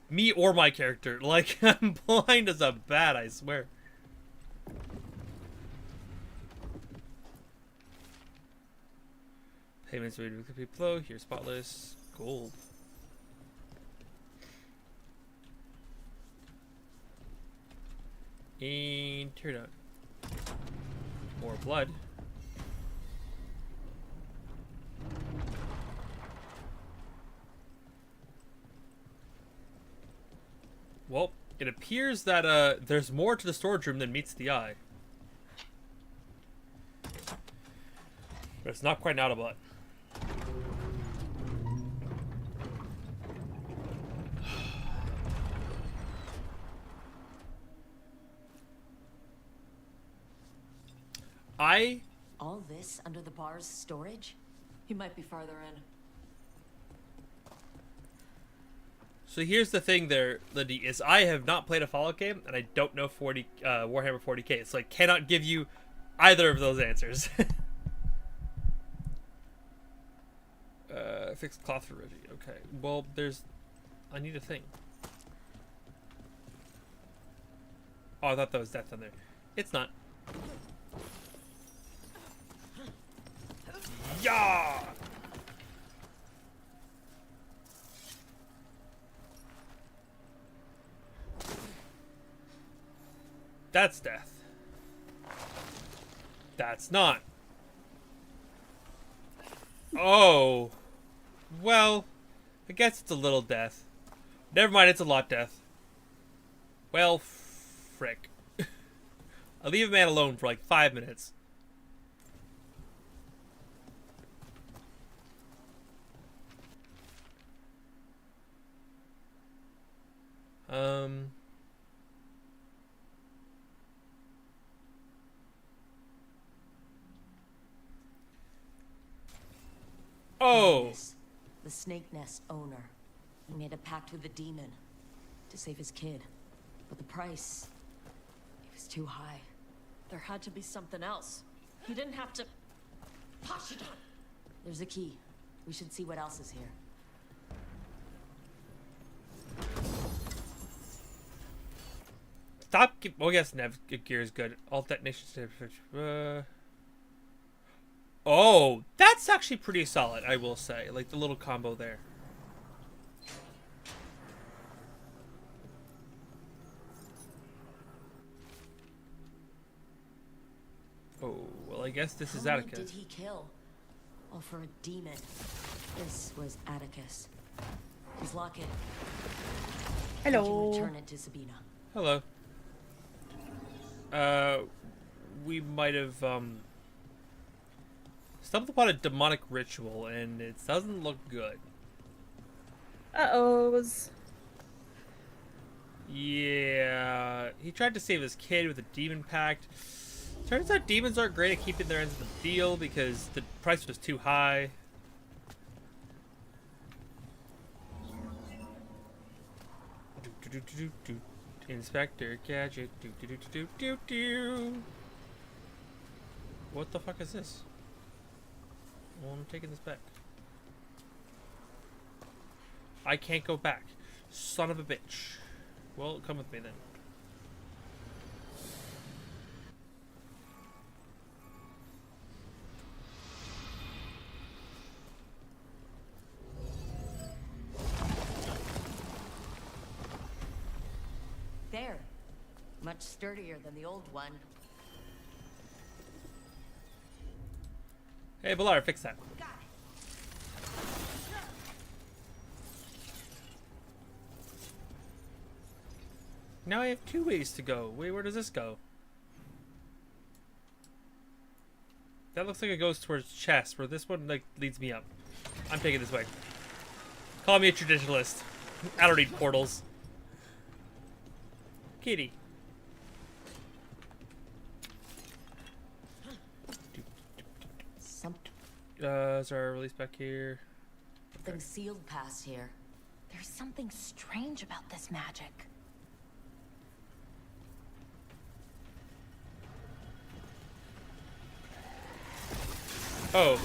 Me or my character. Like, I'm blind as a bat, I swear. Payments ready to flow. Here's spotless gold. And tear out. More blood. Well, it appears that there's more to the storage room than meets the eye. But it's not quite an Autobot. All this under the bar's storage? He might be farther in. So here's the thing there, Lindy, is I have not played a Fallout game, and I don't know Warhammer 40k, so I cannot give you either of those answers. Fixed cloth for Reggie. Okay, well, I need a thing. Oh, I thought that was death on there. It's not. Yeah! That's death. That's not. Oh. Well, I guess it's a little death. Never mind, it's a lot death. Well, frick. I'll leave a man alone for like 5 minutes. Oh! The Snake Nest owner. He made a pact with the demon to save his kid. But the price, it was too high. There had to be something else. He didn't have to... Push it on! There's a key. We should see what else is here. Stop. Oh, yes, Nev gear is good. All detonations. Oh, that's actually pretty solid, I will say. Like the little combo there. Oh, well, I guess this is Atticus. How many did he kill? All for a demon. This was Atticus. His locket. Hello. Did you return it to Sabina? Hello. We might have, stumbled upon a demonic ritual, and it doesn't look good. Uh-ohs. Yeah, he tried to save his kid with a demon pact. Turns out demons aren't great at keeping their ends of the deal because the price was too high. Inspector Gadget. What the fuck is this? Well, I'm taking this back. I can't go back. Son of a bitch. Well, come with me then. There. Much sturdier than the old one. Hey, Ballard, fix that. Now I have 2 ways to go. Wait, where does this go? That looks like it goes towards chest, where this one like leads me up. I'm taking this way. Call me a traditionalist. I don't need portals. Kitty. Is our release back here? Something sealed past here. There's something strange about this magic. Oh.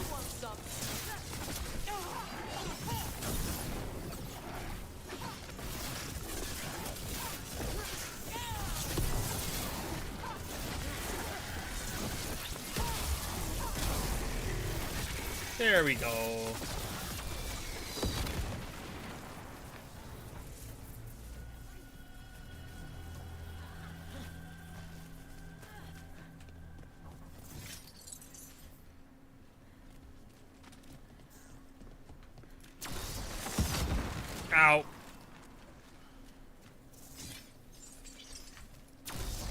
There we go. Ow.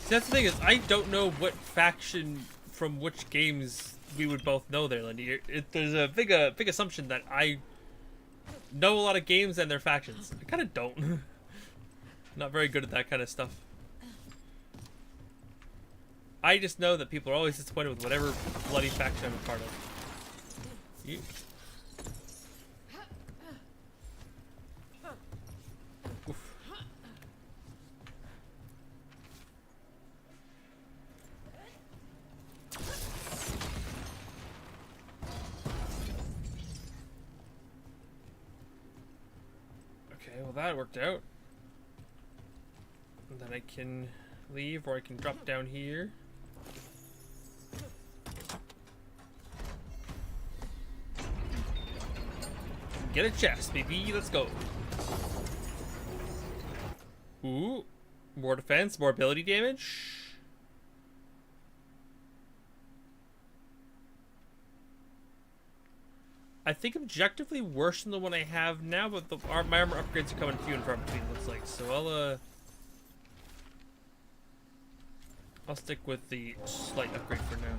See, that's the thing is, I don't know what faction from which games we would both know there, Lindy. There's a big assumption that I know a lot of games and their factions. I kind of don't. Not very good at that kind of stuff. I just know that people are always disappointed with whatever bloody faction I'm a part of. You. Well, that worked out. And then I can leave, or I can drop down here. Get a chest, baby. Let's go. Ooh. More defense, more ability damage. I think objectively worse than the one I have now, but my armor upgrades are coming few and far between, looks like. So I'll stick with the slight upgrade for now.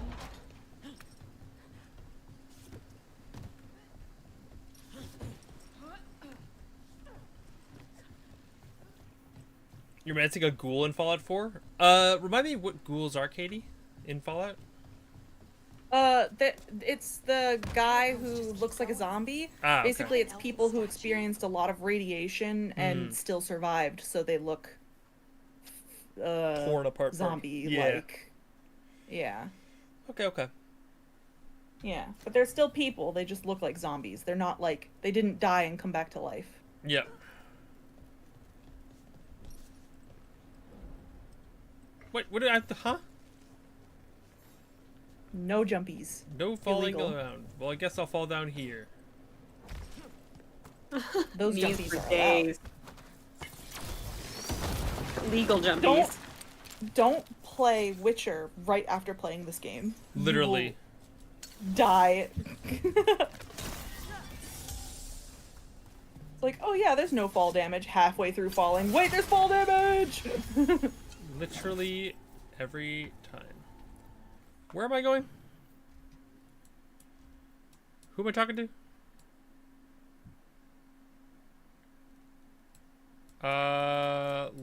You're romancing a ghoul in Fallout 4? Remind me what ghouls are, Katie, in Fallout? It's the guy who looks like a zombie. Okay. Basically, it's people who experienced a lot of radiation and still survived, so they look torn apart, zombie-like. Yeah. Okay. Yeah, but they're still people. They just look like zombies. They're not like they didn't die and come back to life. Yep. What did I have to? Huh? No jumpies. No falling Illegal. around. Well, I guess I'll fall down here. Those Knees jumpies for are days. Legal jumpies. Don't play Witcher right after playing this game. Literally. Die. It's like, oh yeah, there's no fall damage halfway through falling. Wait, there's fall damage! Literally every time. Where am I going? Who am I talking to?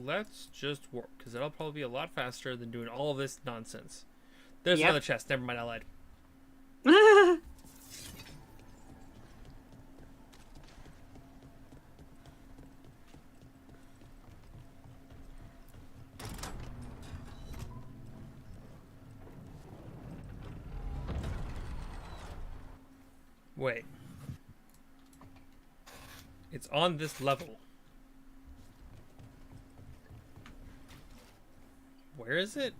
Let's just warp, because that'll probably be a lot faster than doing all of this nonsense. There's another chest. Never mind, I lied. Wait. It's on this level. Where is it?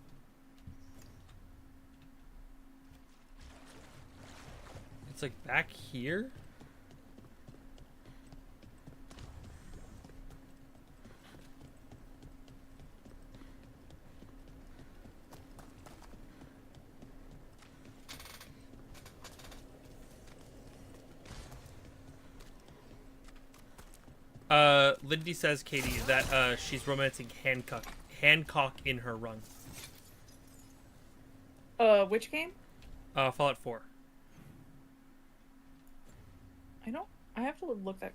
It's like back here? Lindy says, Katie, that she's romancing Hancock in her run. Which game? Fallout 4. I have to look that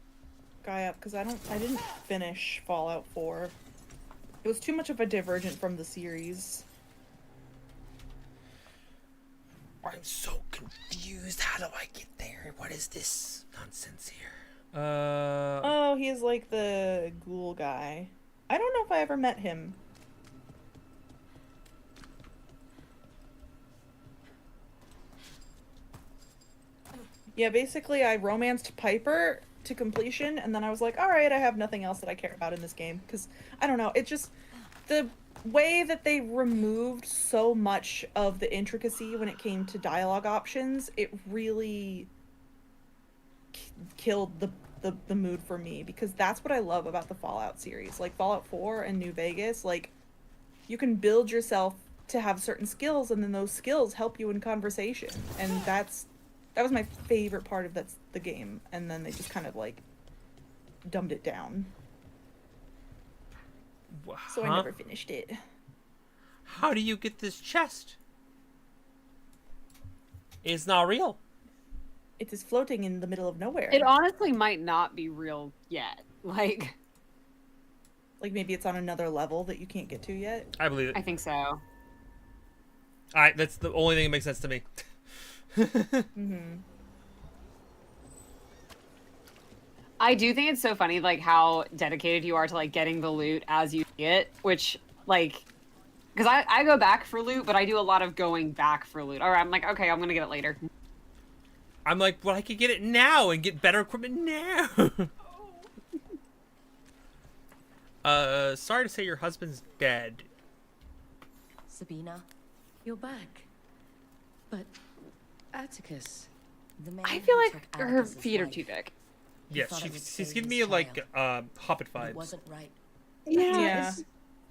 guy up because I didn't finish Fallout 4. It was too much of a divergent from the series. I'm so confused. How do I get there? What is this nonsense here? Oh, he's like the ghoul guy. I don't know if I ever met him. Yeah, basically I romanced Piper to completion, and then I was like, alright, I have nothing else that I care about in this game. Because, I don't know, it just... The way that they removed so much of the intricacy when it came to dialogue options, it really killed the mood for me, because that's what I love about the Fallout series. Like, Fallout 4 and New Vegas, like, you can build yourself to have certain skills, and then those skills help you in conversation. And that was my favorite part of the game, and then they just kind of, like, dumbed it down. So I never finished it. How do you get this chest? It's not real. It is floating in the middle of nowhere. It honestly might not be real yet. Like maybe it's on another level that you can't get to yet? I believe it. I think so. Alright, that's the only thing that makes sense to me. Mm-hmm. I do think it's so funny, like, how dedicated you are to, like, getting the loot as you see it, which, like, because I go back for loot, but I do a lot of going back for loot. Or I'm like, okay, I'm gonna get it later. I'm like, well, I could get it now and get better equipment now. Sorry to say your husband's dead. Sabina, You're back. But Atticus... the man I feel who like took her Atticus's feet are life, too big. he Yes, thought it would she's save giving his me, like, child. Hobbit But vibes. it wasn't right. Yeah.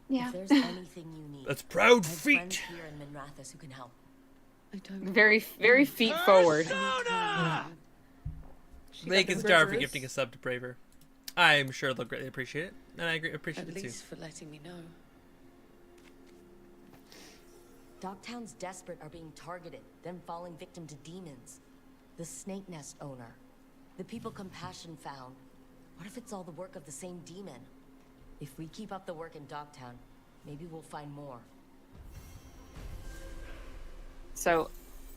Yeah. If there's anything you need, That's proud I have feet. friends here in Minrathous who can help. I don't... Very feet forward. Thank you, Star, for gifting a sub to Braver. I'm sure they'll greatly appreciate it, and I appreciate At it too. least for letting me know. Dogtown's desperate are being targeted, then falling victim to demons. The Snake Nest owner. The people Compassion found. What if it's all the work of the same demon? If we keep up the work in Dogtown, maybe we'll find more. So,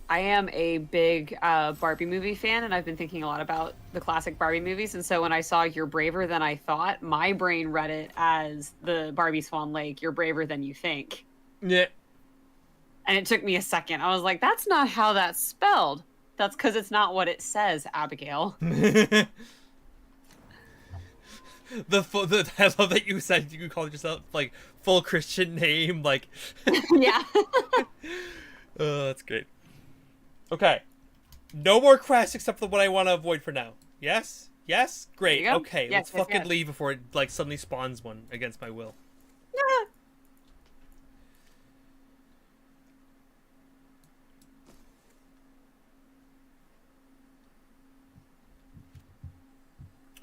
I am a big Barbie movie fan, and I've been thinking a lot about the classic Barbie movies. And so when I saw You're Braver Than I Thought, my brain read it as the Barbie Swan Lake, You're Braver Than You Think. Yeah. And it took me a second. I was like, that's not how that's spelled. That's because it's not what it says, Abigail. I love that you said you called yourself, like, full Christian name, like... Yeah. Oh, that's great. Okay. No more quests except for what I want to avoid for now. Yes? Yes? Great. Okay, yes, let's fucking leave before it, like, suddenly spawns one against my will.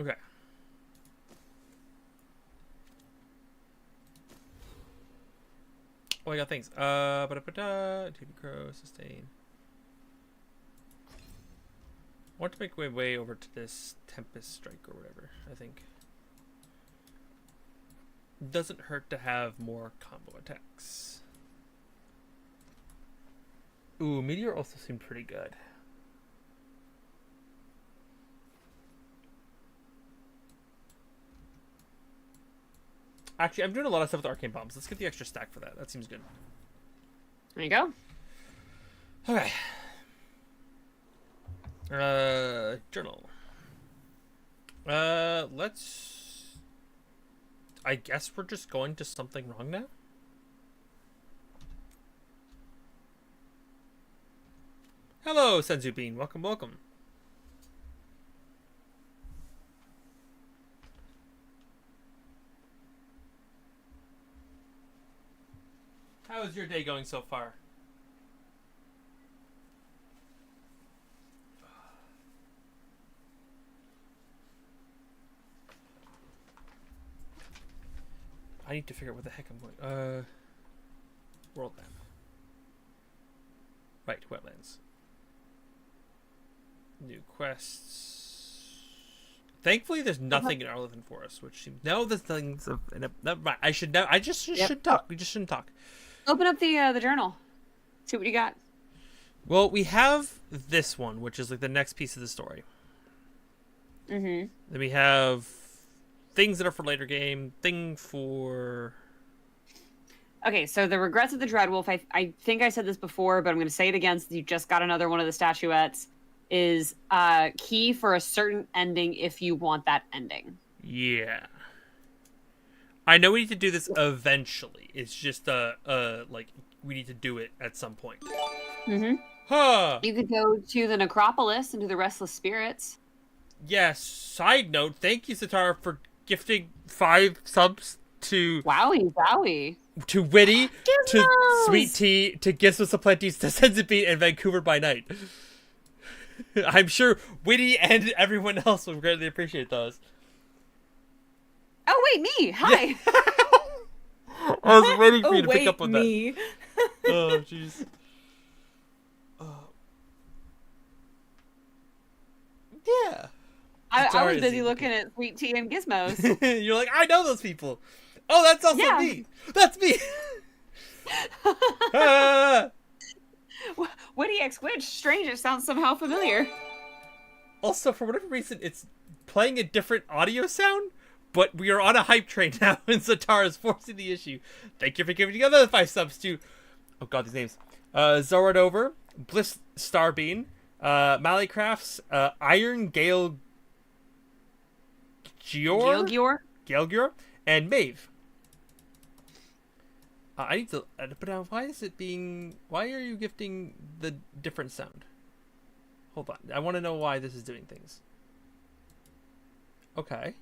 Okay. Oh, I got things. TV Crow, sustain. I want to make my way over to this Tempest Strike or whatever, I think. Doesn't hurt to have more combo attacks. Ooh, Meteor also seemed pretty good. Actually, I'm doing a lot of stuff with Arcane Bombs. Let's get the extra stack for that. That seems good. There you go. Okay. Journal. Let's... I guess we're just going to something wrong now? Hello, Senzu Bean. Welcome, welcome. How is your day going so far? I need to figure out where the heck I'm going. World map. Right, wetlands. New quests. Thankfully, there's nothing in Arlington Forest, which seems the things. Never mind. I should know. I just should talk. We just shouldn't talk. Open up the journal. See what you got. Well, we have this one, which is like the next piece of the story. Mm-hmm. Then we have things that are for later game. Thing for. Okay, so the regrets of the Dreadwolf. I think I said this before, but I'm going to say it again since you just got another one of the statuettes. Is key for a certain ending if you want that ending. Yeah. I know we need to do this eventually. It's just like we need to do it at some point. Mm-hmm. Huh. You could go to the Necropolis and to the Restless Spirits. Yes. Side note, thank you, Satara, for gifting 5 subs to Wowie. To Witty, Gizmos! to Sweet Tea, to Gizmos Aplentis, to Sensibit, and Vancouver by Night. I'm sure Witty and everyone else will greatly appreciate those. Oh, wait, me. Hi. Yeah. I was waiting for you to pick up on me. that. Oh, jeez. Yeah. I was busy looking at Sweet Tea and Gizmos. You're like, I know those people. Oh, that's also me. That's me. WittyxWitch. Strange. It sounds somehow familiar. Also, for whatever reason, it's playing a different audio sound, but we are on a hype train now, and Zatara is forcing the issue. Thank you for giving the other 5 subs to... Oh god, these names. Zoradover, Bliss Starbean, Mallycrafts, Iron Gale... Gaelgior, and Maeve. I need to... But now, why is it being... Why are you gifting the different sound? Hold on. I want to know why this is doing things. Okay.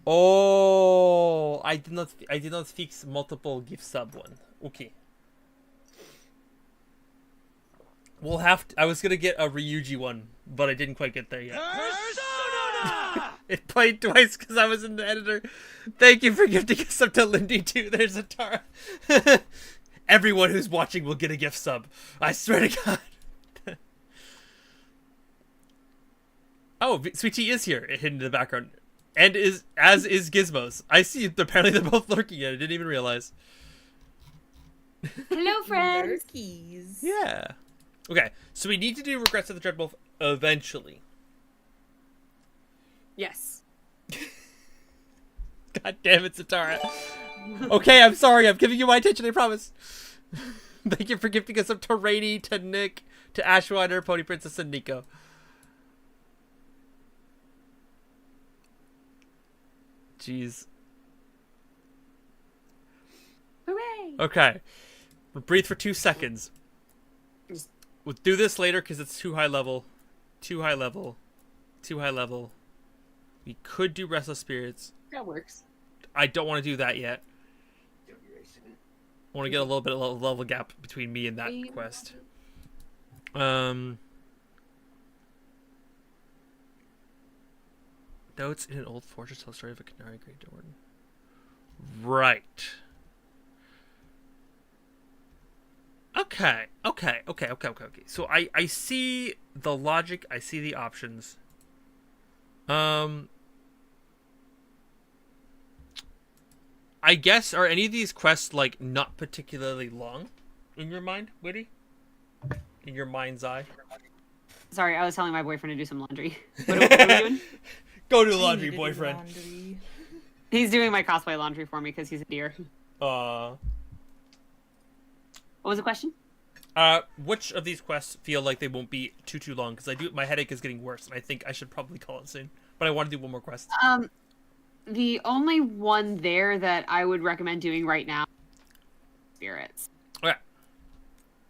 Oh, I did not fix multiple gift sub one. Okay. We'll have to, I was gonna get a Ryuji one, but I didn't quite get there yet. It played twice because I was in the editor. Thank you for gifting a sub to Lindy too. There's a Tara. Everyone who's watching will get a gift sub. I swear to God. Oh, Sweet Tea is here, hidden in the background. And as is Gizmos. I see, apparently they're both lurking at it. I didn't even realize. Hello, friends. Lurkies. Yeah. Okay, so we need to do Regrets of the Dreadwolf eventually. Yes. God damn it, Satara. Okay, I'm sorry. I'm giving you my attention, I promise. Thank you for gifting us up to Rainy, to Nick, to Ashwinder, Pony Princess, and Nico. Jeez. Hooray! Okay. We'll breathe for 2 seconds. We'll do this later because it's too high level. Too high level. Too high level. We could do Restless Spirits. That works. I don't want to do that yet. I want to get a little bit of a level gap between me and that quest. Notes in an old fortress tell the story of a Canary Great Jordan. Right. Okay. So I see the logic. I see the options. I guess, are any of these quests, like, not particularly long in your mind, Witty? In your mind's eye? Sorry, I was telling my boyfriend to do some laundry. What are we doing? Go do laundry, boyfriend. Laundry. He's doing my cosplay laundry for me because he's a dear. What was the question? Which of these quests feel like they won't be too long? Because my headache is getting worse, and I think I should probably call it soon. But I want to do one more quest. The only one there that I would recommend doing right now is Spirits. Okay.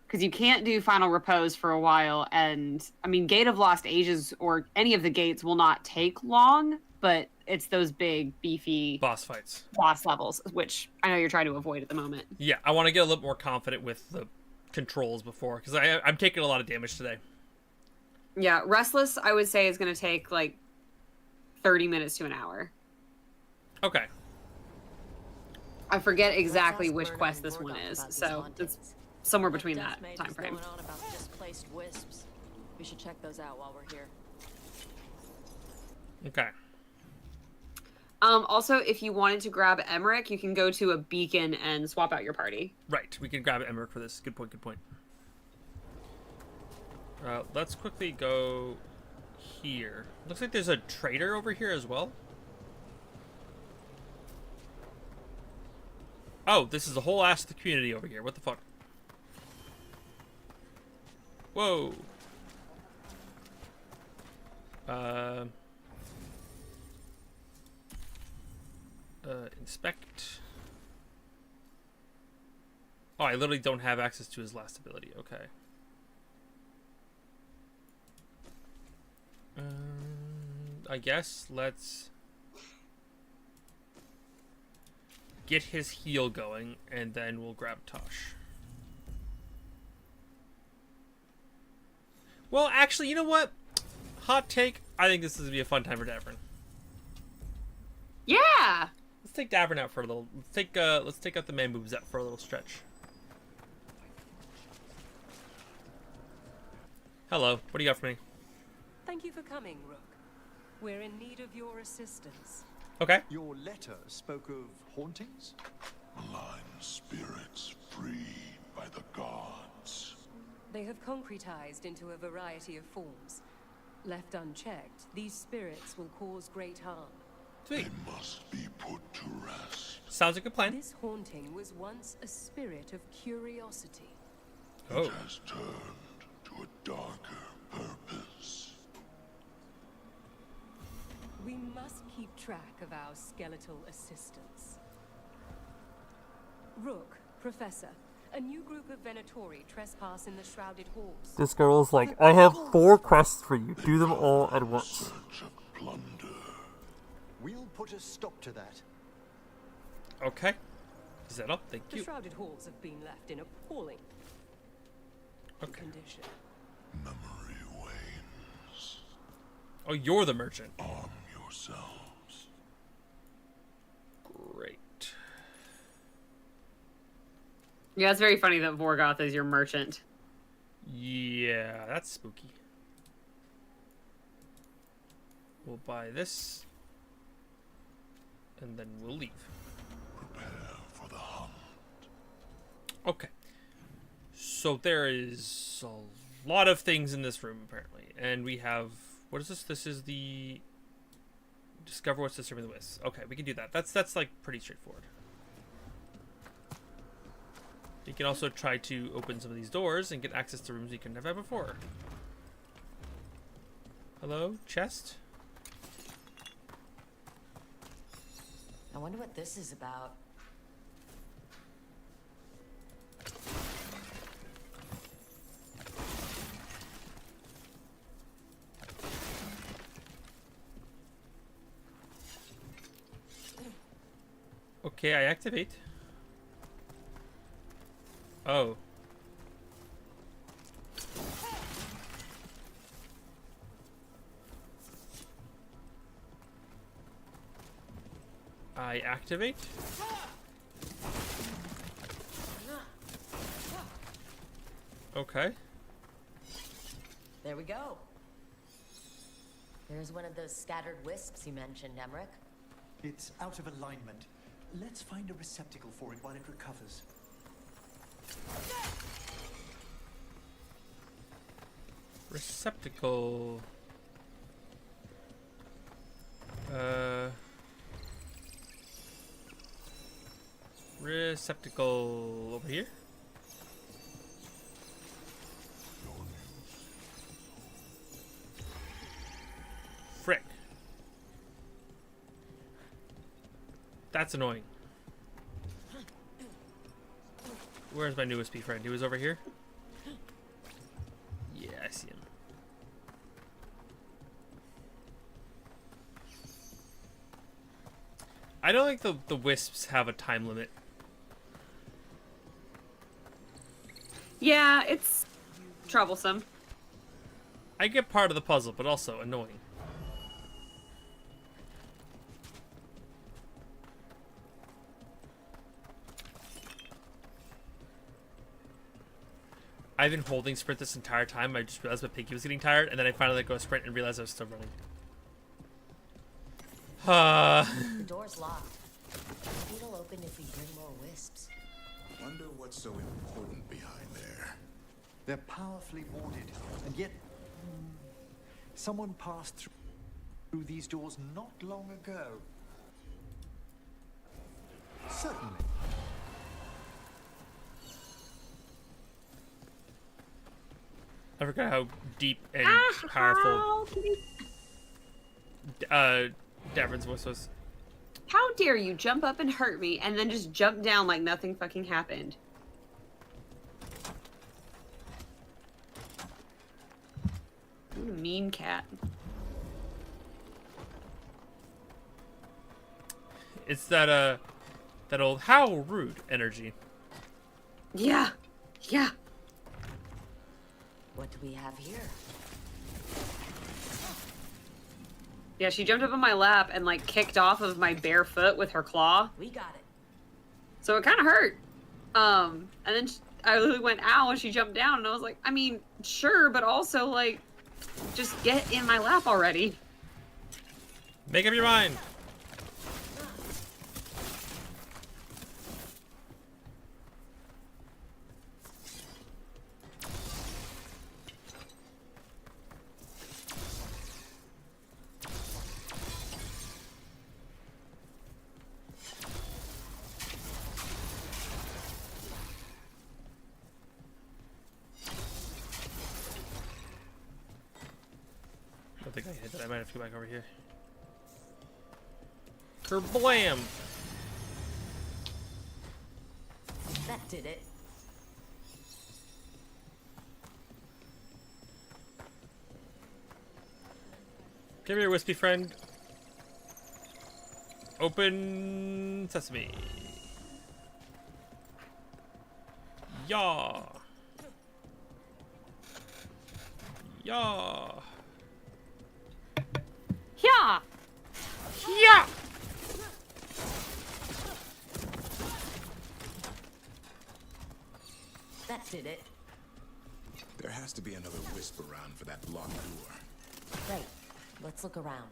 Because you can't do Final Repose for a while, and, I mean, Gate of Lost Ages, or any of the gates, will not take long, but it's those big, beefy... boss fights. Boss levels, which I know you're trying to avoid at the moment. Yeah, I want to get a little more confident with the controls before, because I'm taking a lot of damage today. Yeah, Restless, I would say, is going to take, like, 30 minutes to an hour. Okay. I forget exactly which quest this one is, so it's somewhere between that time frame. Going on about displaced wisps. We should check those out while we're here. Okay. Also, if you wanted to grab Emmerich, you can go to a beacon and swap out your party. Right, we can grab Emmerich for this. Good point, good point. Let's quickly go here. Looks like there's a trader over here as well. Oh, this is the whole ass of the community over here. What the fuck? Whoa. Inspect. Oh, I literally don't have access to his last ability. Okay. I guess let's get his heal going, and then we'll grab Tosh. Well, actually, you know what? Hot take. I think this is gonna be a fun time for Davern. Yeah. Let's take Davern out for a little. Let's take out the man boobs out for a little stretch. Hello. What do you got for me? Thank you for coming, Rook. We're in need of your assistance. Okay. Your letter spoke of hauntings? Malign spirits freed by the gods. They have concretized into a variety of forms. Left unchecked, these spirits will cause great harm. Sweet. They must be put to rest. Sounds like a plan. This haunting was once a spirit of curiosity. Oh. It has turned to a darker purpose. We must keep track of our skeletal assistants. Rook, Professor, a new group of Venatori trespass in the Shrouded Halls. This girl's like, I have 4 quests for you. Do them all at once. Search of plunder. We'll put a stop to that. Okay. Is that up? Thank The you. Shrouded Halls have been left in appalling condition. Memory wanes. Oh, you're the merchant. Arm yourselves. Great. Yeah, it's very funny that Vorgoth is your merchant. Yeah, that's spooky. We'll buy this. And then we'll leave. Prepare for the hunt. Okay. So there is a lot of things in this room, apparently. And we have... What is this? This is the... Discover what's disturbing the wisps. Okay, we can do that. That's like, pretty straightforward. You can also try to open some of these doors and get access to rooms you couldn't have had before. Hello? Chest? I wonder what this is about. Okay, I activate. Oh. I activate. Okay. There we go. There's one of those scattered wisps you mentioned, Emmerich. It's out of alignment. Let's find a receptacle for it while it recovers. Receptacle. Receptacle over here. Frick. That's annoying. Where's my newest bee friend? He was over here? Yeah, I see him. I don't think the wisps have a time limit. Yeah, it's troublesome. I get part of the puzzle, but also annoying. I've been holding sprint this entire time. I just realized my pinky was getting tired, and then I finally let go of sprint and realized I was still running. The door's locked. Maybe it'll open if we bring more wisps. Wonder what's so important behind there. They're powerfully warded, and yet someone passed through these doors not long ago. Certainly. I forgot how deep and powerful Davern's voice was. How dare you jump up and hurt me and then just jump down like nothing fucking happened? What a mean cat. It's that that old how rude energy. Yeah. Yeah. What do we have here? Yeah, she jumped up on my lap and like kicked off of my bare foot with her claw. We got it. So it kind of hurt. And then I literally went ow and she jumped down and I was like, I mean, sure, but also like, just get in my lap already. Make up your mind. I think I hit that. I might have to go back over here. Kerblam! That did it. Come here, wispy friend. Open sesame. Yaw. Yaw. Yeah. Yeah. That did it. There has to be another wisp around for that locked door. Right. Let's look around.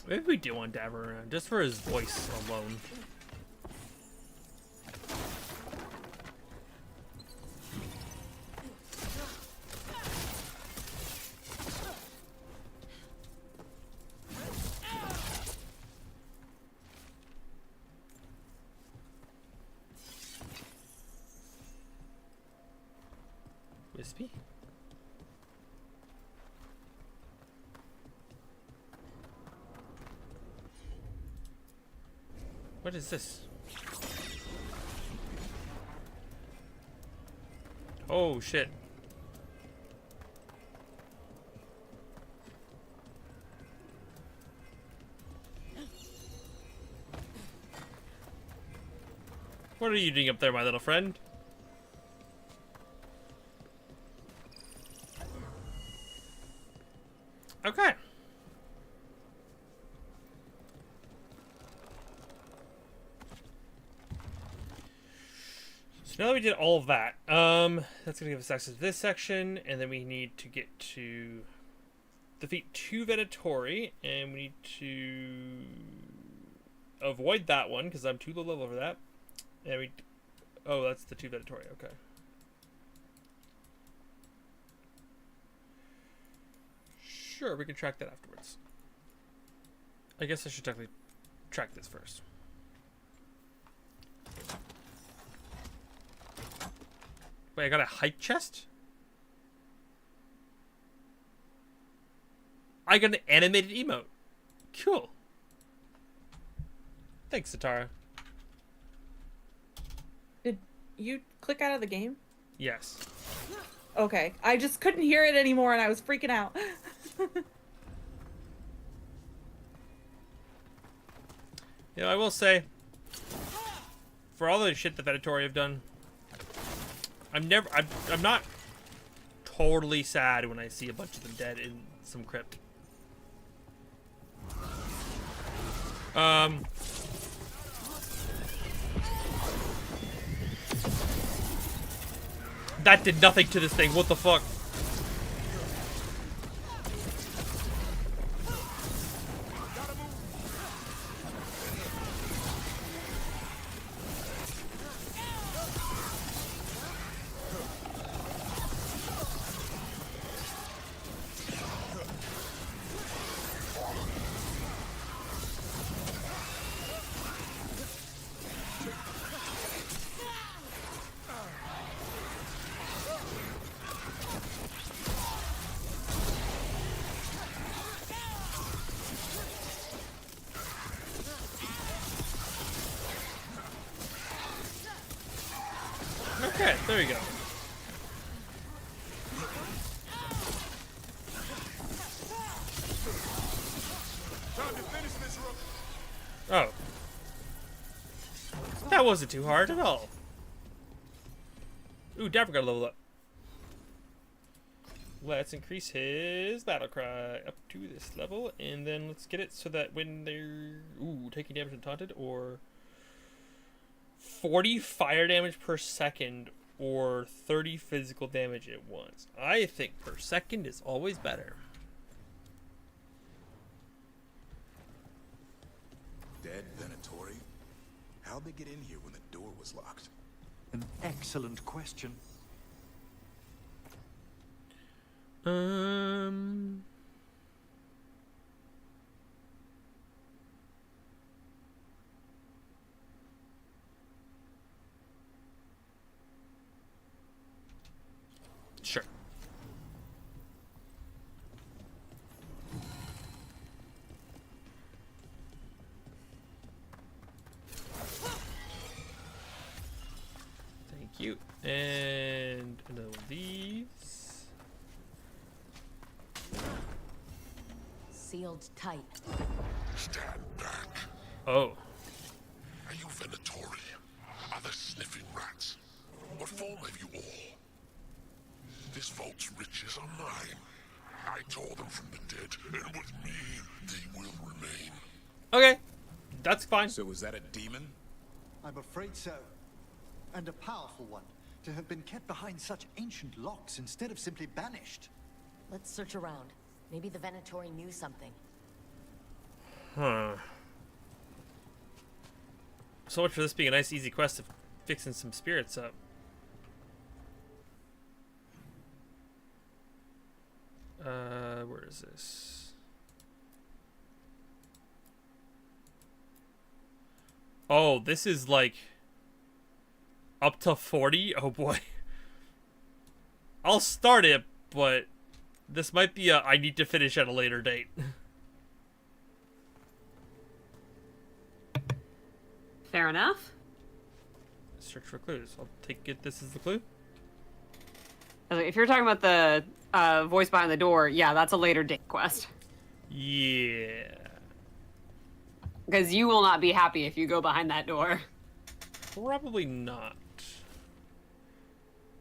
Maybe we do want Davern around, just for his voice alone. Wispy? What is this? Oh shit. What are you doing up there, my little friend? Okay. So now that we did all of that, that's gonna give us access to this section, and then we need to get to defeat 2 Venatori, and we need to avoid that one because I'm too low level for that. And we, oh, that's the 2 Venatori. Okay. Sure, we can track that afterwards. I guess I should technically track this first. Wait, I got a hype chest? I got an animated emote. Cool. Thanks, Satara. Did you click out of the game? Yes. Okay. I just couldn't hear it anymore and I was freaking out. You know, I will say, for all the shit that Venatori have done, I'm not totally sad when I see a bunch of them dead in some crypt. That did nothing to this thing. What the fuck? Okay, there you go. Oh. That wasn't too hard at all. Ooh, Dapper got a level up. Let's increase his battle cry up to this level, and then let's get it so that when they're taking damage and taunted, or 40 fire damage per second, or 30 physical damage at once. I think per second is always better. Dead Venatori? How'd they get in here when the door was locked? An excellent question. Sure. Thank you. And another one of these. Sealed tight. Stand back. Oh. Are you Venatori? Other sniffing rats? What form have you all? This vault's riches are mine. I tore them from the dead, and with me, they will remain. Okay. That's fine. So was that a demon? I'm afraid so. And a powerful one, to have been kept behind such ancient locks instead of simply banished. Let's search around. Maybe the Venatori knew something. Huh. So much for this being a nice, easy quest of fixing some spirits up. Where is this? Oh, this is like up to 40? Oh boy. I'll start it, but this might be I need to finish at a later date. Fair enough. Search for clues. I'll take it. This is the clue. If you're talking about the voice behind the door, yeah, that's a later date quest. Yeah. Because you will not be happy if you go behind that door. Probably not.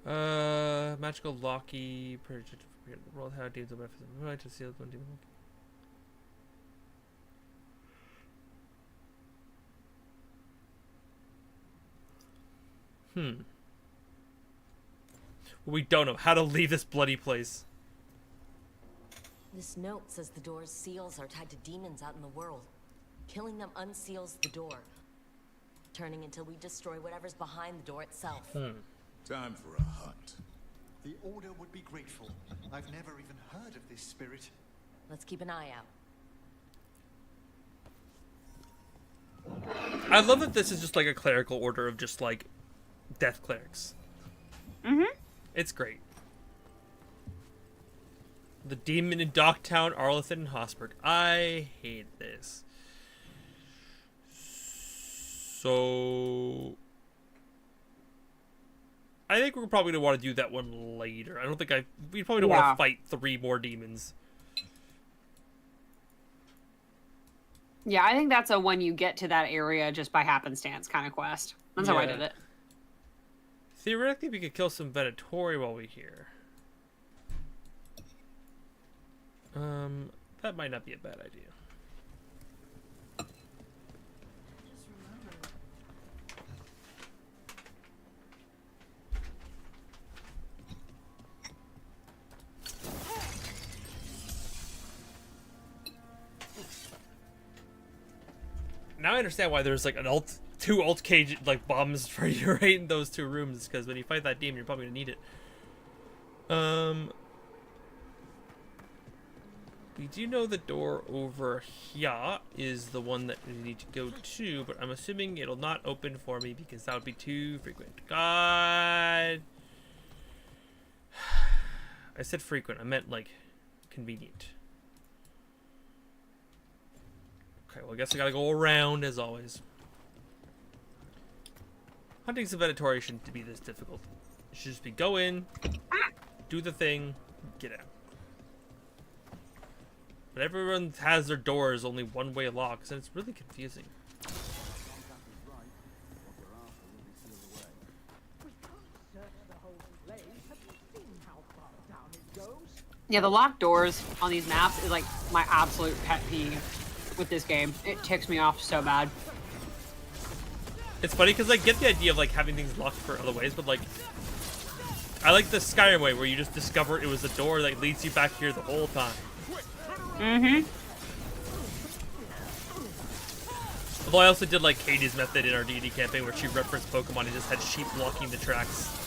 Magical Locky. World how demons are to seal one demon. We don't know how to leave this bloody place. This note says the door's seals are tied to demons out in the world. Killing them unseals the door, turning until we destroy whatever's behind the door itself. Time for a hunt. The Order would be grateful. I've never even heard of this spirit. Let's keep an eye out. I love that this is just like a clerical order of just like death clerics. It's great. The demon in Docktown, Arlington, and Hossberg. I hate this. So I think we're probably gonna want to do that one later. I don't think we probably don't want to fight 3 more demons. Yeah, I think that's a when you get to that area just by happenstance kind of quest. That's how I did it. Theoretically, we could kill some Venatori while we're here. That might not be a bad idea. Now I understand why there's like two ult cage like bombs for you right in those two rooms, because when you fight that demon, you're probably gonna need it. We do know the door over here is the one that we need to go to, but I'm assuming it'll not open for me because that would be too frequent. God. I said frequent. I meant like convenient. Okay, well I guess I gotta go around as always. Hunting Inventory shouldn't be this difficult. It should just be go in, do the thing, get out. But everyone has their doors only one-way locks, and it's really confusing. Yeah, the locked doors on these maps is like my absolute pet peeve with this game. It ticks me off so bad. It's funny because I get the idea of like having things locked for other ways, but like I like the Skyrim way where you just discover it was a door that leads you back here the whole time. Mm-hmm. Although I also did like Katie's method in our D&D campaign where she referenced Pokemon and just had sheep blocking the tracks.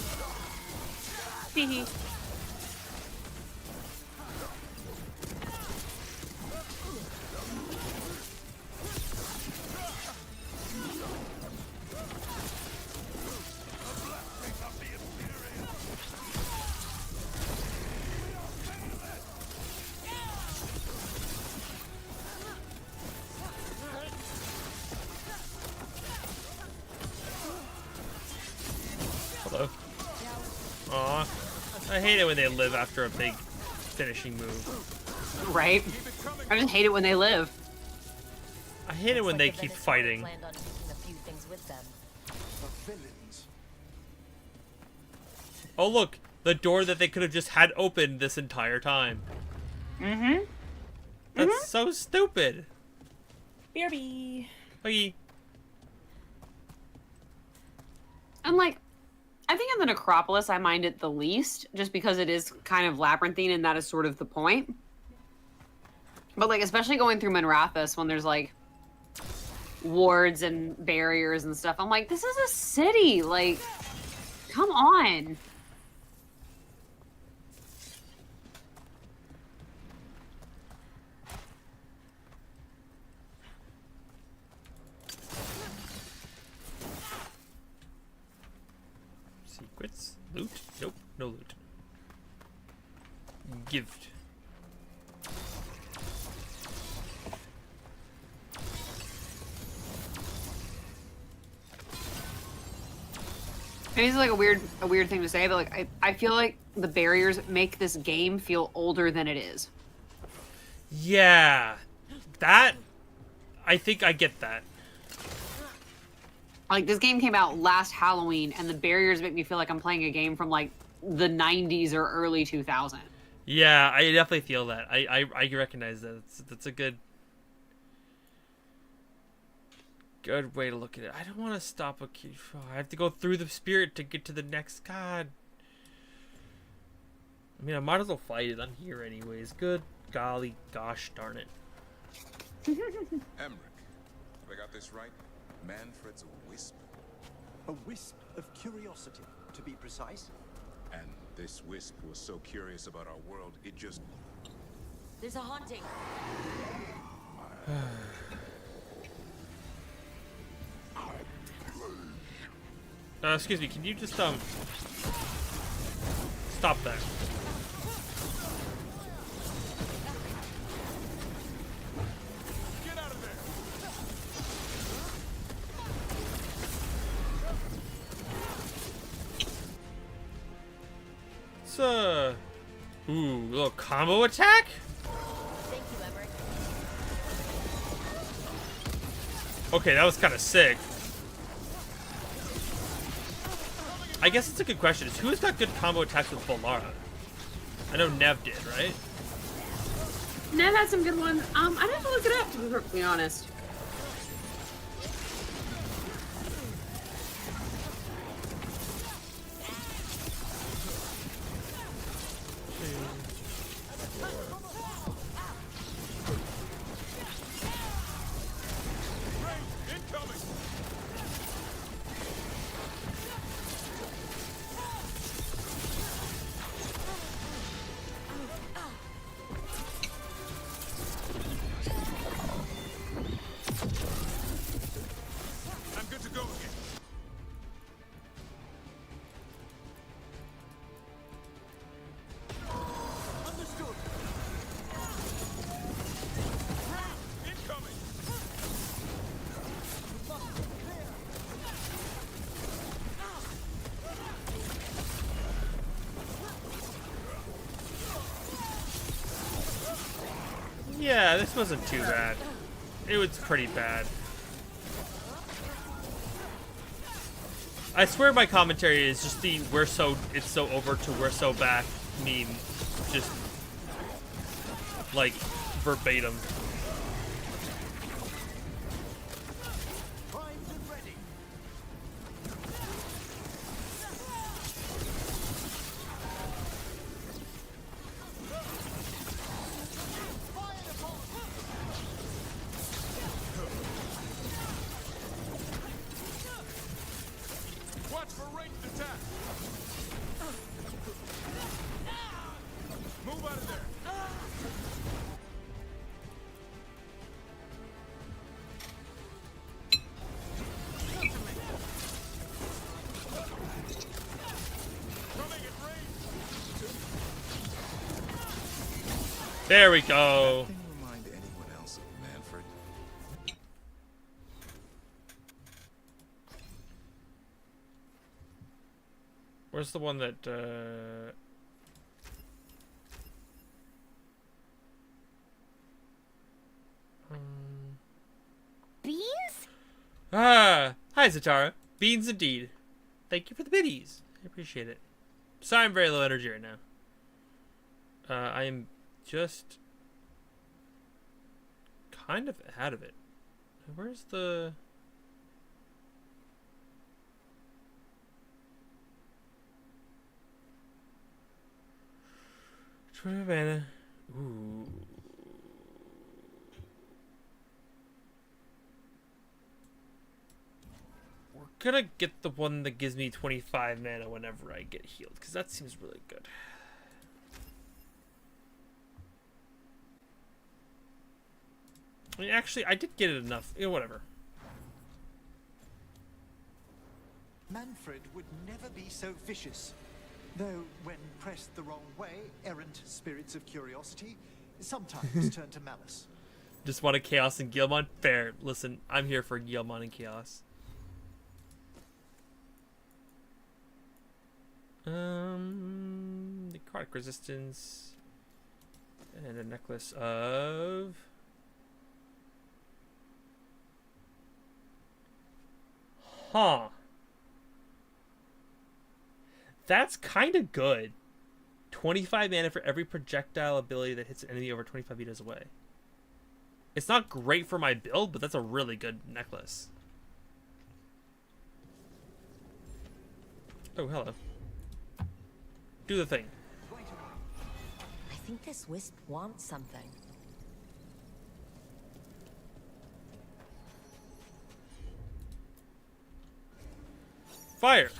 Hello. Aw. I hate it when they live after a big finishing move. Right? I just hate it when they live. I hate it when they keep fighting. Planned on taking a few things with them. Oh look, the door that they could have just had open this entire time. Mm-hmm. That's so stupid. BRB. Hey. And like, I think in the Necropolis I mind it the least, just because it is kind of labyrinthine and that is sort of the point. But like, especially going through Manrathus when there's like wards and barriers and stuff, I'm like, this is a city, like, come on. Secrets? Loot? Nope, no loot. Gift. Maybe it's like a weird thing to say, but like I feel like the barriers make this game feel older than it is. Yeah. That, I think I get that. Like, this game came out last Halloween, and the barriers make me feel like I'm playing a game from, like, the 90s or early 2000s. Yeah, I definitely feel that. I recognize that. That's a good way to look at it. I don't want to stop a kid. I have to go through the spirit to get to the next god. I mean, I might as well fight it. I'm here anyways. Good golly gosh darn it. Emmerich, have I got this right? Manfred's a wisp? A wisp of curiosity, to be precise. And this wisp was so curious about our world, it just... There's a haunting. Excuse me, can you just, stop that? It's a little combo attack? Thank you, Emmerich. Okay, that was kind of sick. I guess it's a good question. Is who's got good combo attacks with Volara? I know Nev did, right? Nev had some good ones. I'd have to look it up, to be perfectly honest. Yeah, this wasn't too bad. It was pretty bad. I swear my commentary is just the it's so over to we're so back meme. Just like verbatim. Watch for ranged attack. Move out of there. There we go. Anything remind anyone else of Manfred? Where's the one that Beans? hi Zatara. Beans indeed. Thank you for the biddies. I appreciate it. Sorry I'm very low energy right now. I am just kind of out of it. Where's the... Havana. Ooh. We're gonna get the one that gives me 25 mana whenever I get healed, because that seems really good. I mean, actually, I did get it enough. You know, whatever. Manfred would never be so vicious. Though, when pressed the wrong way, errant spirits of curiosity sometimes turn to malice. Just wanted Chaos and Guilmon? Fair. Listen, I'm here for Guilmon and Chaos. Necrotic resistance. And a necklace of... Huh. That's kind of good. 25 mana for every projectile ability that hits an enemy over 25 meters away. It's not great for my build, but that's a really good necklace. Oh, hello. Do the thing. I think this wisp wants something. Fire!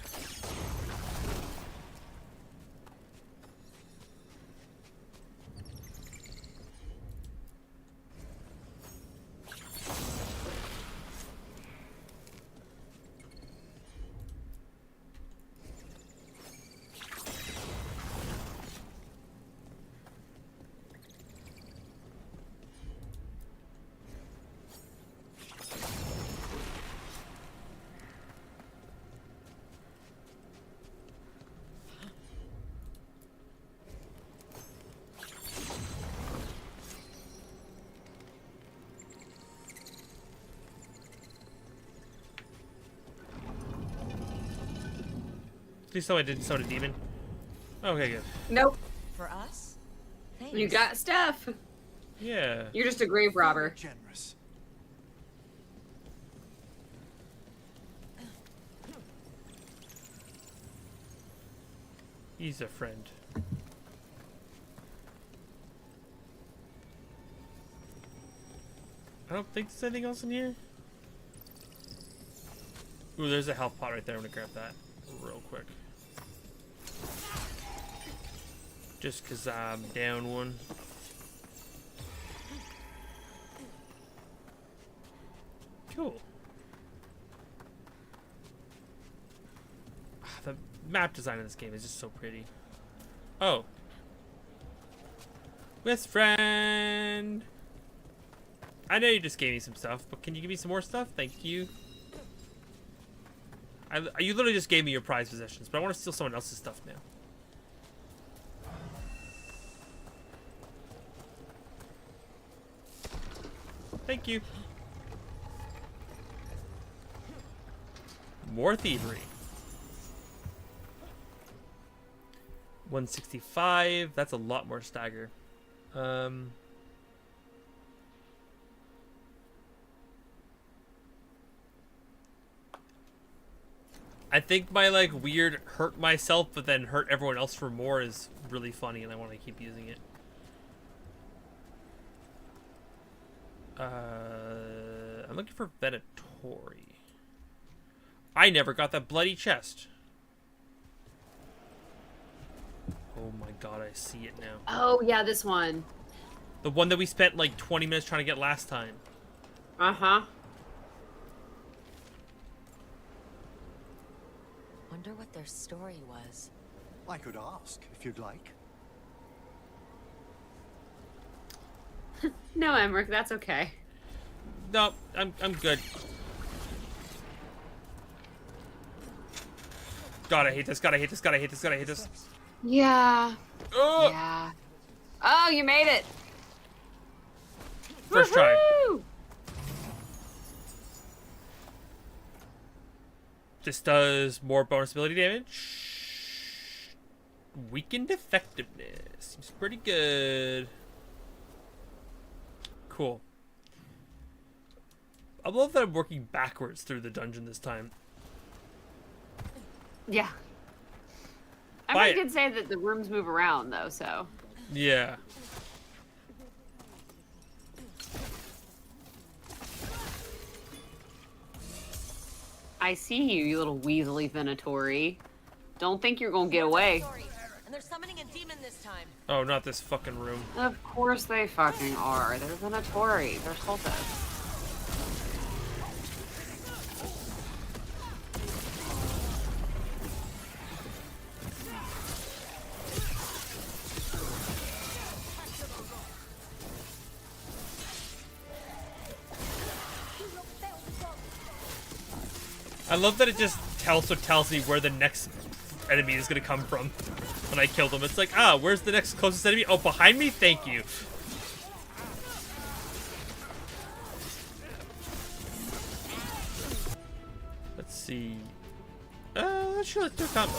Please tell me I didn't summon a demon. Okay, good. Nope. For us? Thanks. You got stuff. Yeah. You're just a grave robber. Generous. He's a friend. I don't think there's anything else in here. Ooh, there's a health pot right there. I'm gonna grab that real quick. Just because I'm down one. Cool. The map design in this game is just so pretty. Oh. Best friend! I know you just gave me some stuff, but can you give me some more stuff? Thank you. You literally just gave me your prized possessions, but I want to steal someone else's stuff now. Thank you. More thievery. 165. That's a lot more stagger. I think my like weird hurt myself but then hurt everyone else for more is really funny and I want to keep using it. I'm looking for Venatori. I never got that bloody chest. Oh my god, I see it now. Oh yeah, this one. The one that we spent like 20 minutes trying to get last time. Uh-huh. Wonder what their story was. I could ask, if you'd like. No, Emmerich, that's okay. No, I'm good. God, I hate this. God, I hate this. God, I hate this. God, I hate this. Yeah. Oh! Yeah. Oh, you made it. First try. This does more bonus ability damage. Weakened effectiveness. Seems pretty good. Cool. I love that I'm working backwards through the dungeon this time. Yeah. I did say that the rooms move around, though, so. Yeah. I see you, you little weaselly Venatori. Don't think you're gonna get away. And they're summoning a demon this time. Oh, not this fucking room. Of course they fucking are. They're Venatori. They're cultists. I love that it just tells me where the next enemy is gonna come from when I kill them. It's like, ah, where's the next closest enemy? Oh, behind me? Thank you. Let's see. Sure, let's do a combo.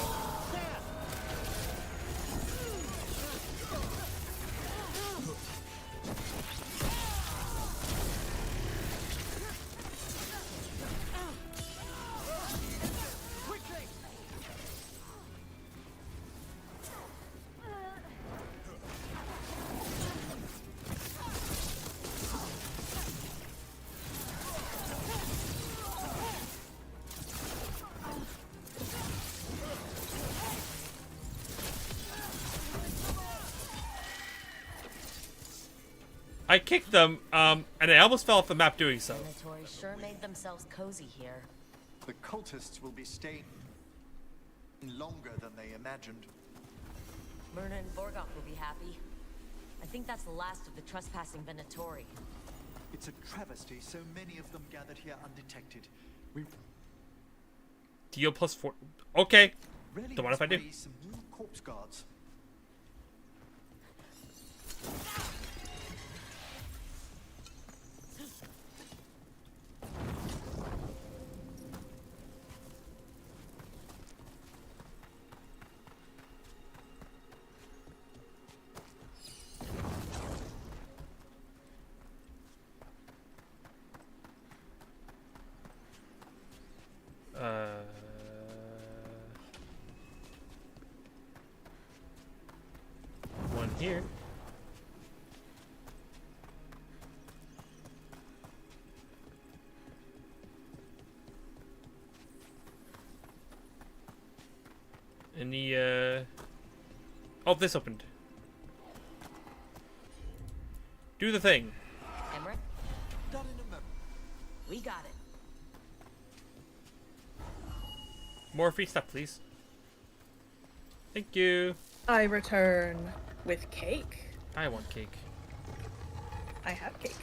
I kicked them, and I almost fell off the map doing so. Venatori sure made themselves cozy here. The cultists will be staying longer than they imagined. Myrna and Vorgoth will be happy. I think that's the last of the trespassing Venatori. It's a travesty so many of them gathered here undetected. We Deal +4. Okay. really Don't mind if I do. raise some new corpse guards. One here. Any, oh, this opened. Do the thing. Emmerich? Done in a moment. We got it. More free stuff, please. Thank you. I return with cake. I want cake. I have cake.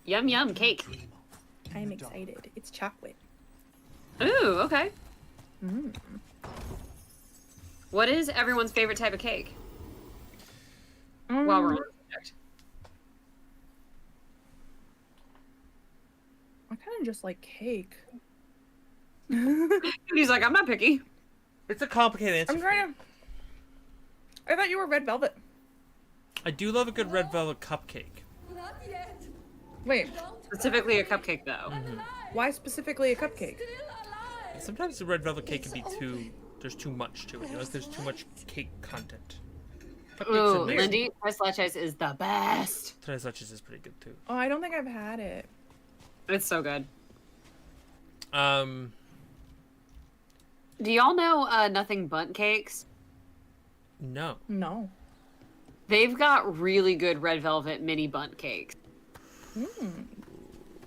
Yum yum, cake. I'm excited. It's chocolate. Ooh, okay. Mm. What is everyone's favorite type of cake? While we're on the subject. than just like cake. He's like, I'm not picky. It's a complicated answer. I'm trying to. I thought you were red velvet. I do love a good red velvet cupcake. Wait. Specifically a cupcake, though. Why specifically a cupcake? Sometimes the red velvet cake can be too. There's too much to it. You know, there's too much cake content. Ooh, Lindy, tres leches is the best. Tres leches is pretty good too. Oh, I don't think I've had it. It's so good. Do y'all know Nothing Bundt Cakes? No. No. They've got really good red velvet mini bundt cakes.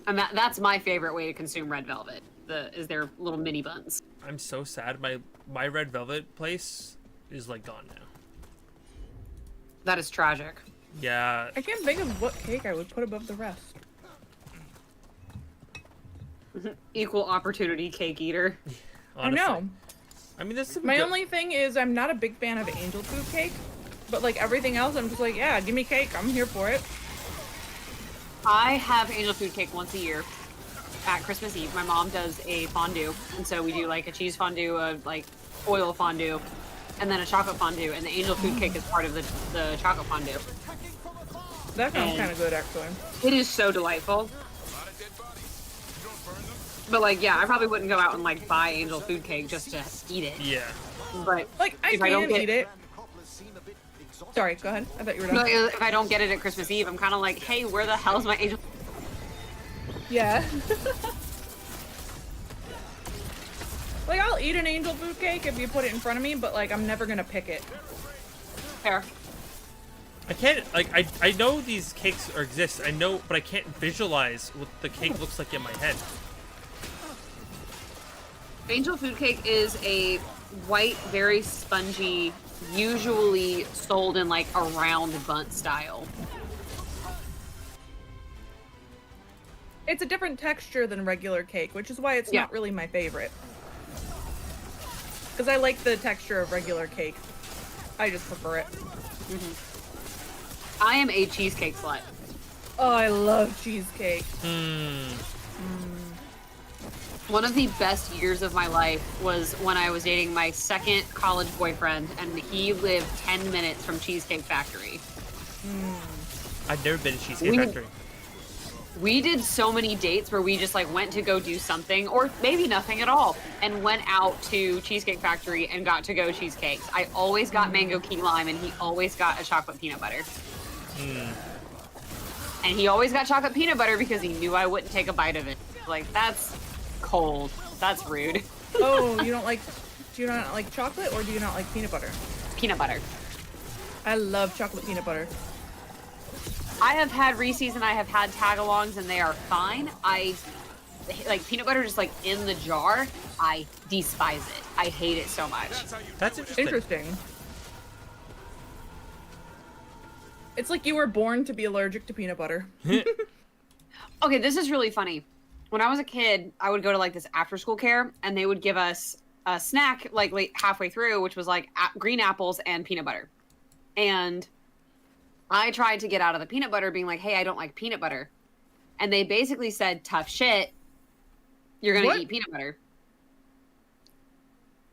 And that's my favorite way to consume red velvet. Is their little mini buns. I'm so sad. My red velvet place is like gone now. That is tragic. Yeah. I can't think of what cake I would put above the rest. Equal opportunity cake eater. Honestly. I know. I mean, this. My only thing is I'm not a big fan of angel food cake, but like everything else, I'm just like, yeah, give me cake. I'm here for it. I have angel food cake once a year at Christmas Eve. My mom does a fondue, and so we do like a cheese fondue, a like oil fondue, and then a chocolate fondue. And the angel food cake is part of the chocolate fondue. That sounds kind of good, actually. It is so delightful. But like, yeah, I probably wouldn't go out and like buy angel food cake just to eat it. Yeah. But like, if I don't eat it. Sorry, go ahead. I thought you were done. If I don't get it at Christmas Eve, I'm kind of like, hey, where the hell is my angel? Yeah. Like, I'll eat an angel food cake if you put it in front of me, but like, I'm never gonna pick it. Fair. I can't, like, I know these cakes exist, I know, but I can't visualize what the cake looks like in my head. Angel food cake is a white, very spongy, usually sold in like a round bundt style. It's a different texture than regular cake, which is why it's not really my favorite. Because I like the texture of regular cake. I just prefer it. I am a cheesecake slut. Oh, I love cheesecake. One of the best years of my life was when I was dating my second college boyfriend, and he lived 10 minutes from Cheesecake Factory. I've never been to Cheesecake Factory. We did so many dates where we just like went to go do something, or maybe nothing at all, and went out to Cheesecake Factory and got to go cheesecakes. I always got mango key lime, and he always got a chocolate peanut butter. And he always got chocolate peanut butter because he knew I wouldn't take a bite of it. Like, that's cold. That's rude. Oh, do you not like chocolate, or do you not like peanut butter? Peanut butter. I love chocolate peanut butter. I have had Reese's and I have had tagalongs, and they are fine. I like peanut butter just like in the jar. I despise it. I hate it so much. That's interesting. It's like you were born to be allergic to peanut butter. Okay, this is really funny. When I was a kid, I would go to like this after school care, and they would give us a snack like late halfway through, which was like green apples and peanut butter. And I tried to get out of the peanut butter, being like, hey, I don't like peanut butter. And they basically said, tough shit, you're going to eat peanut butter.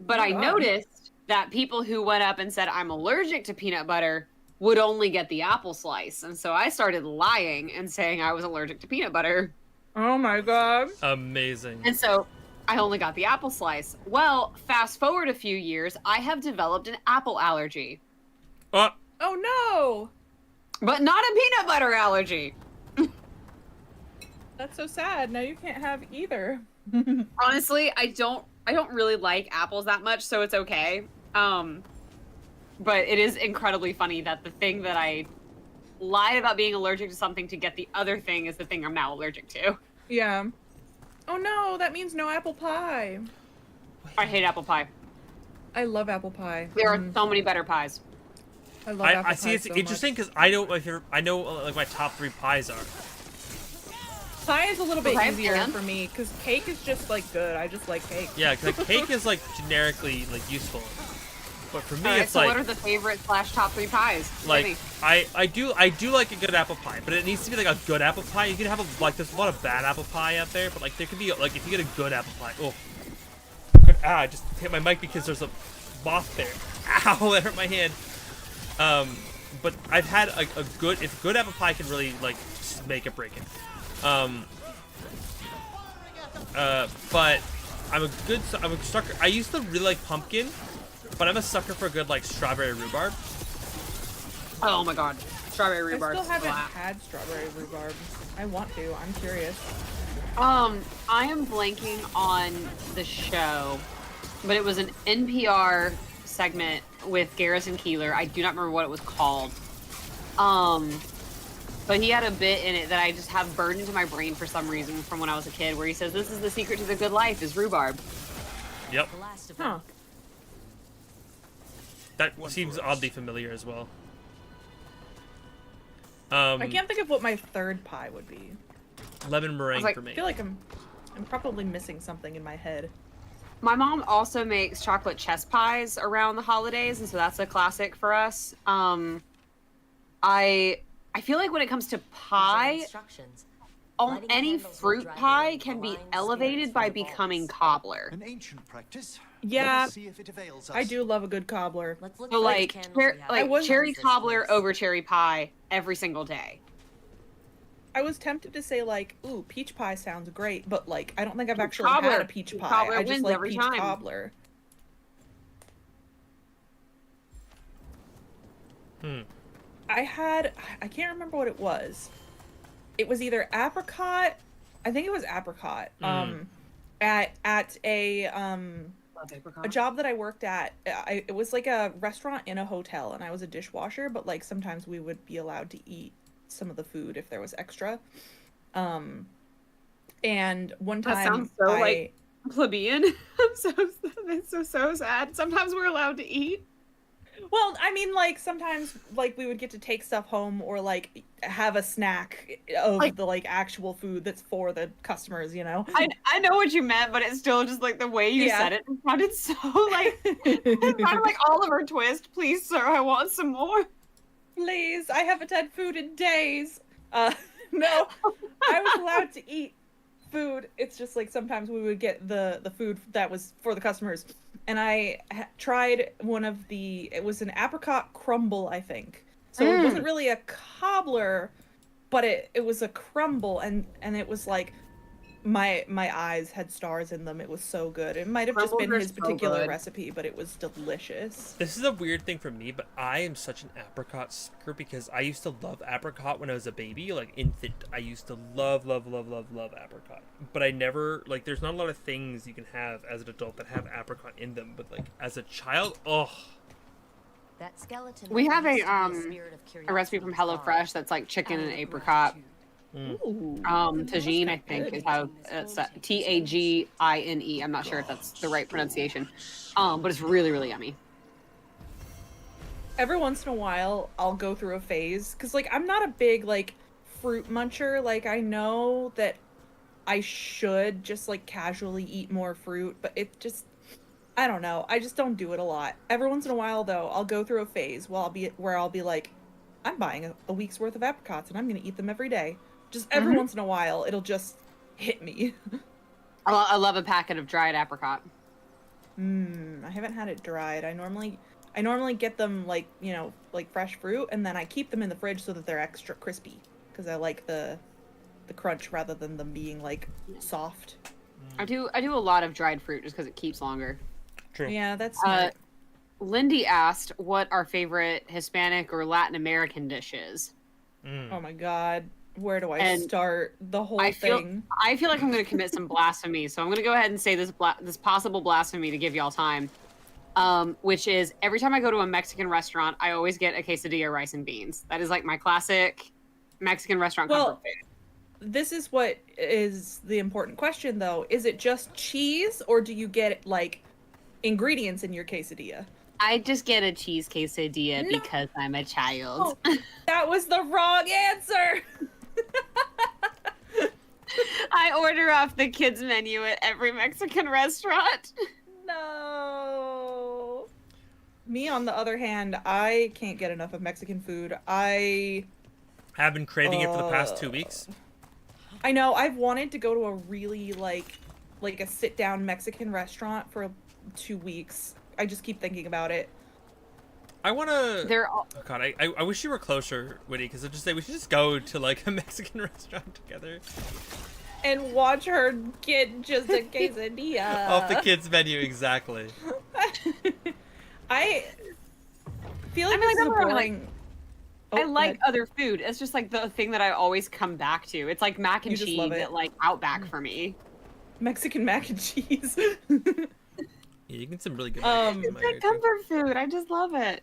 But I noticed that people who went up and said, I'm allergic to peanut butter, would only get the apple slice. And so I started lying and saying I was allergic to peanut butter. Oh my god. Amazing. And so I only got the apple slice. Well, fast forward a few years, I have developed an apple allergy. Oh no! But not a peanut butter allergy. That's so sad. Now you can't have either. Honestly, I don't really like apples that much, so it's okay. But it is incredibly funny that the thing that I lied about being allergic to something to get the other thing is the thing I'm now allergic to. Yeah. Oh no, that means no apple pie. I hate apple pie. I love apple pie. There are so many better pies. I love apple pie. I see. It's so interesting because I know like my top 3 pies are. Pie is a little bit easier for me because cake is just like good. I just like cake. Yeah, because cake is like generically like useful. But for me, Alright, it's so like what are the favorite / top 3 pies? like I do like a good apple pie, but it needs to be like a good apple pie. You can have like there's a lot of bad apple pie out there, but like there could be like if you get a good apple pie. Oh, I just hit my mic because there's a moth there. Ow, that hurt my hand. But I've had a good apple pie can really like just make it break it. But I'm a sucker. I used to really like pumpkin, but I'm a sucker for good like strawberry rhubarb. Oh my god, strawberry rhubarb. I still haven't had strawberry rhubarb. I want to. I'm curious. I am blanking on the show, but it was an NPR segment with Garrison Keillor. I do not remember what it was called. But he had a bit in it that I just have burned into my brain for some reason from when I was a kid, where he says, "This is the secret to the good life, is rhubarb." Yep. Huh. That seems oddly familiar as well. I can't think of what my third pie would be. Lemon meringue for me. I feel like I'm probably missing something in my head. My mom also makes chocolate chess pies around the holidays, and so that's a classic for us. I feel like when it comes to pie, any fruit pie can be elevated by becoming cobbler. An ancient practice. Yeah, See if it avails us. I do love a good cobbler. So like cherry cobbler over cherry pie every single day. I was tempted to say like, ooh, peach pie sounds great, but like I don't think I've actually Cobbler. had a peach pie. Cobbler I just wins like every peach time. cobbler. I can't remember what it was. It was either apricot. I think it was apricot. At a job that I worked at, it was like a restaurant in a hotel, and I was a dishwasher. But like sometimes we would be allowed to eat some of the food if there was extra. And one time That sounds so like plebeian. I'm so sad. Sometimes we're allowed to eat. Well, I mean, like, sometimes, like, we would get to take stuff home or, like, have a snack of the, like, actual food that's for the customers, you know? I know what you meant, but it's still just, like, the way you said it sounded so, like, it sounded like Oliver Twist. Please, sir, I want some more. Please, I haven't had food in days. No, I was allowed to eat food. It's just, like, sometimes we would get the food that was for the customers. And I tried it was an apricot crumble, I think. So it wasn't really a cobbler, but it was a crumble, and it was like my eyes had stars in them. It was so good. It might have just been his particular recipe, but it was delicious. This is a weird thing for me, but I am such an apricot sucker because I used to love apricot when I was a baby, like infant. I used to love apricot. But I never, like, there's not a lot of things you can have as an adult that have apricot in them, but like as a child, That skeleton We have a spirit of recipe from HelloFresh that's like chicken and apricot. Tagine, I think, is how it's Tagine. I'm not sure if that's the right pronunciation, but it's really, really yummy. Every once in a while, I'll go through a phase because, like, I'm not a big like fruit muncher. Like, I know that I should just like casually eat more fruit, but it just, I don't know. I just don't do it a lot. Every once in a while, though, I'll go through a phase where I'll be like, I'm buying a week's worth of apricots and I'm gonna eat them every day. Just every once in a while, it'll just hit me. I love a packet of dried apricot. I haven't had it dried. I normally get them like, you know, like fresh fruit, and then I keep them in the fridge so that they're extra crispy because I like the crunch rather than them being like soft. I do a lot of dried fruit just because it keeps longer. True. Yeah, that's smart. Lindy asked what our favorite Hispanic or Latin American dish is. Oh my god. Where do I start the whole thing? I feel like I'm going to commit some blasphemy, so I'm going to go ahead and say this possible blasphemy to give y'all time, which is every time I go to a Mexican restaurant, I always get a quesadilla rice and beans. That is like my classic Mexican restaurant comfort food. This is what is the important question, though. Is it just cheese, or do you get like ingredients in your quesadilla? I just get a cheese quesadilla because I'm a child. Oh, that was the wrong answer. I order off the kids' menu at every Mexican restaurant. No. Me, on the other hand, I can't get enough of Mexican food. I have been craving it for the past 2 weeks. I know. I've wanted to go to a really like a sit-down Mexican restaurant for 2 weeks. I just keep thinking about it. I wanna. They're all... Oh god, I wish you were closer, Witty, because I'd just say we should just go to like a Mexican restaurant together. And watch her get just a quesadilla. Off the kids' menu, exactly. I feel like I mean, this is like, boring. I like other food. It's just like the thing that I always come back to. It's like mac and You just cheese love it. at like Outback for me. Mexican mac and cheese. Yeah, you get some really good. It's like comfort food. I just love it.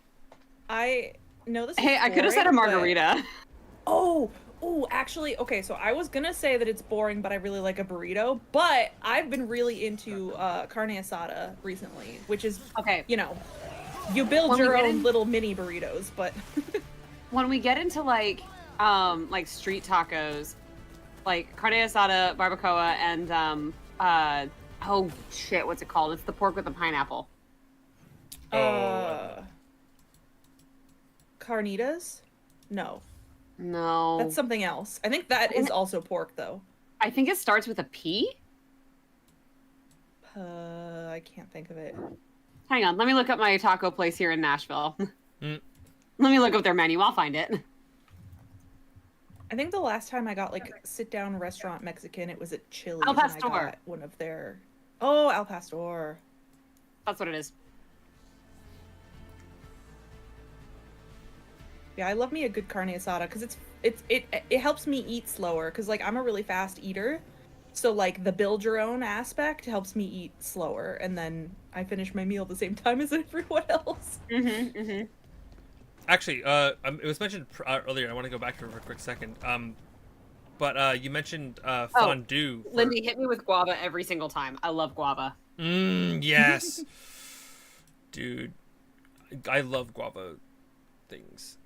I know this. Hey, I could have said a margarita. Oh, actually, okay. So I was gonna say that it's boring, but I really like a burrito. But I've been really into carne asada recently, which is you know, you build your own little mini burritos. But when we get into like street tacos, like carne asada, barbacoa, and oh shit, what's it called? It's the pork with the pineapple. Carnitas? No. No. That's something else. I think that is also pork, though. I think it starts with a P. I can't think of it. Hang on, let me look up my taco place here in Nashville. Mm. Let me look up their menu. I'll find it. I think the last time I got like sit-down restaurant Mexican, it was at Chili's. Al and I Pastor. got one of their. Oh, Al Pastor. That's what it is. Yeah, I love me a good carne asada because it helps me eat slower because like I'm a really fast eater, so like the build your own aspect helps me eat slower, and then I finish my meal at the same time as everyone else. Actually, it was mentioned earlier. I want to go back to it for a quick second. But you mentioned fondue. Lindy, hit me with guava every single time. I love guava. Yes. Dude, I love guava things.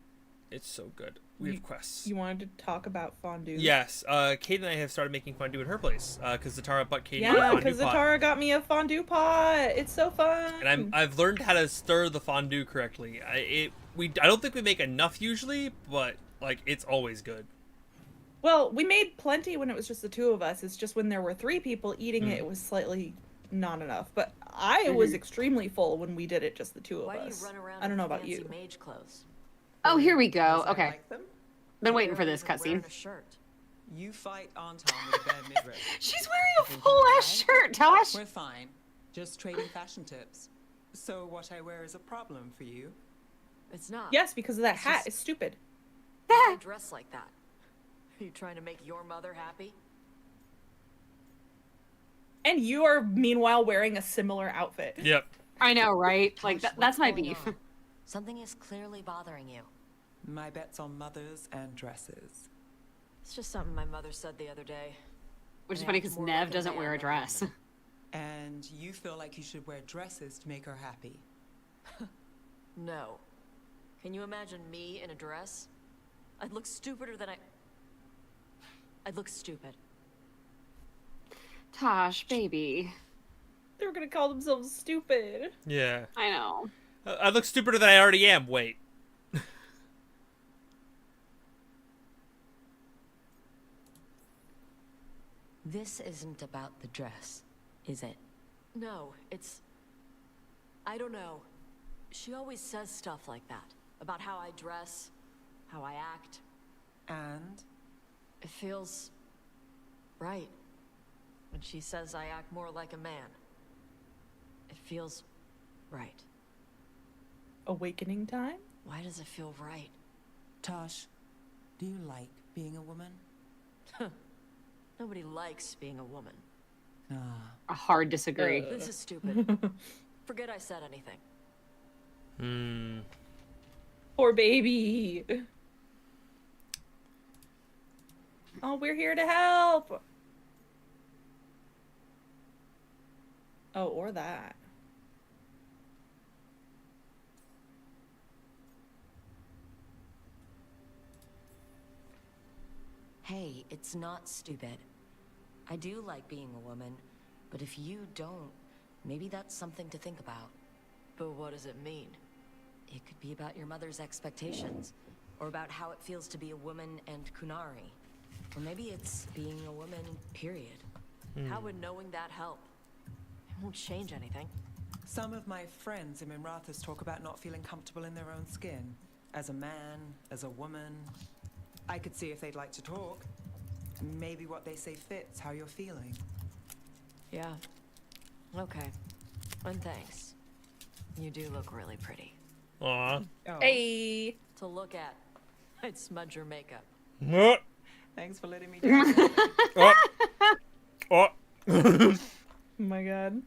It's so good. We have quests. You wanted to talk about fondue? Yes. Kate and I have started making fondue at her place because Zatara bought Katie a Yeah, fondue because pot. Zatara got me a fondue pot. It's so fun. And I've learned how to stir the fondue correctly. I don't think we make enough usually, but like it's always good. Well, we made plenty when it was just the two of us. It's just when there were 3 people eating it, it was slightly not enough. But I was extremely full when we did it just the two of us. Do you run around I don't know in about fancy you. mage clothes? Oh, here we go. Okay. Been waiting for this cutscene. You fight Anton with a bare midriff. She's wearing a full-ass shirt, Tosh. We're fine. Just trading fashion tips. So what I wear is a problem for you? It's not. Yes, because of that hat. It's stupid. Why dress like that? Are you trying to make your mother happy? And you are meanwhile wearing a similar outfit. Yep. I know, right? Like that's my beef. Something is clearly bothering you. My bet's on mothers and dresses. It's just something my mother said the other day. Which is funny because Nev doesn't wear a dress. And you feel like you should wear dresses to make her happy. No. Can you imagine me in a dress? I'd look stupider than I'd look stupid. Tosh, baby. They were gonna call themselves stupid. Yeah. I know. I look stupider than I already am. Wait. This isn't about the dress, is it? No, it's... I don't know. She always says stuff like that. About how I dress, how I act. And? It feels... right. When she says I act more like a man. It feels... right. Awakening time? Why does it feel right? Tosh, do you like being a woman? Nobody likes being a woman. A hard disagree. This is stupid. Forget I said anything. Poor baby. Oh, we're here to help. Oh, or that. Hey, it's not stupid. I do like being a woman, but if you don't, maybe that's something to think about. But what does it mean? It could be about your mother's expectations, or about how it feels to be a woman and Kunari. Or maybe it's being a woman, period. How would knowing that help? It won't change anything. Some of my friends in Minrathous talk about not feeling comfortable in their own skin. As a man, as a woman. I could see if they'd like to talk. Maybe what they say fits how you're feeling. Yeah. Okay. And thanks. You do look really pretty. Aw. Oh. Hey. To look at. I'd smudge your makeup. Thanks for letting me down. Oh my god.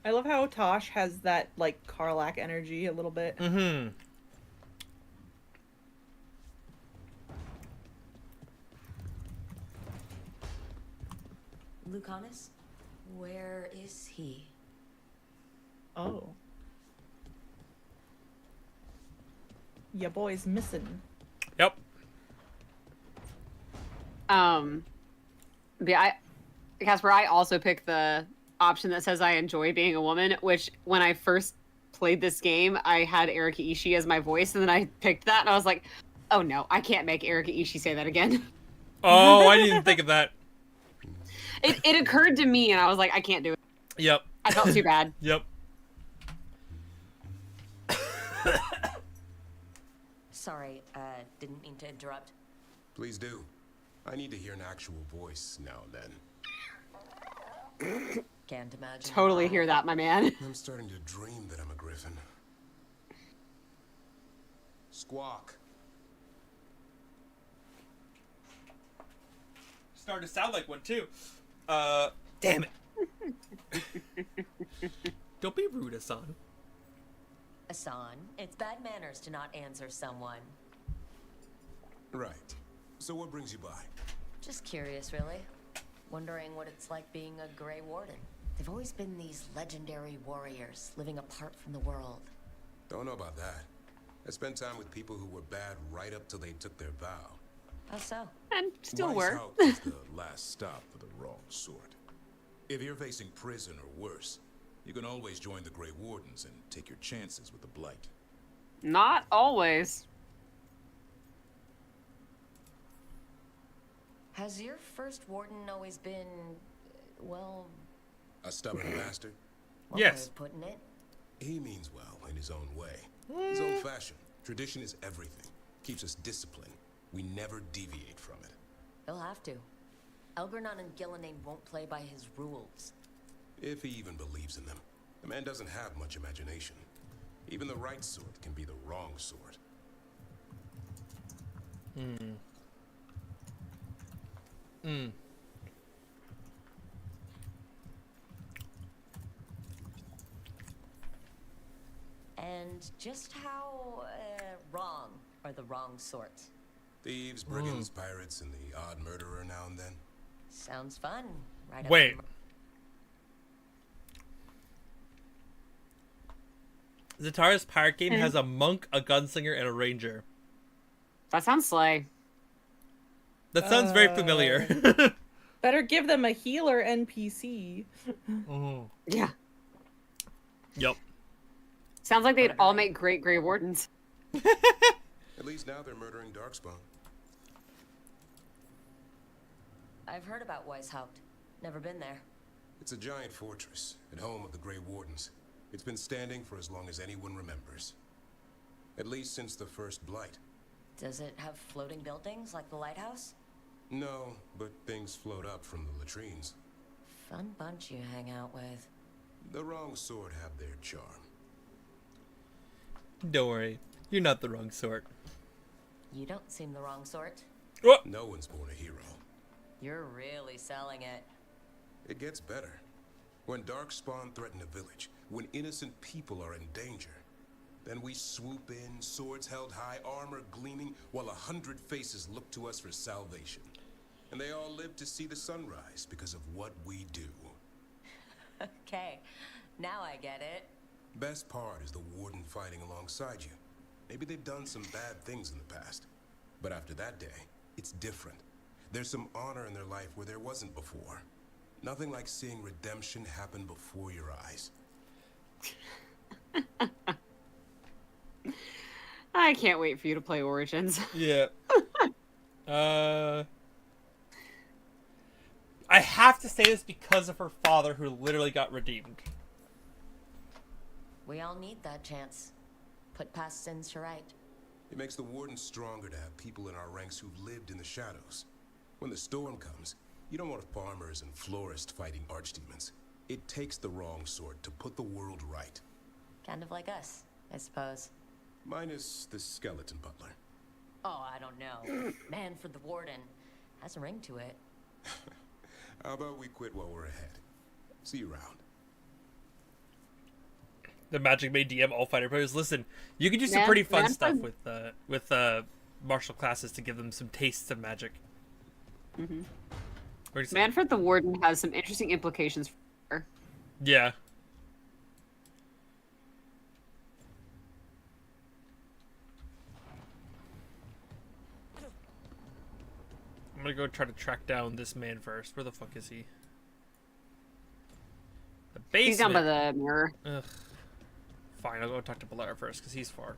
I love how Tosh has that, like, Karlach energy a little bit. Mm-hmm. Lucanus? Where is he? Oh. Your boy's missing. Yep. Yeah, Casper, I also picked the option that says I enjoy being a woman, which when I first played this game, I had Erika Ishii as my voice, and then I picked that, and I was like, oh no, I can't make Erika Ishii say that again. Oh, I didn't even think of that. It occurred to me, and I was like, I can't do it. Yep. I felt too bad. Yep. Sorry, didn't mean to interrupt. Please do. I need to hear an actual voice now and then. Can't imagine. Totally hear that, my man. I'm starting to dream that I'm a griffin. Squawk. Starting to sound like one too. Damn it. Don't be rude, Asan. Asan, it's bad manners to not answer someone. Right. So what brings you by? Just curious, really. Wondering what it's like being a Grey Warden. They've always been these legendary warriors living apart from the world. Don't know about that. I spent time with people who were bad right up till they took their vow. How so? And still Wise were. House is the last stop for the wrong sort. If you're facing prison or worse, you can always join the Grey Wardens and take your chances with the Blight. Not always. Has your first warden always been, well... A stubborn bastard? One way of putting it. He means well in his own way. He's old-fashioned. Tradition is everything. Keeps us disciplined. We never deviate from it. He'll have to. Elgernon and Gillenane won't play by his rules. If he even believes in them. The man doesn't have much imagination. Even the right sort can be the wrong sort. And just how wrong are the wrong sort? Thieves, brigands, pirates, and the odd murderer now and then. Sounds fun, right? Wait. Zatara's pirate game has a monk, a gunslinger, and a ranger. That sounds slay. That sounds very familiar. Better give them a healer NPC. Yeah. Yep. Sounds like they'd all make great Grey Wardens. At least now they're murdering Darkspawn. I've heard about Weishaupt. Never been there. It's a giant fortress and home of the Grey Wardens. It's been standing for as long as anyone remembers. At least since the first Blight. Does it have floating buildings like the lighthouse? No, but things float up from the latrines. Fun bunch you hang out with. The wrong sort have their charm. Don't worry. You're not the wrong sort. You don't seem the wrong sort. No one's born a hero. You're really selling it. It gets better. When Darkspawn threaten a village, when innocent people are in danger, then we swoop in, swords held high, armor gleaming, while 100 faces look to us for salvation. And they all live to see the sunrise because of what we do. Okay, now I get it. Best part is the warden fighting alongside you. Maybe they've done some bad things in the past. But after that day, it's different. There's some honor in their life where there wasn't before. Nothing like seeing redemption happen before your eyes. I can't wait for you to play Origins. Yeah. I have to say this because of her father, who literally got redeemed. We all need that chance. Put past sins to right. It makes the Wardens stronger to have people in our ranks who've lived in the shadows. When the storm comes, you don't want farmers and florists fighting archdemons. It takes the wrong sort to put the world right. Kind of like us, I suppose. Minus the skeleton butler. Oh, I don't know. Man for the Warden. Has a ring to it. How about we quit while we're ahead? See you around. The Magic made DM all fighter players. Listen, you can do some pretty fun stuff with martial classes to give them some tastes of Magic. Manfred the Warden has some interesting implications for her. Yeah. I'm gonna go try to track down this man first. Where the fuck is he? The basement. He's down by the mirror. Ugh. Fine, I'll go talk to Balara first, because he's far.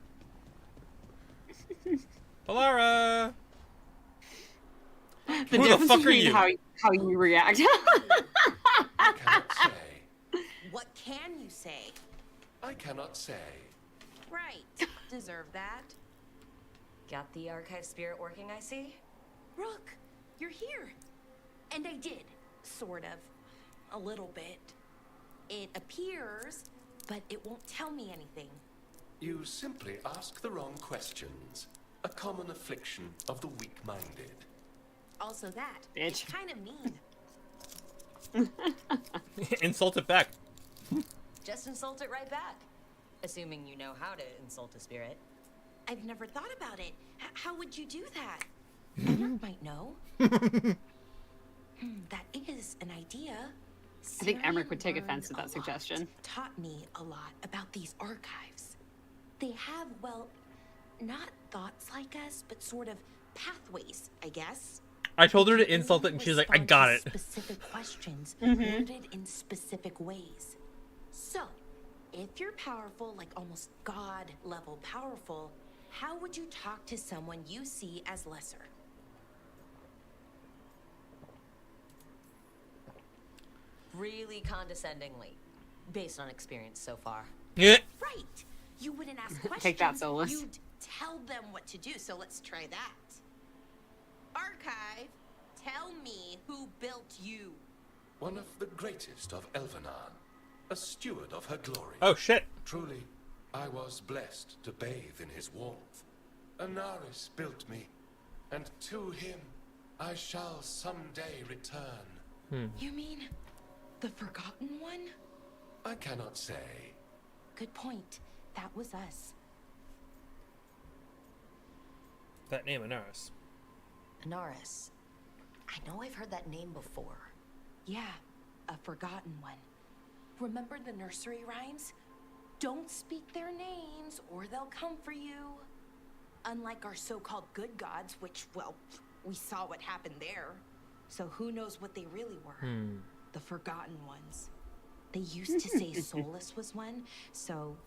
Balara! The Who the fuck are you? How you react. I cannot say. What can you say? I cannot say. Right. Deserve that. Got the archive spirit working, I see? Rook, you're here. And I did. Sort of. A little bit. It appears, but it won't tell me anything. You simply ask the wrong questions. A common affliction of the weak-minded. Also that. Bitch. It's kind of mean. Insult it back. Just insult it right back. Assuming you know how to insult a spirit. I've never thought about it. How would you do that? Emmerich might know. That is an idea. I think Emmerich would take offense to that suggestion. Taught me a lot about these archives. They have, well, not thoughts like us, but sort of pathways, I guess. I told her to insult it, and she's like, I got it. Specific questions worded in specific ways. So, if you're powerful, like almost God-level powerful, how would you talk to someone you see as lesser? Really condescendingly, based on experience so far. Yeah. Right. You wouldn't ask questions. Take that, Solus. You'd tell them what to do. So let's try that. Archive, tell me who built you. One of the greatest of Elvenar. A steward of her glory. Oh, shit. Truly, I was blessed to bathe in his warmth. Anaris built me, and to him I shall someday return. You mean the Forgotten One? I cannot say. Good point. That was us. That name, Anaris. Anaris. I know I've heard that name before. Yeah, a Forgotten One. Remember the nursery rhymes? Don't speak their names or they'll come for you. Unlike our so-called good gods, which, well, we saw what happened there. So who knows what they really were? The Forgotten Ones. They used to say Solus was one, so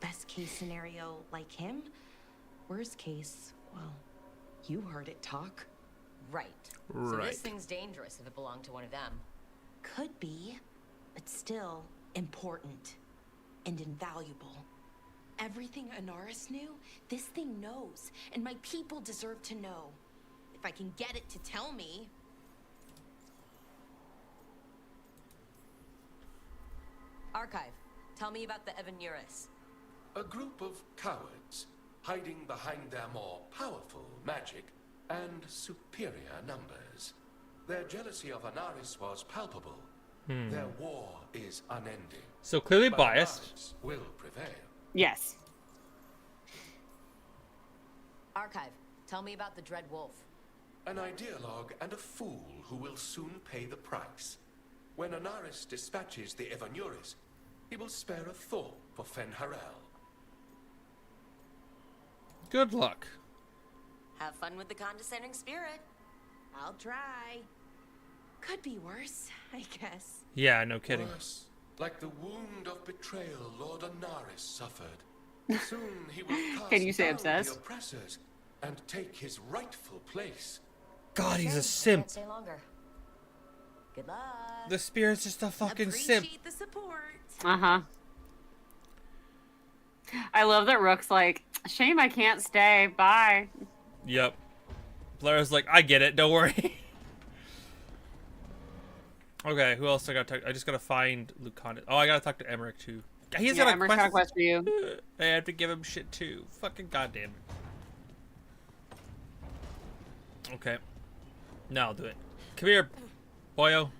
best case scenario, like him. Worst case, well, you heard it talk. Right. So this thing's dangerous if it belonged to one of them. Could be, but still important and invaluable. Everything Anaris knew, this thing knows, and my people deserve to know. If I can get it to tell me. Archive, tell me about the Evanuris. A group of cowards, hiding behind their more powerful magic and superior numbers. Their jealousy of Anaris was palpable. Their war is unending. So clearly But biased. Anaris will prevail. Yes. Archive, tell me about the Dread Wolf. An ideologue and a fool who will soon pay the price. When Anaris dispatches the Evanuris, he will spare a thought for Fen'Harel. Good luck. Have fun with the condescending spirit. I'll try. Could be worse, I guess. Yeah, no kidding. Worse, like the wound of betrayal Lord Anaris suffered. Soon he will cast Can you say down obsessed? the oppressors and take his rightful place. God, he's a Can't simp. stay longer. Good luck. The spirit's just a fucking simp. Appreciate the support. Uh-huh. I love that Rook's like, shame I can't stay. Bye. Yep. Blair's like, I get it. Don't worry. Okay, who else I gotta talk? I just gotta find Lucan. Oh, I gotta talk to Emmerich too. He's got a Emmerich's got a quest for you. I have to give him shit too. Fucking goddamn it. Okay. Now I'll do it. Come here, boyo.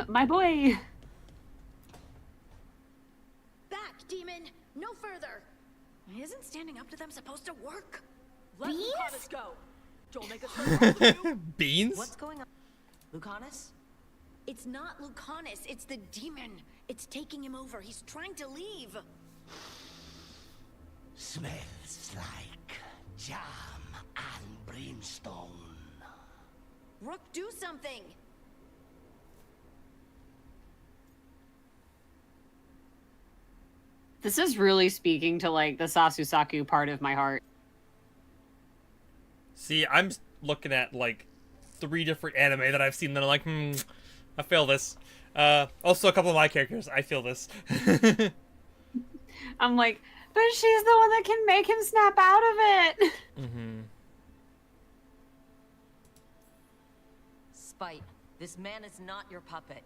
My boy. Back, demon! No further! Isn't standing up to them supposed to work? Let Beans? Lucanus go. Don't make us hurt you. Beans? What's going on? Lucanus? It's not Lucanus, it's the demon. It's taking him over. He's trying to leave. Smells like jam and brimstone. Rook, do something! This is really speaking to, like, the Sasusaku part of my heart. See, I'm looking at, like, 3 different anime that I've seen that I'm like, I feel this. Also, a couple of my characters, I feel this. I'm like, but she's the one that can make him snap out of it. Mm-hmm. Spite. This man is not your puppet.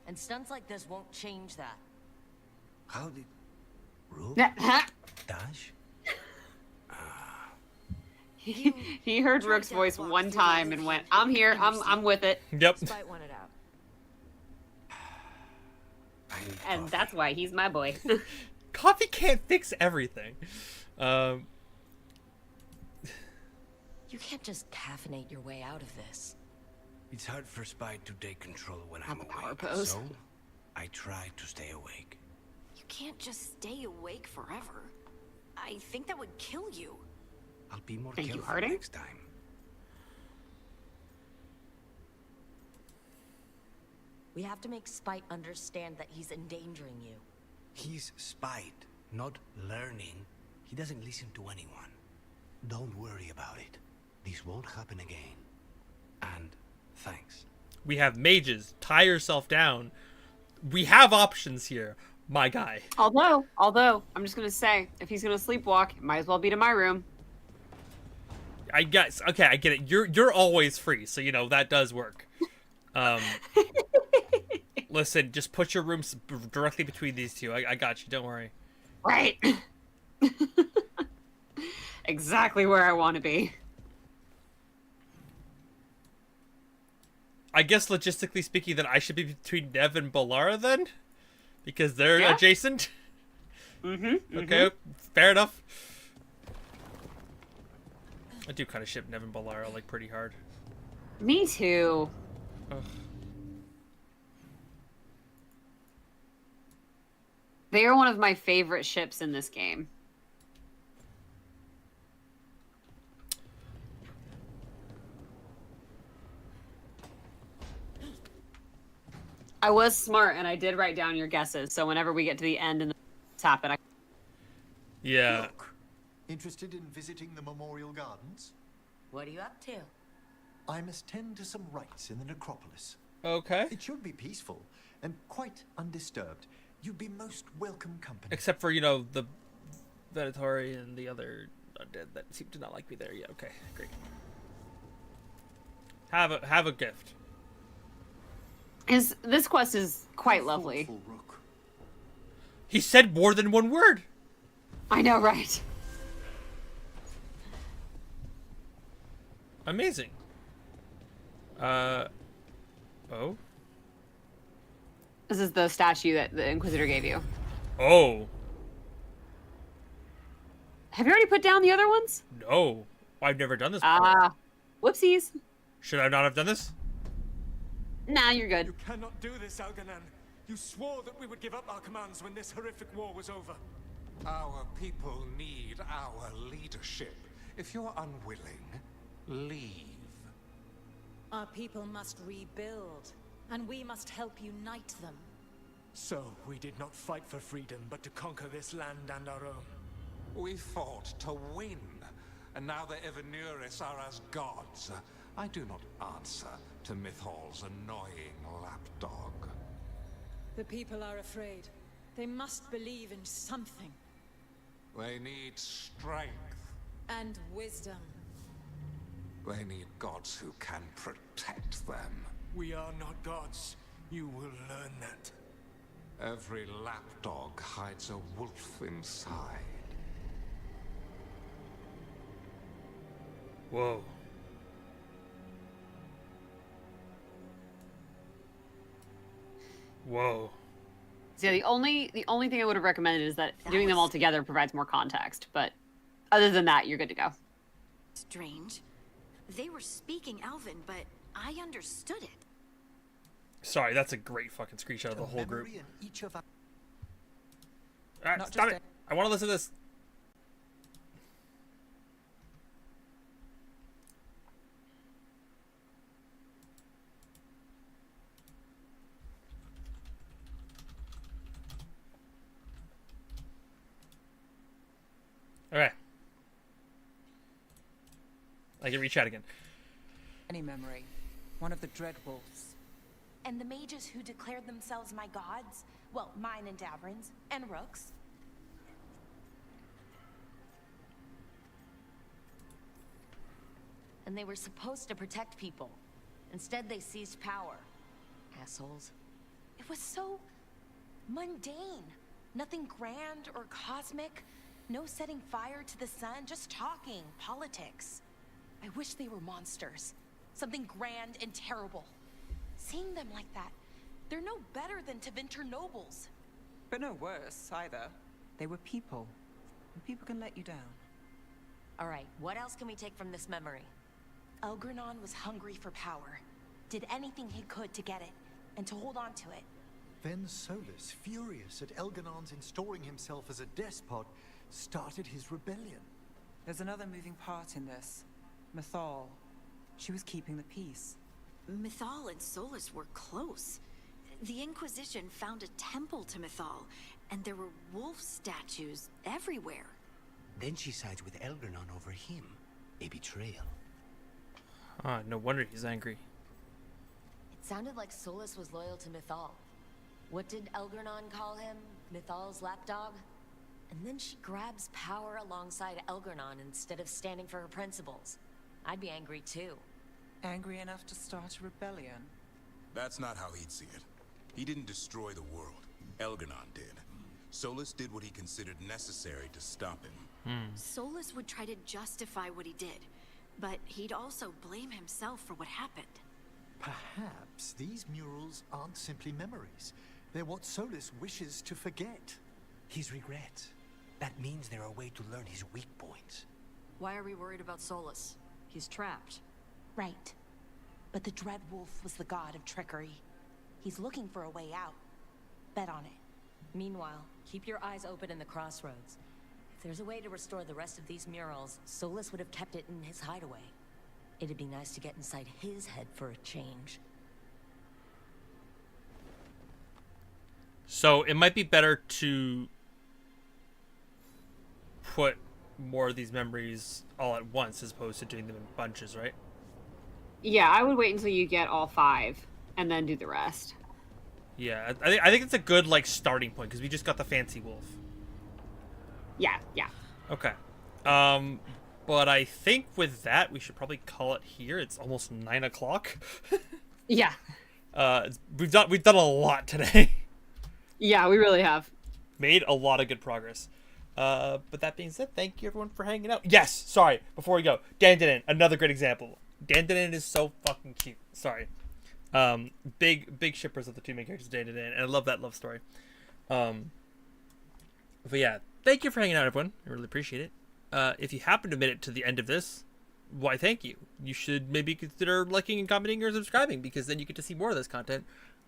And stunts like this won't change that. How did... Rook? Dash? He heard Rook's voice one time and went, I'm here, I'm with it. Yep. Spite wanted out. And that's why he's my boy. Coffee can't fix everything. You can't just caffeinate your way out of this. It's hard for Spite to take control when I'm a power awake, pose. so I try to stay awake. You can't just stay awake forever. I think that would kill you. I'll be more Thank you, careful Harding. next time. We have to make Spite understand that he's endangering you. He's Spite, not learning. He doesn't listen to anyone. Don't worry about it. This won't happen again. And thanks. We have mages. Tie yourself down. We have options here, my guy. Although, I'm just gonna say, if he's gonna sleepwalk, it might as well be to my room. I guess. Okay, I get it. You're always free, so you know that does work. Listen, just put your rooms directly between these two. I got you. Don't worry. Right. Exactly where I want to be. I guess logistically speaking, that I should be between Nev and Balara then, because they're Yeah. adjacent. Mm-hmm. Okay, fair enough. I do kind of ship Nev and Balara like pretty hard. Me too. Ugh. They are one of my favorite ships in this game. I was smart and I did write down your guesses, so whenever we get to the end and the happen, I... Yeah. Look, interested in visiting the memorial gardens? What are you up to? I must tend to some rites in the necropolis. Okay. It should be peaceful and quite undisturbed. You'd be most welcome company. Except for, you know, the Venatori and the other undead that seem to not like me there. Yeah, okay, great. Have a gift. This quest is quite lovely. He said more than one word. I know, right? Amazing. Oh? This is the statue that the Inquisitor gave you. Oh. Have you already put down the other ones? No. I've never done this before. Ah, whoopsies. Should I not have done this? Nah, you're good. You cannot do this, Algernon. You swore that we would give up our commands when this horrific war was over. Our people need our leadership. If you're unwilling, leave. Our people must rebuild, and we must help unite them. So we did not fight for freedom, but to conquer this land and our own. We fought to win, and now the Evenuris are as gods. I do not answer to Mythal's annoying lapdog. The people are afraid. They must believe in something. They need strength. And wisdom. They need gods who can protect them. We are not gods. You will learn that. Every lapdog hides a wolf inside. Whoa. Whoa. So yeah, the only thing I would have recommended is that doing them all together provides more context. But other than that, you're good to go. Strange. They were speaking Elven, but I understood it. Sorry, that's a great fucking screenshot of the whole group. Alright, stop it. I want to listen to this. Okay. I can rechat again. Any memory. One of the Dreadwolves. And the mages who declared themselves my gods? Well, mine and Davrin's, and Rook's. And they were supposed to protect people. Instead, they seized power. Assholes. It was so mundane. Nothing grand or cosmic. No setting fire to the sun, just talking, politics. I wish they were monsters. Something grand and terrible. Seeing them like that, they're no better than Tevinter nobles. But no worse, either. They were people. And people can let you down. All right, what else can we take from this memory? Elgranon was hungry for power. Did anything he could to get it, and to hold on to it. Then Solus, furious at Elganon's installing himself as a despot, started his rebellion. There's another moving part in this. Mythal. She was keeping the peace. Mythal and Solus were close. The Inquisition found a temple to Mythal, and there were wolf statues everywhere. Then she sides with Elgranon over him. A betrayal. Ah, no wonder he's angry. It sounded like Solus was loyal to Mythal. What did Elgranon call him? Mythal's lapdog? And then she grabs power alongside Elgranon instead of standing for her principles. I'd be angry too. Angry enough to start a rebellion? That's not how he'd see it. He didn't destroy the world. Elganon did. Solus did what he considered necessary to stop him. Solus would try to justify what he did, but he'd also blame himself for what happened. Perhaps these murals aren't simply memories. They're what Solus wishes to forget. His regrets. That means they're a way to learn his weak points. Why are we worried about Solus? He's trapped. Right. But the Dreadwolf was the god of trickery. He's looking for a way out. Bet on it. Meanwhile, keep your eyes open in the crossroads. If there's a way to restore the rest of these murals, Solus would have kept it in his hideaway. It'd be nice to get inside his head for a change. So it might be better to put more of these memories all at once as opposed to doing them in bunches, right? Yeah, I would wait until you get all 5 and then do the rest. Yeah, I think it's a good like starting point because we just got the fancy wolf. Yeah, yeah. Okay. But I think with that we should probably call it here. It's almost 9 o'clock. Yeah. We've done a lot today. Yeah, we really have. Made a lot of good progress. But that being said, thank you everyone for hanging out. Yes, sorry, before we go, Dandanon, another great example. Dandanon is so fucking cute. Sorry. Big shippers of the two main characters, Dandanon, and I love that love story. But yeah, thank you for hanging out, everyone. I really appreciate it. If you happen to make it to the end of this, why thank you. You should maybe consider liking and commenting or subscribing because then you get to see more of this content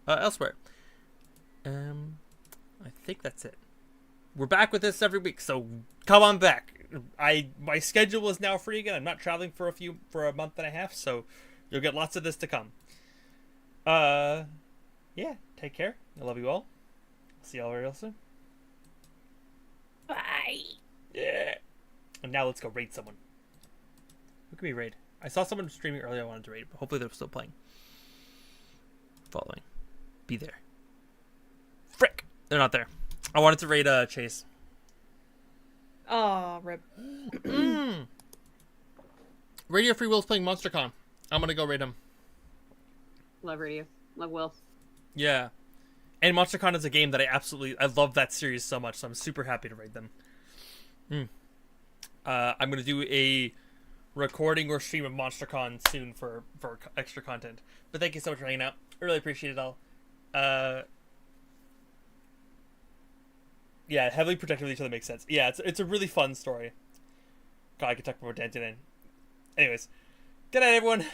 elsewhere. I think that's it. We're back with this every week, so come on back. My schedule is now free again. I'm not traveling for a month and a half, so you'll get lots of this to come. Yeah, take care. I love you all. See y'all real soon. Bye. Yeah. And now let's go raid someone. Who can we raid? I saw someone streaming earlier I wanted to raid, but hopefully they're still playing. Following. Be there. Frick! They're not there. I wanted to raid Chase. Oh, rip. Radio Free Will's playing MonsterCon. I'm gonna go raid him. Love Radio. Love Will. Yeah. And MonsterCon is a game that I love that series so much, so I'm super happy to raid them. I'm gonna do a recording or stream of MonsterCon soon for extra content. But thank you so much for hanging out. I really appreciate it all. Yeah, heavily protective of each other makes sense. Yeah, it's a really fun story. God, I could talk more Dan today. Anyways, good night, everyone.